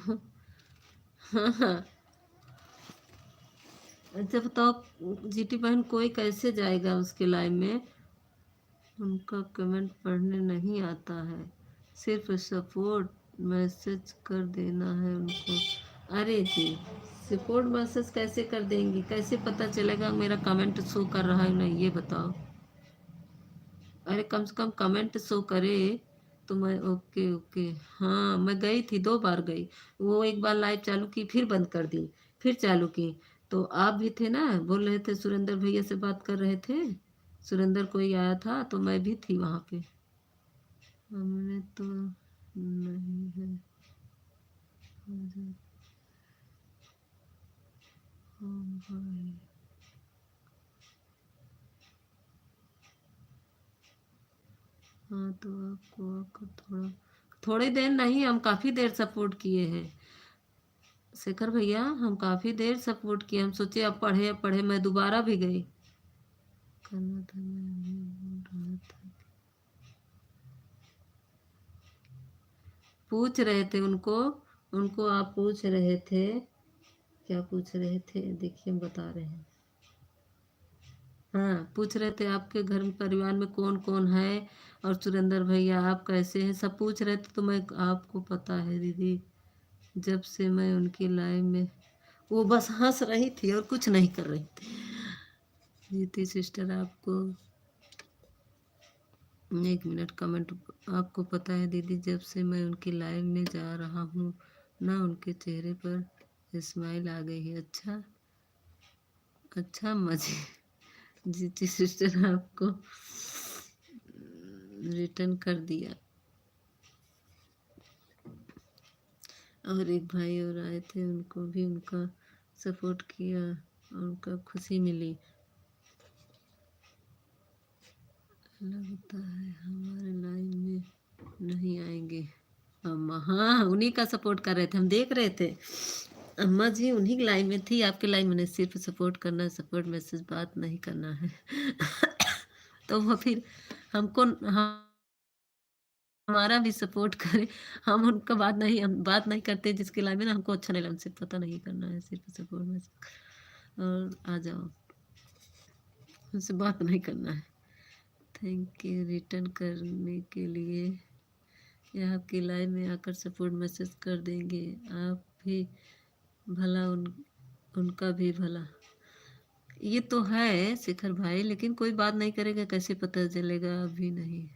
हाँ हाँ, अच्छा बताओ जीटी बहन, कोई कैसे जाएगा उसके लाइव में? उनका कमेंट पढ़ने नहीं आता है, सिर्फ सपोर्ट मैसेज कर देना है उनको। अरे जी, सपोर्ट मैसेज कैसे कर देंगी? कैसे पता चलेगा मेरा कमेंट शो कर रहा है नहीं, ये बताओ। अरे कम से कम कमेंट शो करे तो मैं ओके ओके। हाँ, मैं गई थी, 2 बार गई। वो एक बार लाइव चालू की, फिर बंद कर दी, फिर चालू की। तो आप भी थे ना, बोल रहे थे सुरेंद्र भैया से बात कर रहे थे। सुरेंद्र कोई आया था तो मैं भी थी वहाँ पे। हमने तो नहीं है। हाँ भाई, हाँ तो आपको थोड़ी देर नहीं, हम काफ़ी देर सपोर्ट किए हैं शेखर भैया, हम काफ़ी देर सपोर्ट किए। हम सोचे अब पढ़े, मैं दोबारा भी गई। करना था, मैं बोल रहा था। पूछ रहे थे उनको, उनको आप पूछ रहे थे, क्या पूछ रहे थे देखिए, हम बता रहे हैं। हाँ, पूछ रहे थे आपके घर में परिवार में कौन कौन है, और सुरेंद्र भैया आप कैसे हैं, सब पूछ रहे थे। तो मैं, आपको पता है दीदी, जब से मैं उनकी लाइव में, वो बस हंस रही थी और कुछ नहीं कर रही थी। जीती सिस्टर, आपको 1 मिनट कमेंट। आपको पता है दीदी, जब से मैं उनकी लाइव में जा रहा हूँ ना, उनके चेहरे पर स्माइल आ गई है। अच्छा अच्छा, मजे। जीती सिस्टर, आपको रिटर्न कर दिया। और एक भाई और आए थे, उनको भी उनका सपोर्ट किया और उनका खुशी मिली। लगता है हमारे लाइन में नहीं आएंगे अम्मा। हाँ, उन्हीं का सपोर्ट कर रहे थे, हम देख रहे थे। अम्मा जी उन्हीं की लाइन में थी, आपके लाइन में सिर्फ सपोर्ट करना है, सपोर्ट मैसेज, बात नहीं करना है। तो वो फिर हमको, हमारा भी सपोर्ट करे। हम उनका हम बात नहीं करते जिसके लाइन में ना हमको अच्छा नहीं लगता, सिर्फ पता नहीं करना है, सिर्फ सपोर्ट मैसेज। और आ जाओ उनसे बात नहीं करना है। थैंक यू रिटर्न करने के लिए। यह आपकी लाइव में आकर सपोर्ट मैसेज कर देंगे। आप भी भला उनका भी भला। ये तो है शेखर भाई, लेकिन कोई बात नहीं करेगा कैसे पता चलेगा? अभी नहीं।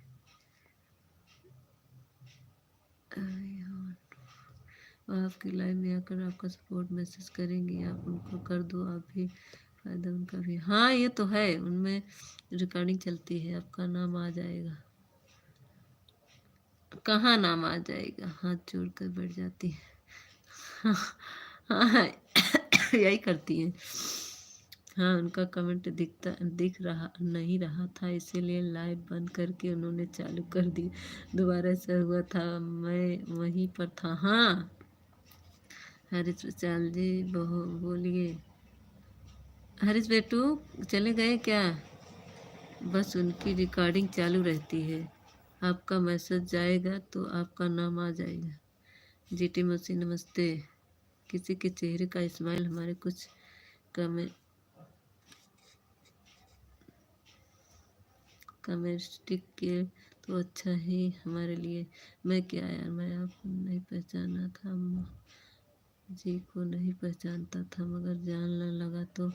आपकी लाइव में आकर आपका सपोर्ट मैसेज करेंगे, आप उनको कर दो, आप भी फायदा उनका भी। हाँ ये तो है, उनमें रिकॉर्डिंग चलती है, आपका नाम आ जाएगा। कहाँ नाम आ जाएगा? हाथ जोड़ कर बैठ जाती है। हाँ यही करती हैं। हाँ उनका कमेंट दिख रहा नहीं रहा था, इसीलिए लाइव बंद करके उन्होंने चालू कर दी। दोबारा से हुआ था, मैं वहीं पर था। हाँ हरीश विशाल जी बोलिए। हरीश बेटू चले गए क्या? बस उनकी रिकॉर्डिंग चालू रहती है, आपका मैसेज जाएगा तो आपका नाम आ जाएगा। जीटी मसी नमस्ते। किसी के चेहरे का स्माइल हमारे कुछ कमेस्टिक के तो अच्छा ही हमारे लिए। मैं क्या यार, मैं आपको नहीं पहचाना था, अम्मा जी को नहीं पहचानता था, मगर जानने लगा तो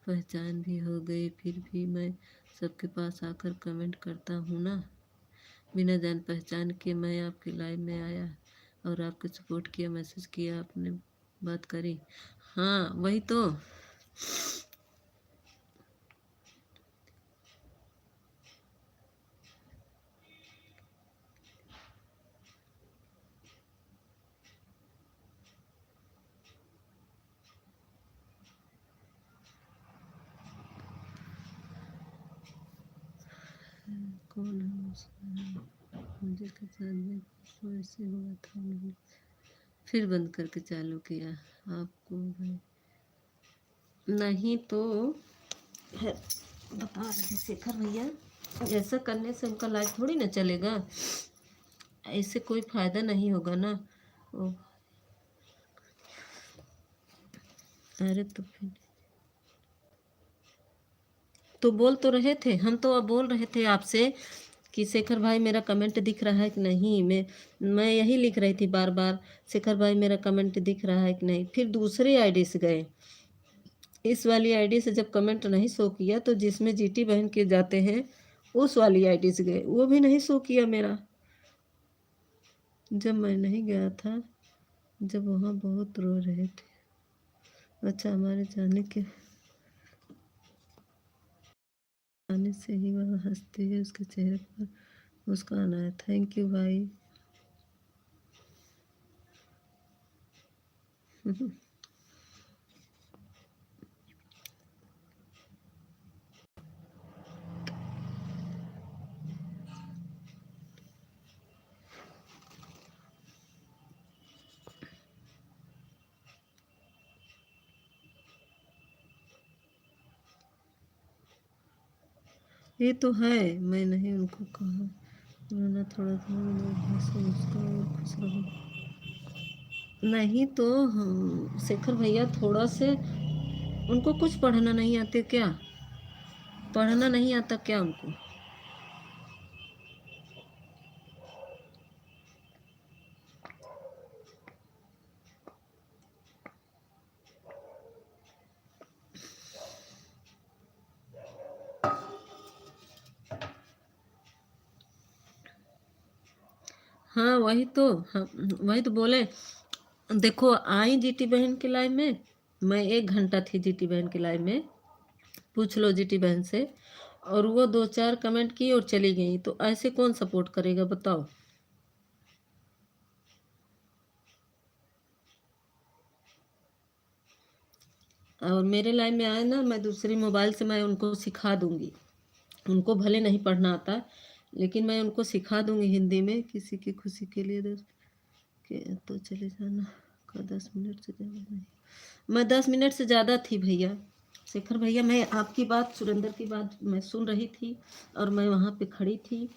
पहचान भी हो गई। फिर भी मैं सबके पास आकर कमेंट करता हूँ ना, बिना जान पहचान के। मैं आपके लाइव में आया और आपको सपोर्ट किया, मैसेज किया, आपने बात करी। हाँ वही तो। कौन है जिसके साथ ऐसे हुआ था? मैंने फिर बंद करके चालू किया। आपको नहीं तो है, बता रहे शेखर भैया, ऐसा करने से उनका लाइफ थोड़ी ना चलेगा, ऐसे कोई फायदा नहीं होगा ना। ओ, अरे तो फिर तो बोल तो रहे थे हम, तो अब बोल रहे थे आपसे कि शेखर भाई मेरा कमेंट दिख रहा है कि नहीं। मैं यही लिख रही थी बार बार, शेखर भाई मेरा कमेंट दिख रहा है कि नहीं। फिर दूसरी आईडी से गए, इस वाली आईडी से जब कमेंट नहीं शो किया तो जिसमें जीटी बहन के जाते हैं उस वाली आईडी से गए, वो भी नहीं शो किया मेरा। जब मैं नहीं गया था, जब वहाँ बहुत रो रहे थे। अच्छा हमारे आने से ही वह हंसती है, उसके चेहरे पर मुस्कान आया। थैंक यू भाई। ये तो है, मैं नहीं उनको कहा रोना थोड़ा था, उसका और खुश रहो। नहीं तो शेखर भैया थोड़ा से, उनको कुछ पढ़ना नहीं आते क्या? पढ़ना नहीं आता क्या उनको? हाँ वही तो, हाँ वही तो बोले। देखो आई जीटी बहन के लाइव में, मैं 1 घंटा थी जीटी बहन के लाइव में, पूछ लो जीटी बहन से। और वो 2-4 कमेंट की और चली गई, तो ऐसे कौन सपोर्ट करेगा बताओ? और मेरे लाइव में आए ना, मैं दूसरी मोबाइल से मैं उनको सिखा दूंगी। उनको भले नहीं पढ़ना आता, लेकिन मैं उनको सिखा दूंगी हिंदी में। किसी की खुशी के लिए तो चले जाना का 10 मिनट से ज़्यादा नहीं। मैं 10 मिनट से ज़्यादा थी भैया। शेखर भैया मैं आपकी बात, सुरेंद्र की बात मैं सुन रही थी और मैं वहाँ पे खड़ी थी।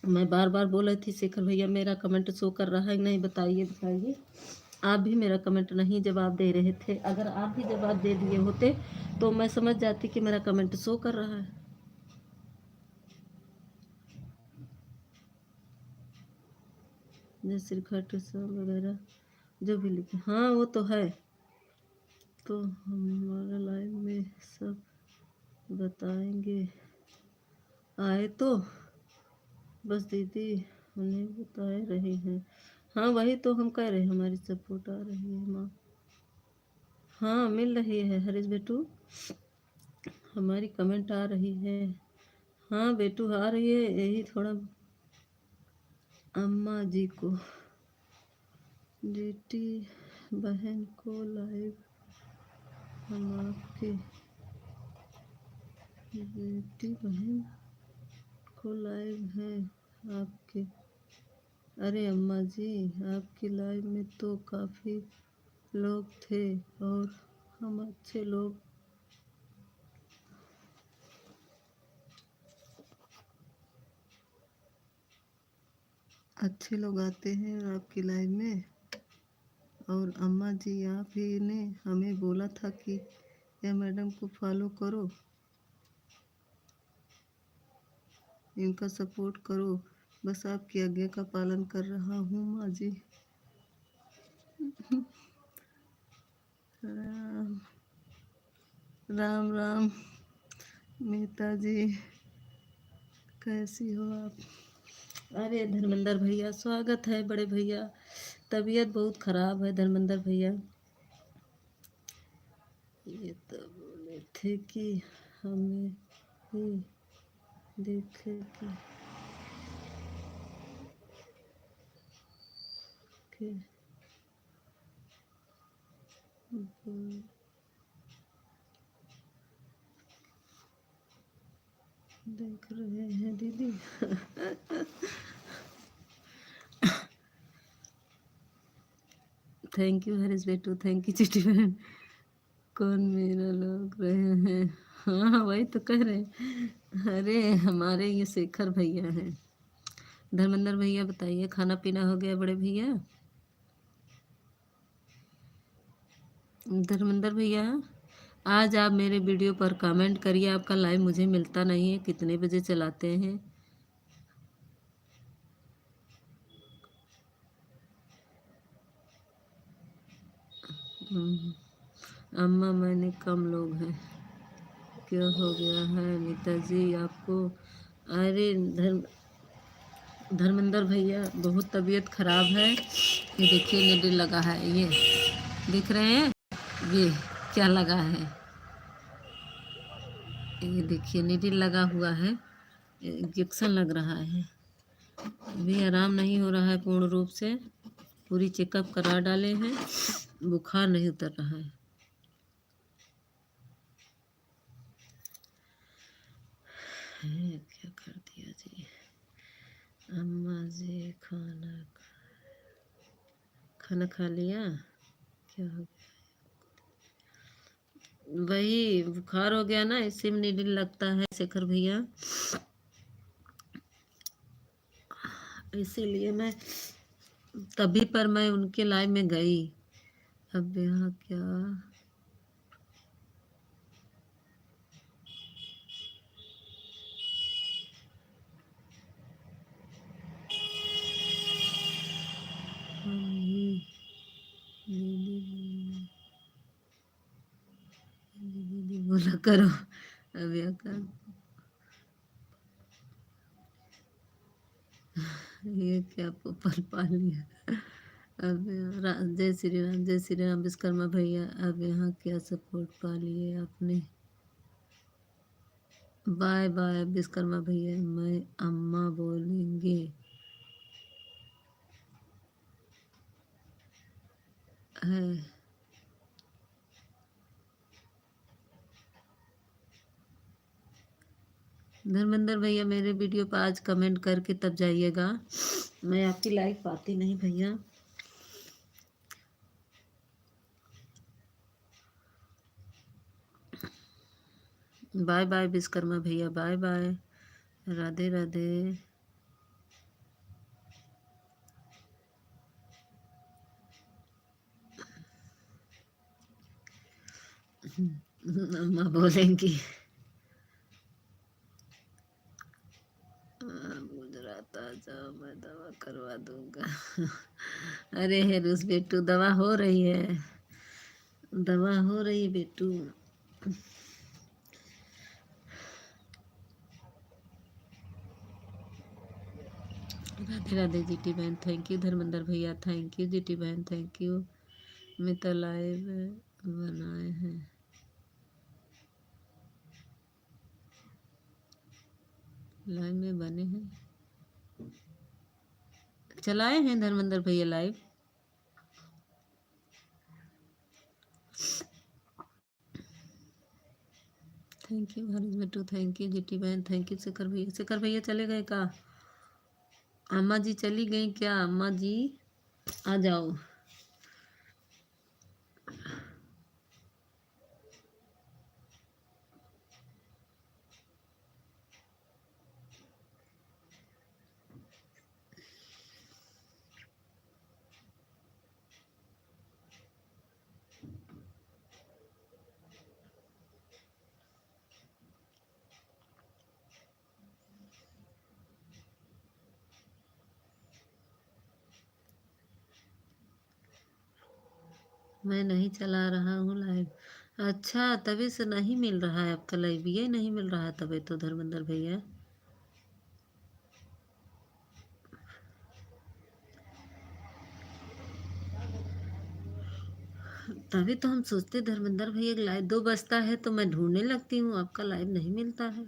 मैं बार बार बोल रही थी शेखर भैया मेरा कमेंट शो कर रहा है नहीं, बताइए बताइए। आप भी मेरा कमेंट नहीं जवाब दे रहे थे। अगर आप भी जवाब दे दिए होते तो मैं समझ जाती कि मेरा कमेंट शो कर रहा है। जैसे खटसा वगैरह जो भी लिखे, हाँ वो तो है। तो हमारा लाइव में सब बताएंगे, आए तो बस दीदी उन्हें बताए रहे हैं। हाँ वही तो हम कह रहे हैं, हमारी सपोर्ट आ रही है माँ। हाँ मिल रही है हरीश बेटू, हमारी कमेंट आ रही है। हाँ बेटू आ रही है, यही थोड़ा अम्मा जी को, बेटी बहन को लाइव, हम आपके बेटी बहन को लाइव है आपके। अरे अम्मा जी आपकी लाइव में तो काफ़ी लोग थे और हम अच्छे लोग आते हैं आपकी लाइव में। और अम्मा जी आप ही ने हमें बोला था कि यह मैडम को फॉलो करो, इनका सपोर्ट करो, बस आपकी आज्ञा का पालन कर रहा हूँ माँ जी। राम राम राम मीता जी, कैसी हो आप? अरे धर्मेंद्र भैया स्वागत है बड़े भैया, तबीयत बहुत ख़राब है धर्मेंद्र भैया। ये तो बोले थे कि हमें ही देखे के देख रहे हैं दीदी। थैंक यू हरीश बेटू, थैंक यू चिट्ठी बहन। कौन मेरा लोग रहे हैं? हाँ वही तो कह रहे हैं। अरे हमारे ये शेखर भैया हैं। धर्मेंद्र भैया बताइए खाना पीना हो गया बड़े भैया? धर्मेंद्र भैया आज आप मेरे वीडियो पर कमेंट करिए, आपका लाइव मुझे मिलता नहीं है, कितने बजे चलाते हैं? अम्मा मैंने कम लोग हैं, क्या हो गया है मीता जी आपको? अरे धर्मेंद्र भैया बहुत तबीयत ख़राब है। ये देखिए नीडल लगा है, ये दिख रहे हैं ये क्या लगा है? ये देखिए नीडल लगा हुआ है, इंजेक्शन लग रहा है। अभी आराम नहीं हो रहा है पूर्ण रूप से, पूरी चेकअप करा डाले हैं, बुखार नहीं उतर रहा है। क्या कर दिया जी? अम्मा जी खाना खा लिया? क्या हो गया? वही बुखार हो गया ना, इसी में नीडल लगता है शेखर भैया, इसीलिए मैं तभी पर मैं उनके लाइव में गई। अब यहाँ क्या दीदी बोला करो। अब यहाँ का ये क्या पल पा लिया। अब जय श्री राम, जय श्री राम विश्वकर्मा भैया, अब यहाँ क्या सपोर्ट पा लिए आपने? बाय बाय विश्वकर्मा भैया, मैं अम्मा बोलेंगे है। धर्मेंद्र भैया मेरे वीडियो पर आज कमेंट करके तब जाइएगा, मैं आपकी लाइव पाती नहीं भैया। बाय बाय विश्वकर्मा भैया, बाय बाय, राधे राधे। अम्मा बोलेंगी गुजरात आ जाओ, मैं दवा करवा दूंगा। अरे हेरुस बेटू, दवा हो रही है, दवा हो रही है बेटू। राधे राधे जीटी बहन, थैंक यू। धर्मेंद्र भैया थैंक यू। जीटी बहन थैंक यू। मिता लाइव बनाए हैं, लाइव में बने हैं, चलाए हैं धर्मेंद्र भैया लाइव। थैंक यू हरीश बेटू, थैंक यू। जीटी बहन थैंक यू। शेखर भैया, शेखर भैया चले गए का? अम्मा जी चली गई क्या? अम्मा जी आ जाओ। मैं नहीं चला रहा हूँ लाइव। अच्छा, तभी से नहीं मिल रहा है आपका लाइव, ये नहीं मिल रहा है तभी तो धर्मेंद्र भैया। तभी तो हम सोचते धर्मेंद्र भैया लाइव 2 बजता है तो मैं ढूंढने लगती हूँ, आपका लाइव नहीं मिलता है।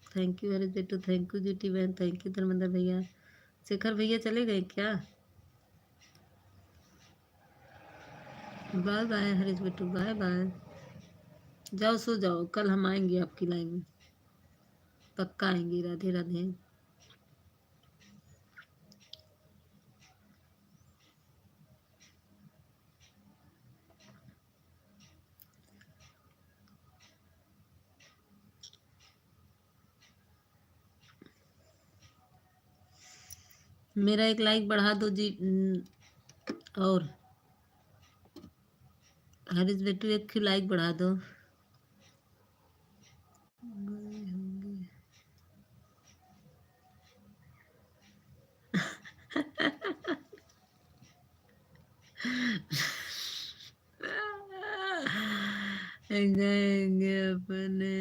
थैंक यू हरीश बेटू, थैंक यू। जीटी बहन थैंक यू। धर्मेंद्र भैया, शेखर भैया चले गए क्या? बाय बाय हरीश बेटू, बाय बाय। जाओ सो जाओ, कल हम आएंगे आपकी लाइन में, पक्का आएंगे। राधे राधे। मेरा एक लाइक बढ़ा दो जी। और हरीश बेटू एक लाइक बढ़ा दो। जाएंगे अपने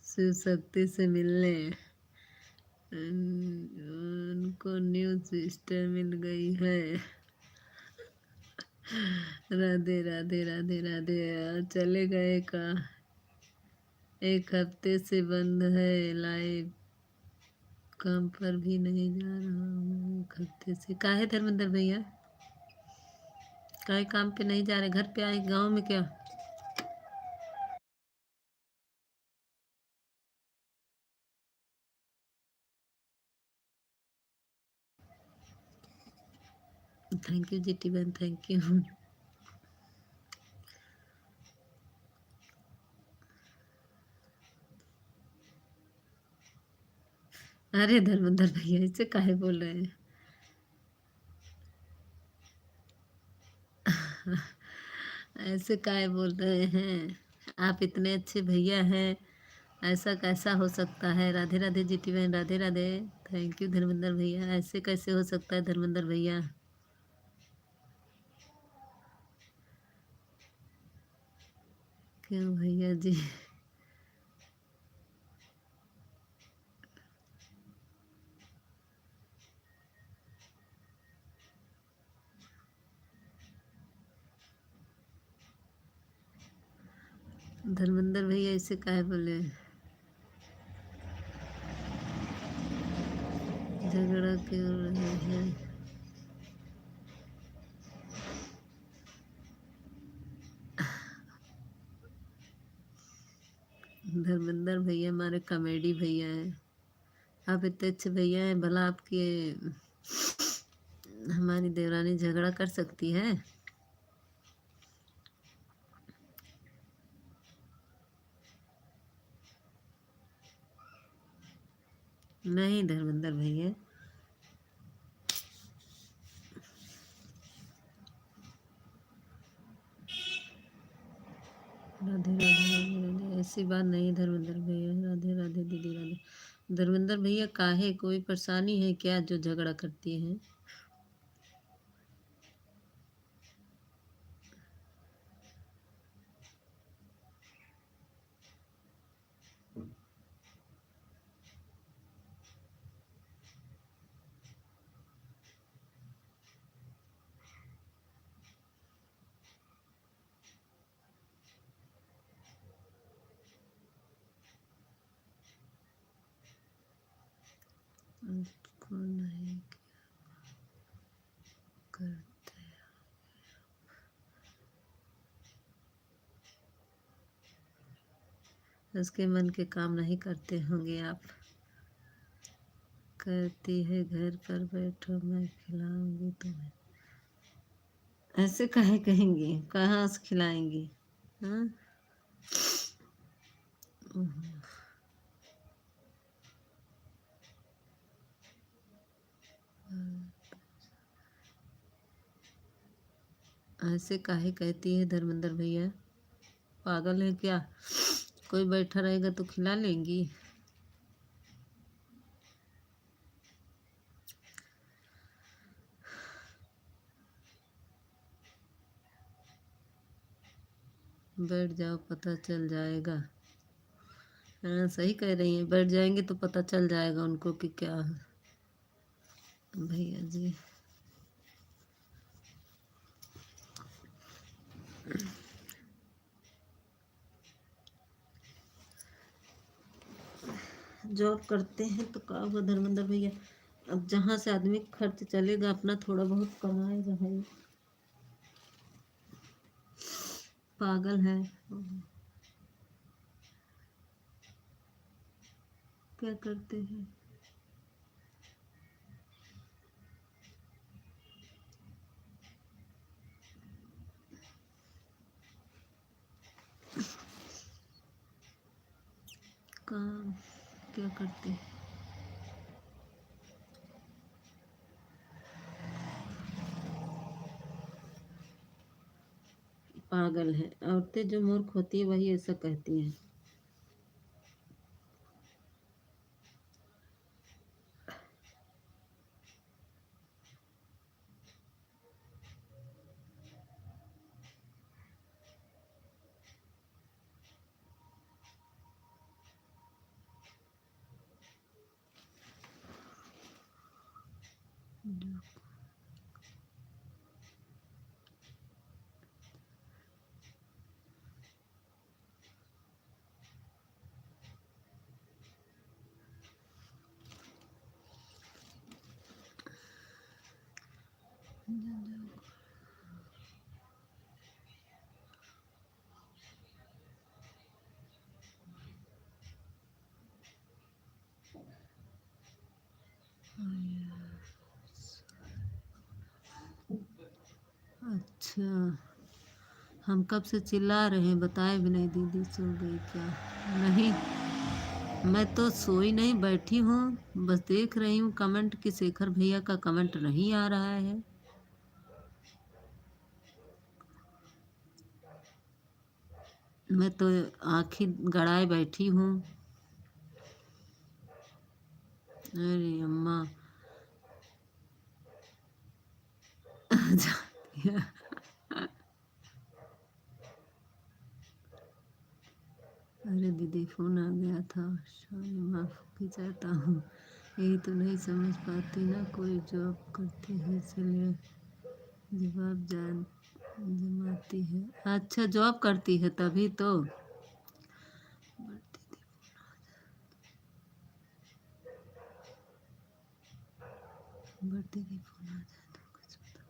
शिव शक्ति से मिलने, उनको न्यू सिस्टर मिल गई है। राधे राधे राधे राधे। चले गए का? 1 हफ्ते से बंद है लाइव, काम पर भी नहीं जा रहा हूँ 1 हफ्ते से। काहे धर्मेंद्र भैया, काहे काम पे नहीं जा रहे? घर पे आए गांव में क्या? थैंक यू जीटी बहन, थैंक यू। अरे धर्मेंद्र भैया इससे काहे बोल रहे हैं? ऐसे काहे बोल रहे हैं? आप इतने अच्छे भैया हैं, ऐसा कैसा हो सकता है? राधे राधे जीटी बहन, राधे राधे। थैंक यू धर्मेंद्र भैया, ऐसे कैसे हो सकता है धर्मेंद्र भैया? क्यों भैया जी? धर्मेंद्र भैया ऐसे काहे बोले? झगड़ा क्यों रहे हैं? धर्मेंद्र भैया हमारे कॉमेडी भैया हैं। आप इतने अच्छे भैया हैं, भला आपके हमारी देवरानी झगड़ा कर सकती है? नहीं धर्मेंद्र भैया। राधे राधे राधे राधे, ऐसी बात नहीं धर्मेंद्र भैया। राधे राधे दीदी, राधे। धर्मेंद्र भैया काहे, कोई परेशानी है क्या जो झगड़ा करती हैं? उसको नहीं करते, उसके मन के काम नहीं करते होंगे आप। कहती है घर पर बैठो मैं खिलाऊंगी तुम्हें। ऐसे काहे कहेंगी, कहाँ से खिलाएंगी? हाँ। ऐसे काहे कहती है धर्मेंद्र भैया, पागल है क्या? कोई बैठा रहेगा तो खिला लेंगी। बैठ जाओ पता चल जाएगा। हाँ सही कह रही हैं, बैठ जाएंगे तो पता चल जाएगा उनको कि क्या है। भैया जी जॉब करते हैं तो क्या हुआ धर्मेंद्र भैया, अब जहाँ से आदमी का खर्च चलेगा अपना थोड़ा बहुत कमाएगा भाई। पागल है, क्या करते हैं। काम क्या करते हैं। पागल है, औरतें जो मूर्ख होती है वही ऐसा कहती हैं। अच्छा, हम कब से चिल्ला रहे हैं, बताए भी नहीं। दीदी सो गई क्या? नहीं, मैं तो सोई नहीं, बैठी हूँ, बस देख रही हूँ कमेंट कि शेखर भैया का कमेंट नहीं आ रहा है। मैं तो आँखें गड़ाए बैठी हूँ। अरे अम्मा जाती है। अरे दीदी फ़ोन आ गया था, सॉरी, माफ़ की चाहता हूँ। यही तो नहीं समझ पाती ना, कोई जॉब करती है इसलिए जवाब जान जमाती है। अच्छा जॉब करती है तभी तो। बट दीदी फ़ोन आ जाए तो कुछ बता।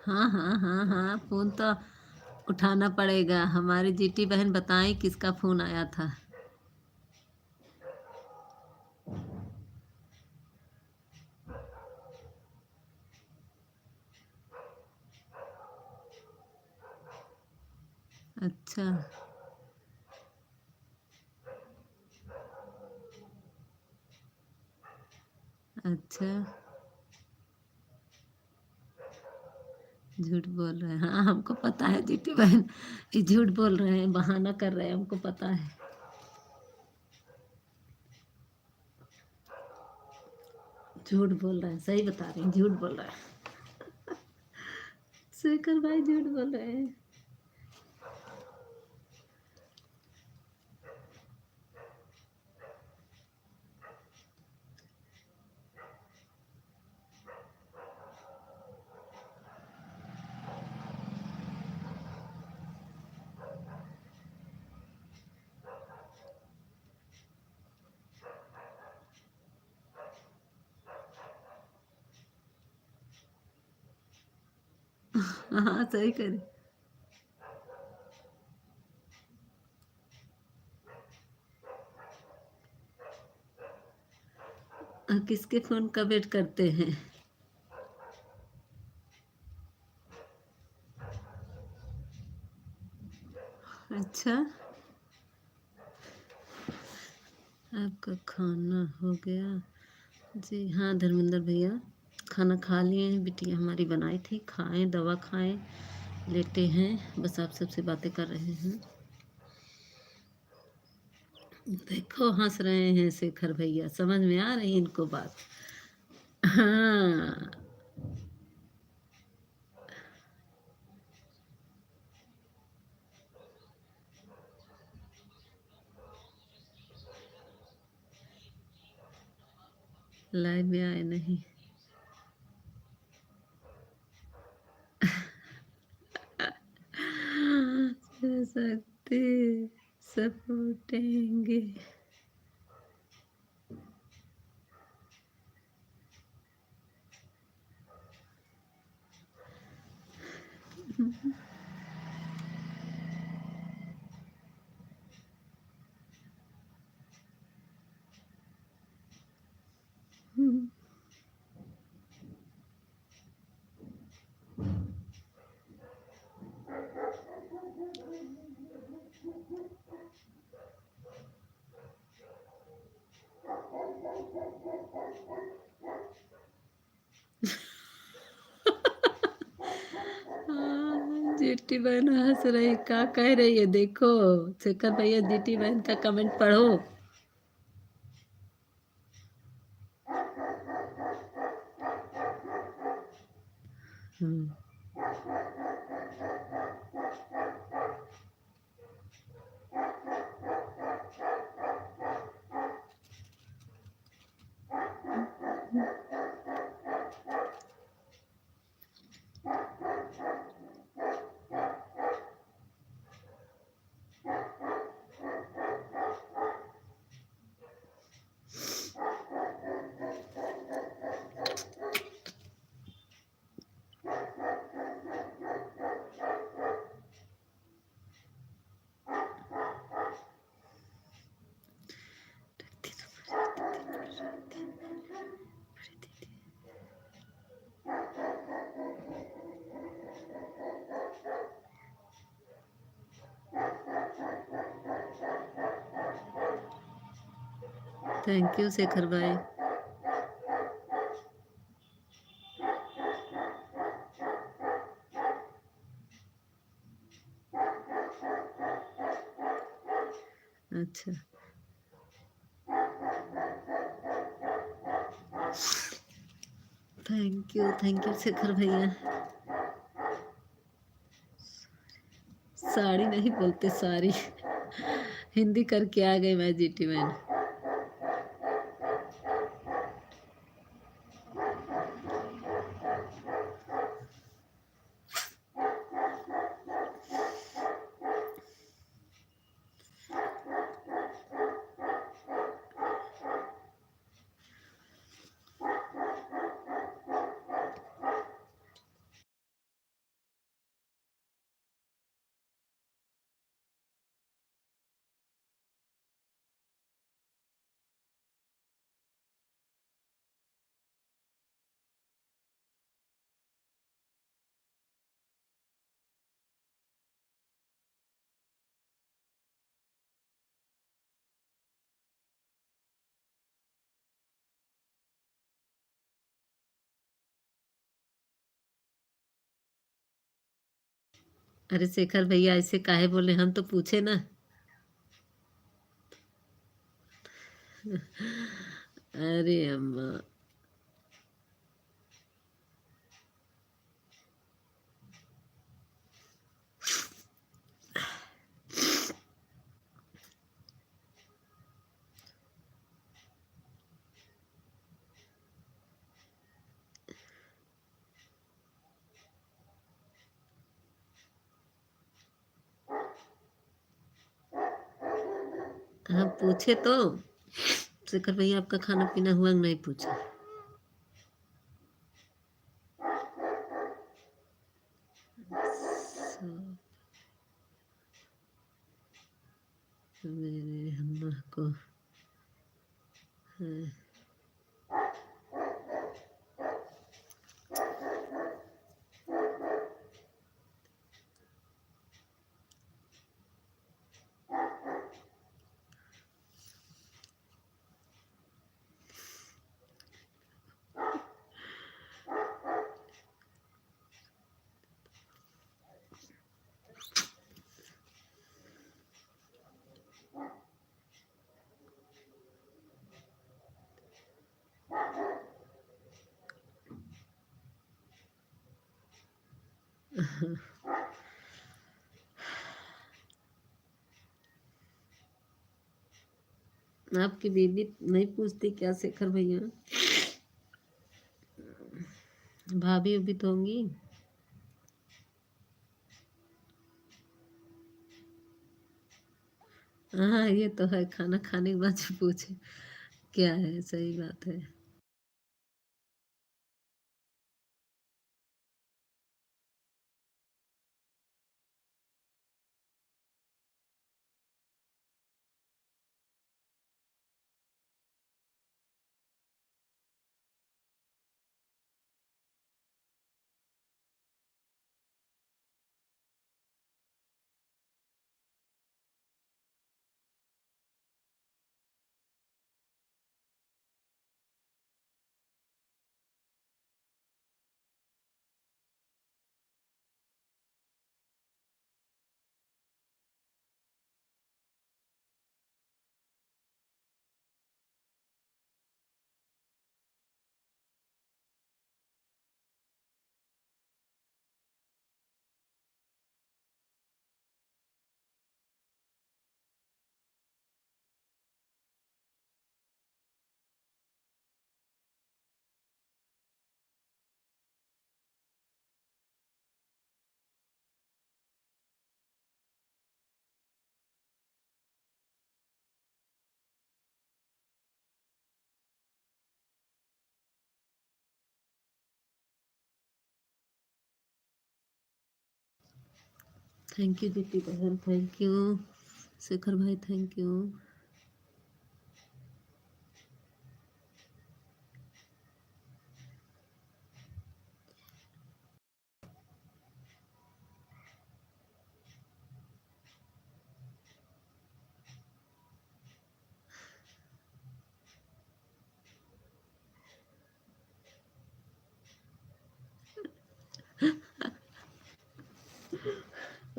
हाँ हाँ हाँ हाँ, फ़ोन तो उठाना पड़ेगा। हमारी जीटी बहन बताएं किसका फ़ोन आया था। अच्छा अच्छा, झूठ बोल रहे हैं। हाँ, हमको पता है जीती बहन, ये झूठ बोल रहे हैं, बहाना कर रहे हैं, हमको पता है। झूठ बोल रहे हैं, सही बता रहे हैं, झूठ बोल रहे हैं। शेखर भाई झूठ बोल रहे हैं। हाँ, सही करे। किसके फोन का वेट करते हैं? अच्छा, आपका खाना हो गया? जी हाँ धर्मेंद्र भैया, खाना खा लिए हैं, बिटिया हमारी बनाई थी, खाएं, दवा खाएं, लेटे हैं, बस आप सबसे बातें कर रहे हैं। देखो हंस रहे हैं शेखर भैया, समझ में आ रही है इनको बात। हाँ, लाइव में आए नहीं। सकते सपोर्टेंगे। जीटी बहन हंस रही, क्या कह रही है देखो। शेखर भैया जीटी बहन का कमेंट पढ़ो। हम्म, थैंक यू शेखर भाई। अच्छा, थैंक यू शेखर भैया। साड़ी नहीं बोलते, साड़ी। हिंदी करके आ गई मैं जीटी मैन। अरे शेखर भैया ऐसे काहे बोले, हम तो पूछे ना। अरे अम्मा। हाँ पूछे तो, शेखर भैया आपका खाना पीना हुआ कि नहीं पूछा। सब मेरे अम्मा को है। आपकी बीबी नहीं पूछती क्या शेखर भैया? भाभी भी तो होंगी। हाँ ये तो है, खाना खाने के बाद जो पूछे क्या है, सही बात है। थैंक यू दीदी बहन, थैंक यू शेखर भाई, थैंक यू।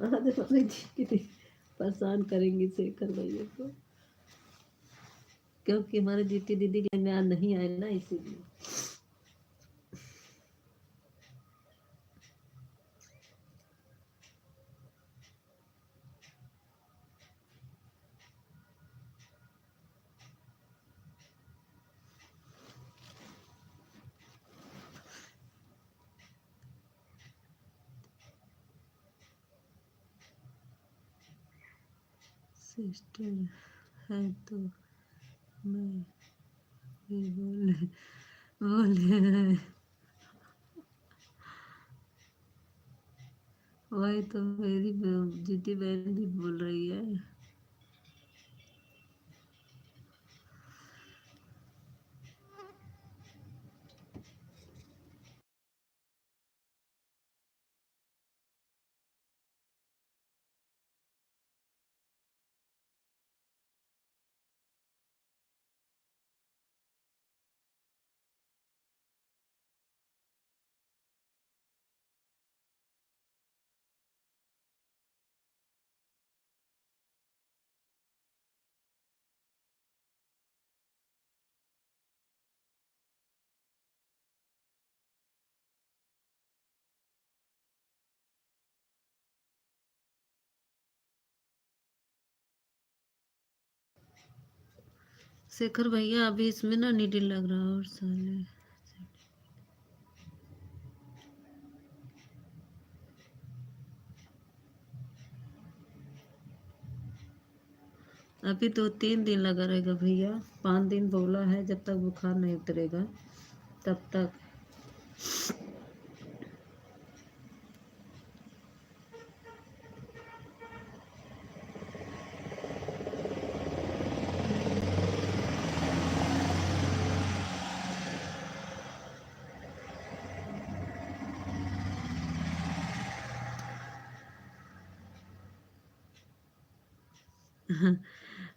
आज हमारी दीदी परेशान करेंगी शेखर भैया को, क्योंकि हमारे जीती दीदी के में आज नहीं आए ना, इसीलिए। सिस्टर है तो मैं भी बोले बोले हैं। वही तो मेरी जीती बहन भी बोल रही है। शेखर भैया अभी इसमें ना नीडल लग रहा और साले अभी 2-3 दिन लगा रहेगा भैया। 5 दिन बोला है, जब तक बुखार नहीं उतरेगा तब तक।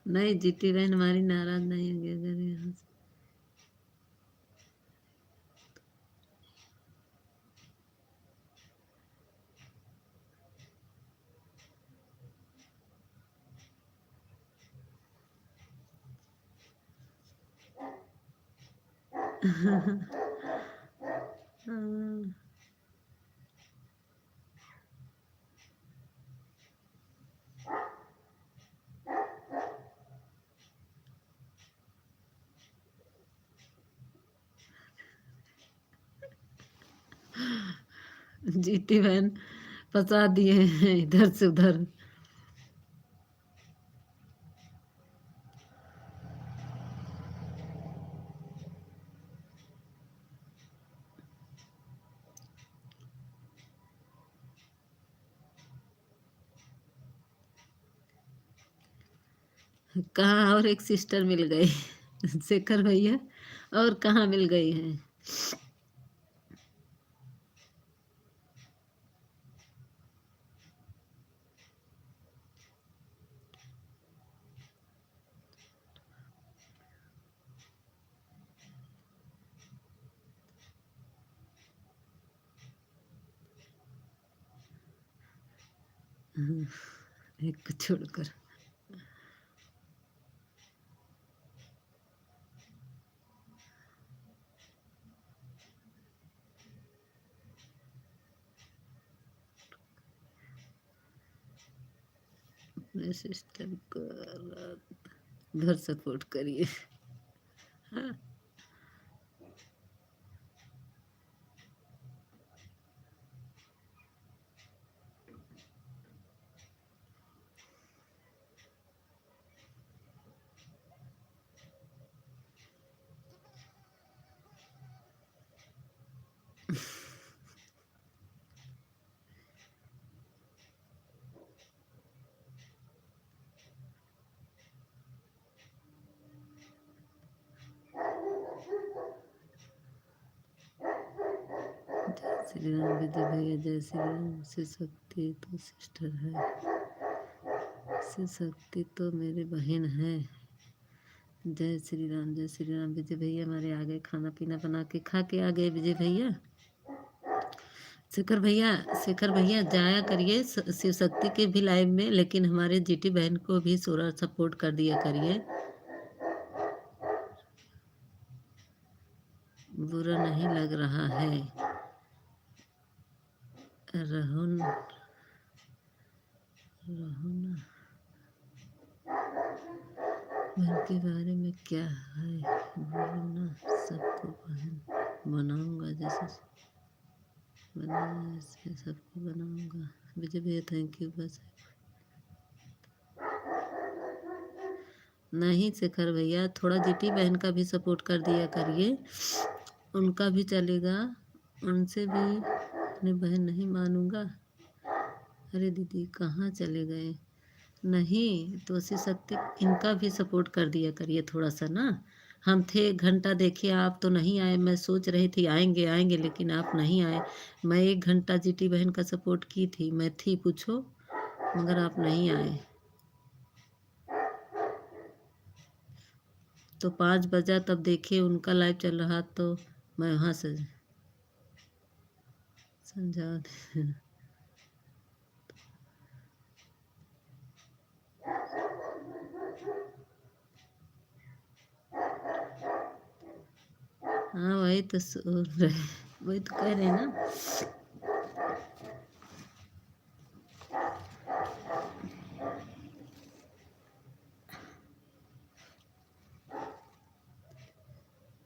नहीं, जीती बहन हमारी नाराज नहीं होगी अगर यहाँ से। हाँ। जीती बहन फंसा दिए हैं इधर से उधर। कहाँ और एक सिस्टर मिल गई शेखर भैया, और कहाँ मिल गई है। एक को छोड़कर। अपने सिस्टर को घर सपोर्ट करिए। हाँ। जय श्री राम विजय भैया, जय श्री राम। शिव शक्ति तो सिस्टर है, शिव शक्ति तो मेरी बहन है। जय श्री राम, जय श्री राम। विजय भैया हमारे आ गए, खाना पीना बना के खा के आ गए विजय भैया। शेखर भैया जाया करिए शिव शक्ति के भी लाइव में, लेकिन हमारे जीटी बहन को भी थोड़ा सपोर्ट कर दिया करिए। बुरा नहीं लग रहा है। रहो ना बहन के बारे में क्या है, बोलो ना। सबको बहन बनाऊंगा, जैसे बनाया ऐसे सबको बनाऊंगा। विजय भैया थैंक यू। बस नहीं शेखर भैया, थोड़ा जीटी बहन का भी सपोर्ट कर दिया करिए, उनका भी चलेगा। उनसे भी अपनी बहन नहीं मानूंगा। अरे दीदी कहाँ चले गए। नहीं तो शिव शक्ति इनका भी सपोर्ट कर दिया करिए थोड़ा सा ना। हम थे 1 घंटा, देखिए आप तो नहीं आए। मैं सोच रही थी आएंगे आएंगे, लेकिन आप नहीं आए। मैं 1 घंटा जीटी बहन का सपोर्ट की थी, मैं थी पूछो, मगर आप नहीं आए। तो 5 बजा तब देखिए उनका लाइव चल रहा, तो मैं वहाँ से समझा। हाँ वही तो सुन रहे, वही तो कह रहे हैं ना।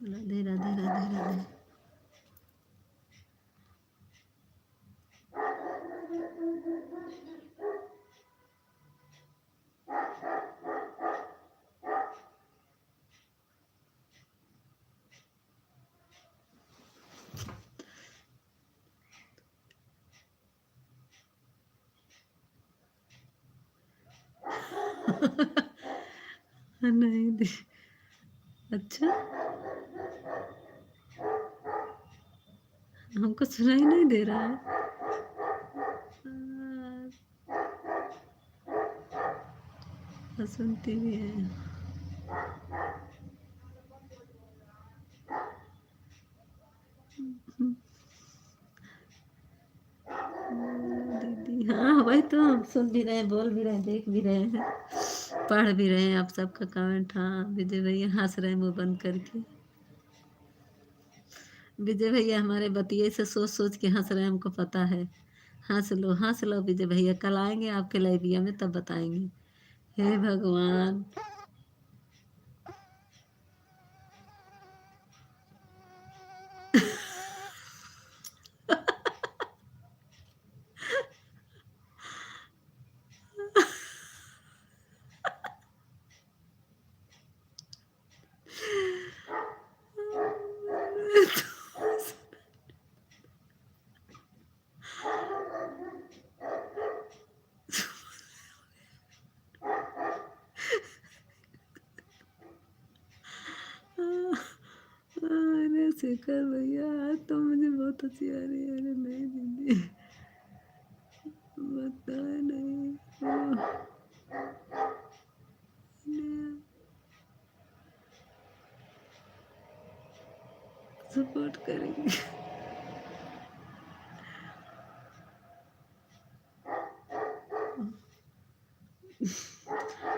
राधे राधे राधे राधे। नहीं दे। अच्छा, हमको सुनाई नहीं दे रहा है। सुनती भी है। दीदी हाँ वही तो, हम सुन भी रहे हैं, बोल भी रहे हैं, देख भी रहे हैं, पढ़ भी रहे हैं आप सबका कमेंट। हाँ विजय भैया हंस रहे हैं मुंह बंद करके। विजय भैया हमारे बतिये से सोच सोच के हंस रहे हैं, हमको पता है। हंस लो विजय भैया, कल आएंगे आपके लाइब्रेरी में तब बताएंगे। हे भगवान। अरे शेखर भैया आज तो मुझे बहुत हंसी आ रही है। अरे नहीं दीदी, बताए नहीं। सपोर्ट करेंगे।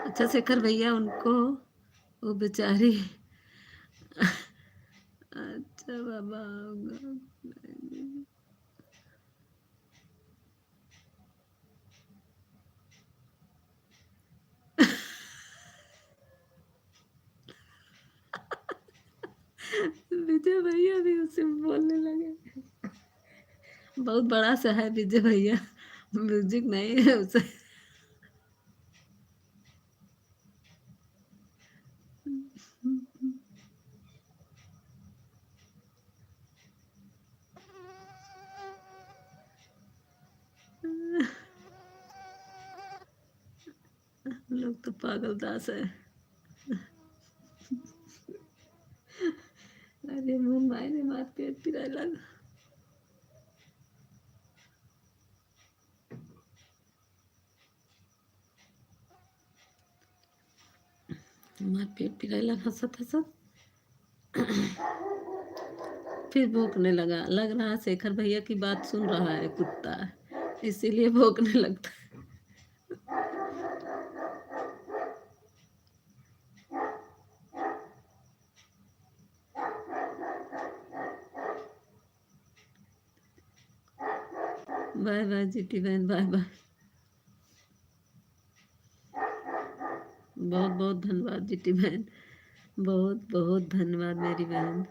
अच्छा शेखर भैया उनको, वो बेचारी। अच्छा बाबा होगा। विजय भैया भी उसे बोलने लगे। बहुत बड़ा सा है विजय भैया, म्यूजिक नहीं है उसे। लोग तो पागल दास है। अरे मुंह मायने मार पेट पिराए लगा। मार पेट पिराए लगा हंसत हंसत। फिर भौंकने लगा। लग रहा शेखर भैया की बात सुन रहा है कुत्ता, इसीलिए भौंकने लगता है। बाय बाय जीटी बहन, बाय बाय। बहुत बहुत धन्यवाद जीटी बहन, बहुत बहुत धन्यवाद मेरी बहन।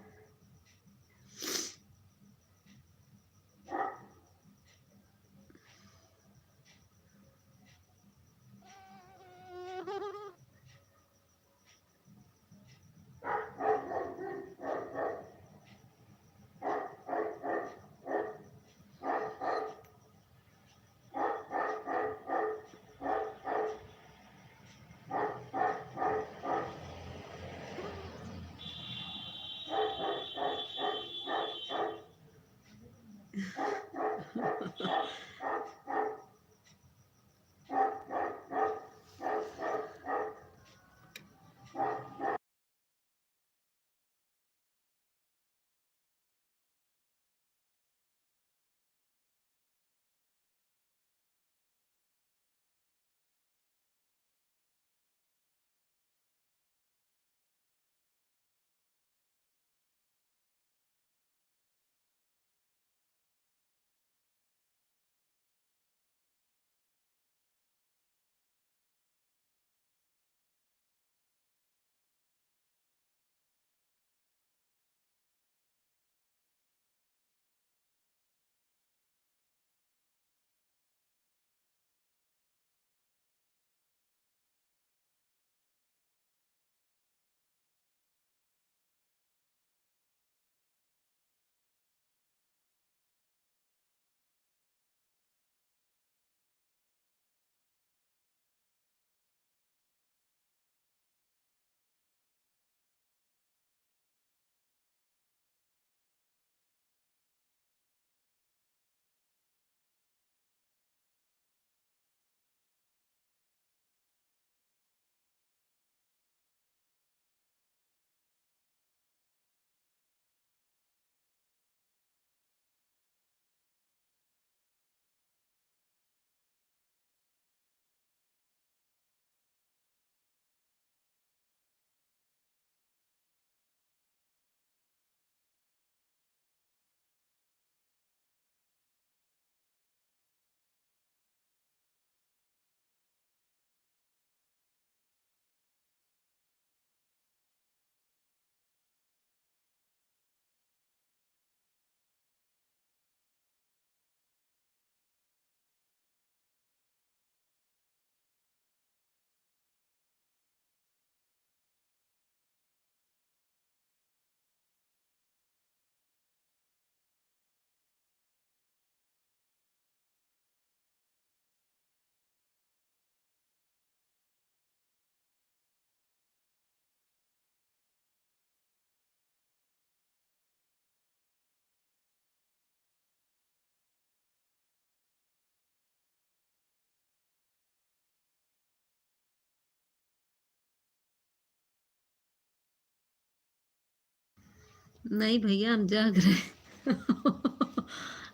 नहीं भैया, हम जाग रहे।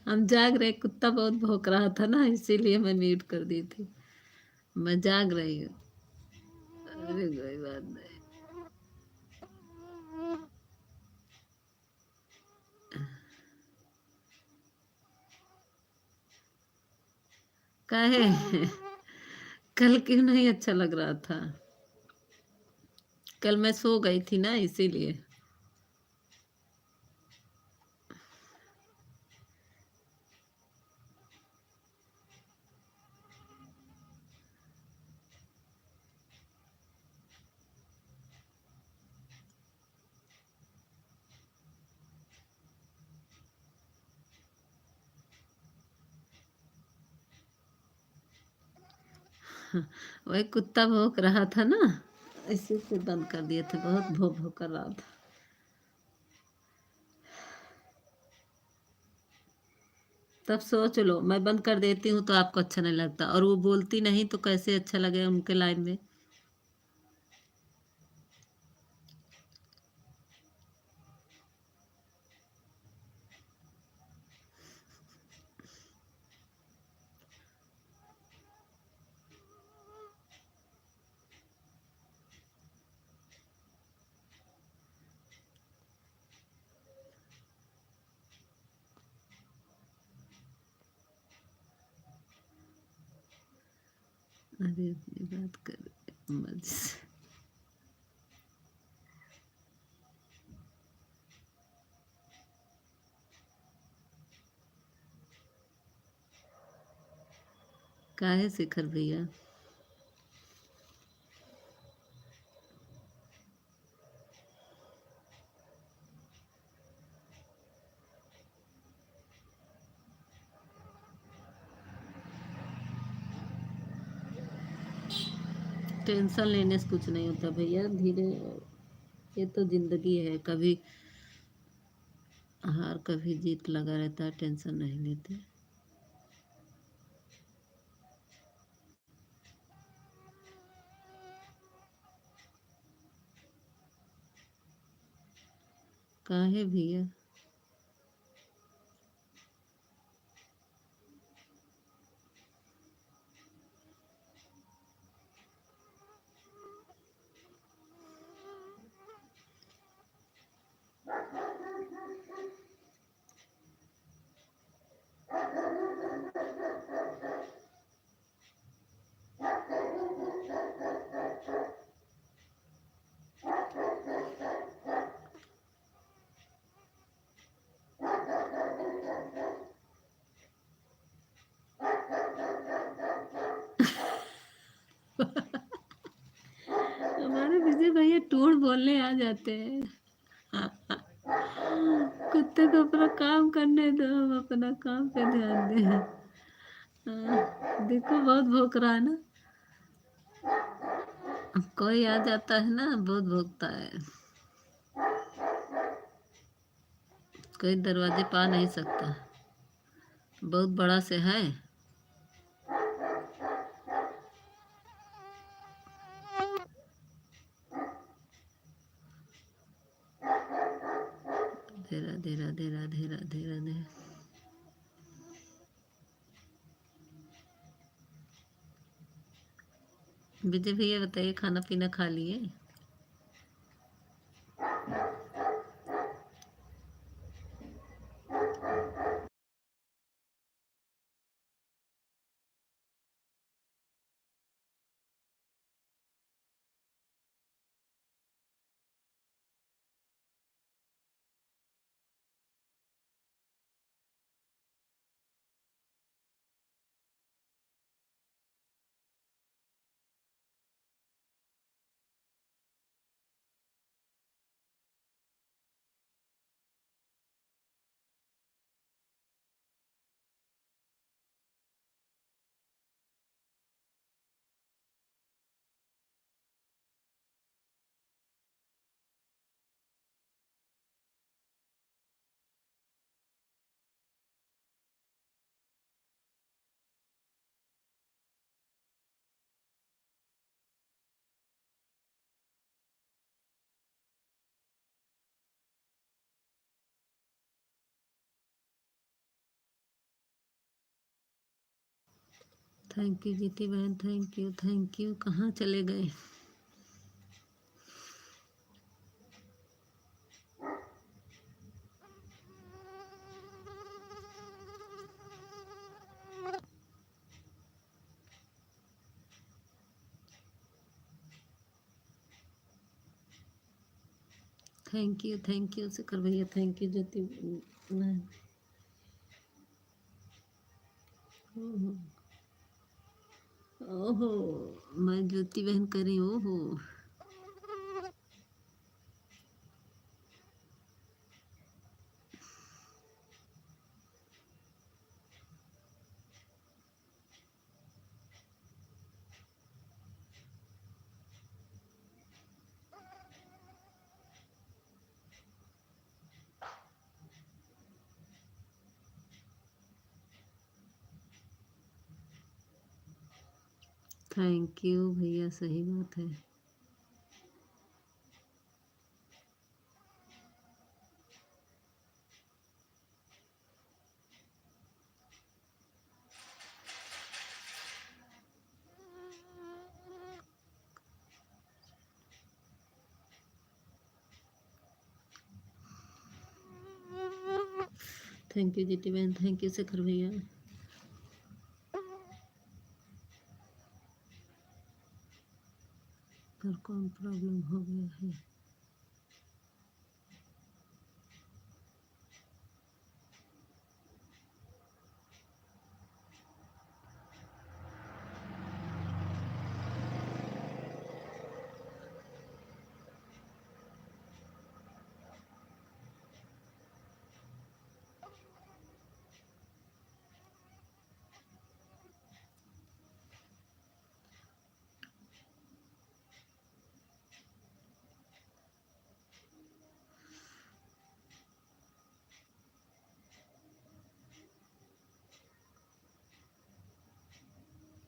हम जाग रहे, कुत्ता बहुत भौंक रहा था ना, इसीलिए मैं म्यूट कर दी थी। मैं जाग रही हूँ। अरे कोई बात नहीं। काहे? कल क्यों नहीं अच्छा लग रहा था? कल मैं सो गई थी ना, इसीलिए। वही कुत्ता भौंक रहा था ना, इसी से बंद कर दिए थे। बहुत भौ भौ कर रहा था। तब सोच लो, मैं बंद कर देती हूँ तो आपको अच्छा नहीं लगता, और वो बोलती नहीं तो कैसे अच्छा लगे उनके लाइफ में। अरे अपनी बात कर मर्जी से। काहे शिखर भैया? टेंशन लेने से कुछ नहीं होता भैया, धीरे। ये तो जिंदगी है, कभी हार कभी जीत लगा रहता है, टेंशन नहीं लेते। काहे भैया? हमारे विजय भैया टूण बोलने आ जाते हैं। कुत्ते को अपना काम करने दो, हम अपना काम पे ध्यान दें। देखो बहुत भौंक रहा है ना। कोई आ जाता है ना, बहुत भौंकता है। कोई दरवाजे पा नहीं सकता, बहुत बड़ा से है। धीरा धीरा धीरा धीरा धीरा धीरा। विजय भैया बताइए, खाना पीना खा लिए? थैंक यू जीती बहन, थैंक यू। कहाँ चले गए? थैंक यू शिखर भैया, थैंक यू ज्योति बहन। ओहो, मैं ज्योति बहन करी, ओहो। थैंक यू भैया, सही बात है। थैंक यू जीती बहन, थैंक यू शिखर भैया। पर कौन प्रॉब्लम हो गया है?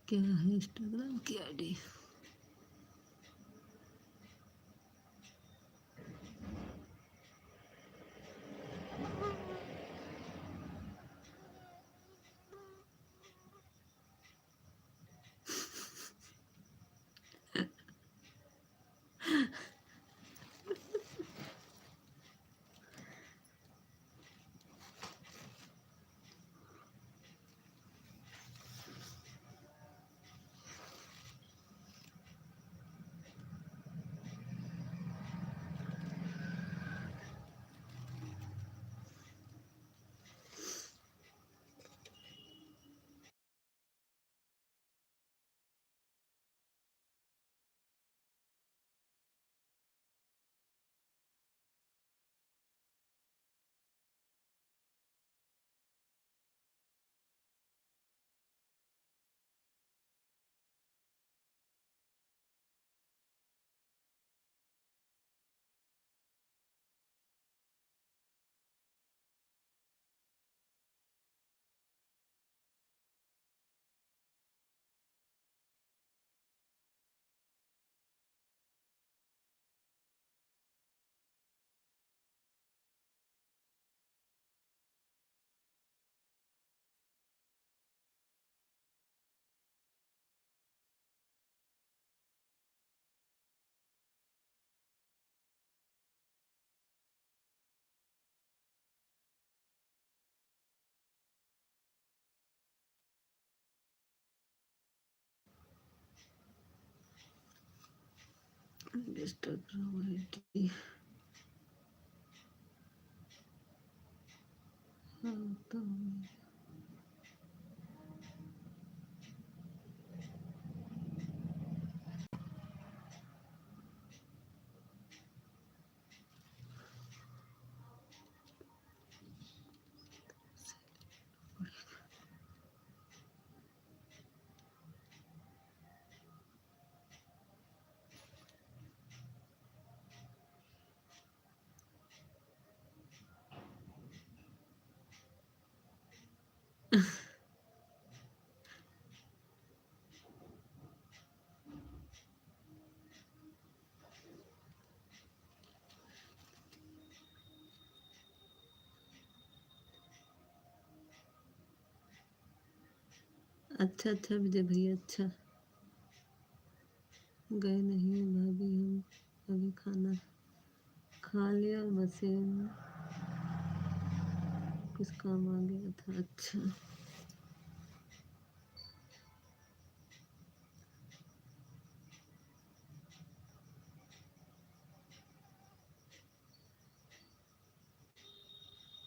क्या है इंस्टाग्राम की आईडी? इंस्टाग्राम आईडी तो अच्छा अच्छा विजय भैया, अच्छा। गए नहीं हैं भाभी, हम अभी खाना खा लिया और मशीन कुछ काम आ गया था। अच्छा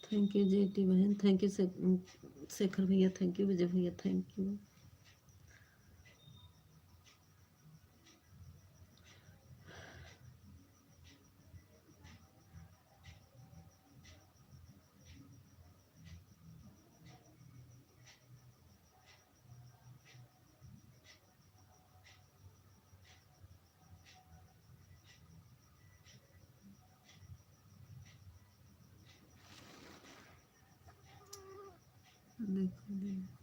थैंक यू जेटी बहन, थैंक यू शेखर भैया, थैंक यू विजय भैया, थैंक यू। देखो देखो।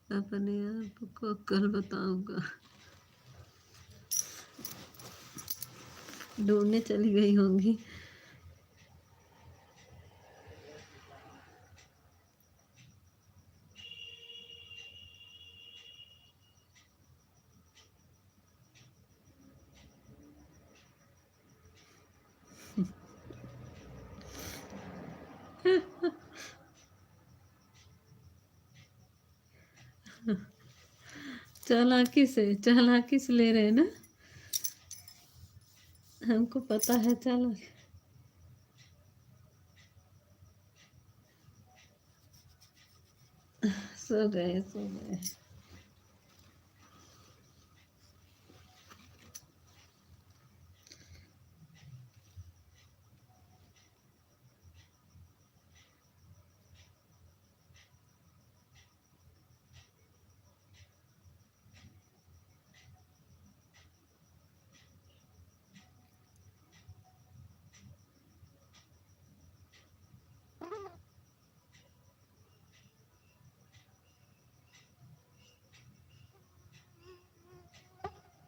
अपने आप को कल बताऊंगा। ढूंढने चली गई होंगी। चालाकी से ले रहे हैं ना, हमको पता है। चलो सो गए सो गए।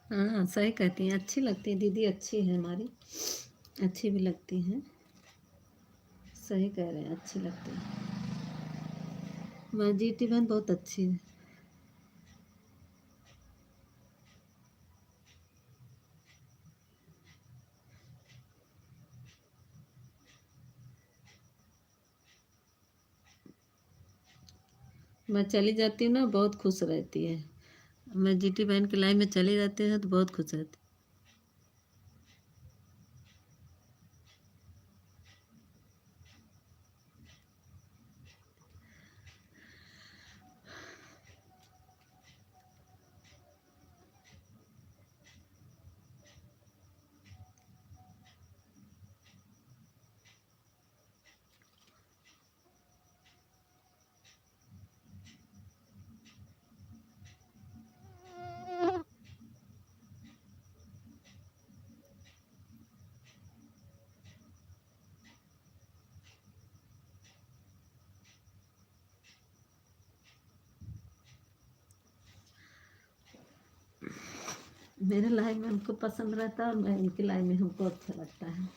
हाँ सही कहती हैं, अच्छी लगती है दीदी, अच्छी है हमारी, अच्छी भी लगती हैं। सही कह रहे हैं, अच्छी लगती है। मैं जीटी बहन बहुत अच्छी है। मैं चली जाती हूँ ना, बहुत खुश रहती है। मैं जीटी बहन की लाइन में चली जाती है तो बहुत खुश रहती है। मेरे लाइन में उनको पसंद रहता है और मैं उनकी लाइन में, हमको अच्छा लगता है।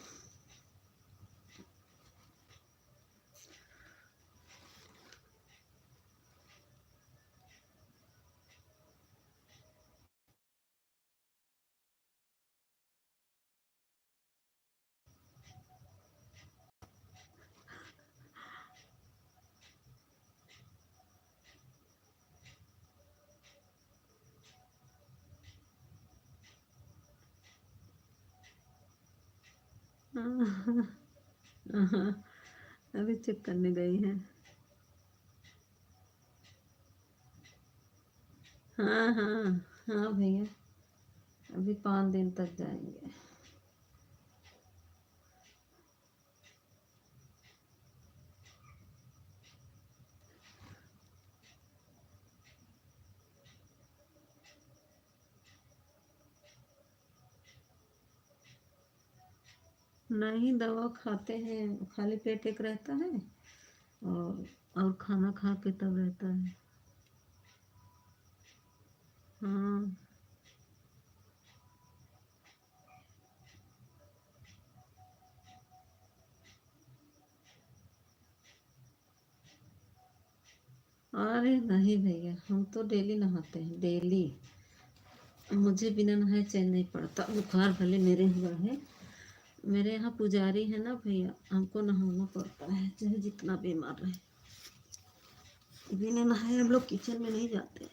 हाँ, हाँ, अभी चेक करने गई है। हाँ हाँ हाँ भैया, अभी 5 दिन तक जाएंगे। नहीं, दवा खाते हैं, खाली पेट एक रहता है और खाना खा के तब रहता है। हाँ अरे नहीं भैया, हम तो डेली नहाते हैं, डेली। मुझे बिना नहाए चैन नहीं पड़ता। बुखार भले मेरे हुआ है, मेरे यहाँ पुजारी है ना भैया, हमको नहाना पड़ता है चाहे जितना बीमार रहे। बिना नहाए हम लोग किचन में नहीं जाते।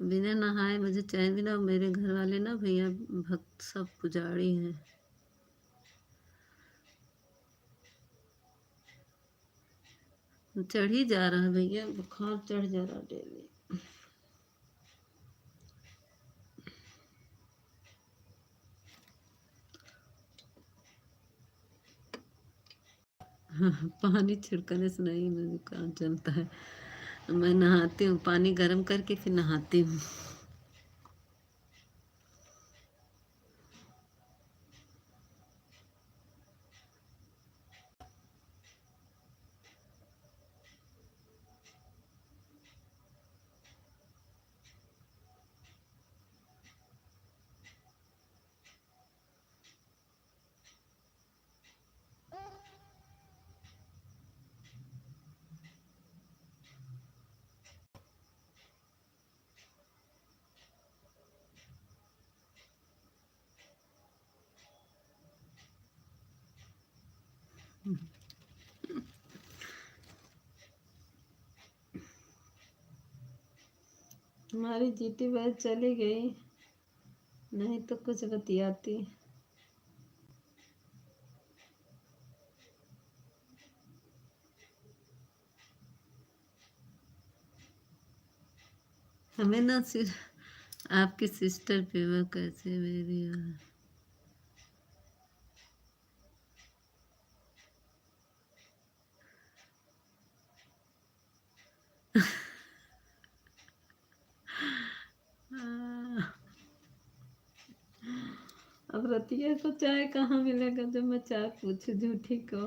बिना नहाए मुझे चैन भी ना। मेरे घर वाले ना भैया भक्त सब पुजारी हैं। चढ़ ही जा रहा है भैया, बुखार चढ़ जा रहा डेली। हाँ, पानी छिड़कने से नहीं मुझे काम चलता है। मैं नहाती हूँ, पानी गर्म करके फिर नहाती हूँ। हमारी जीती बहन चली गई, नहीं तो कुछ बतियाती। हमें ना सिर्फ आपकी सिस्टर पे वो कैसे मेरी अब रतिया को चाय कहाँ मिलेगा जब मैं चाय पूछू झूठी को।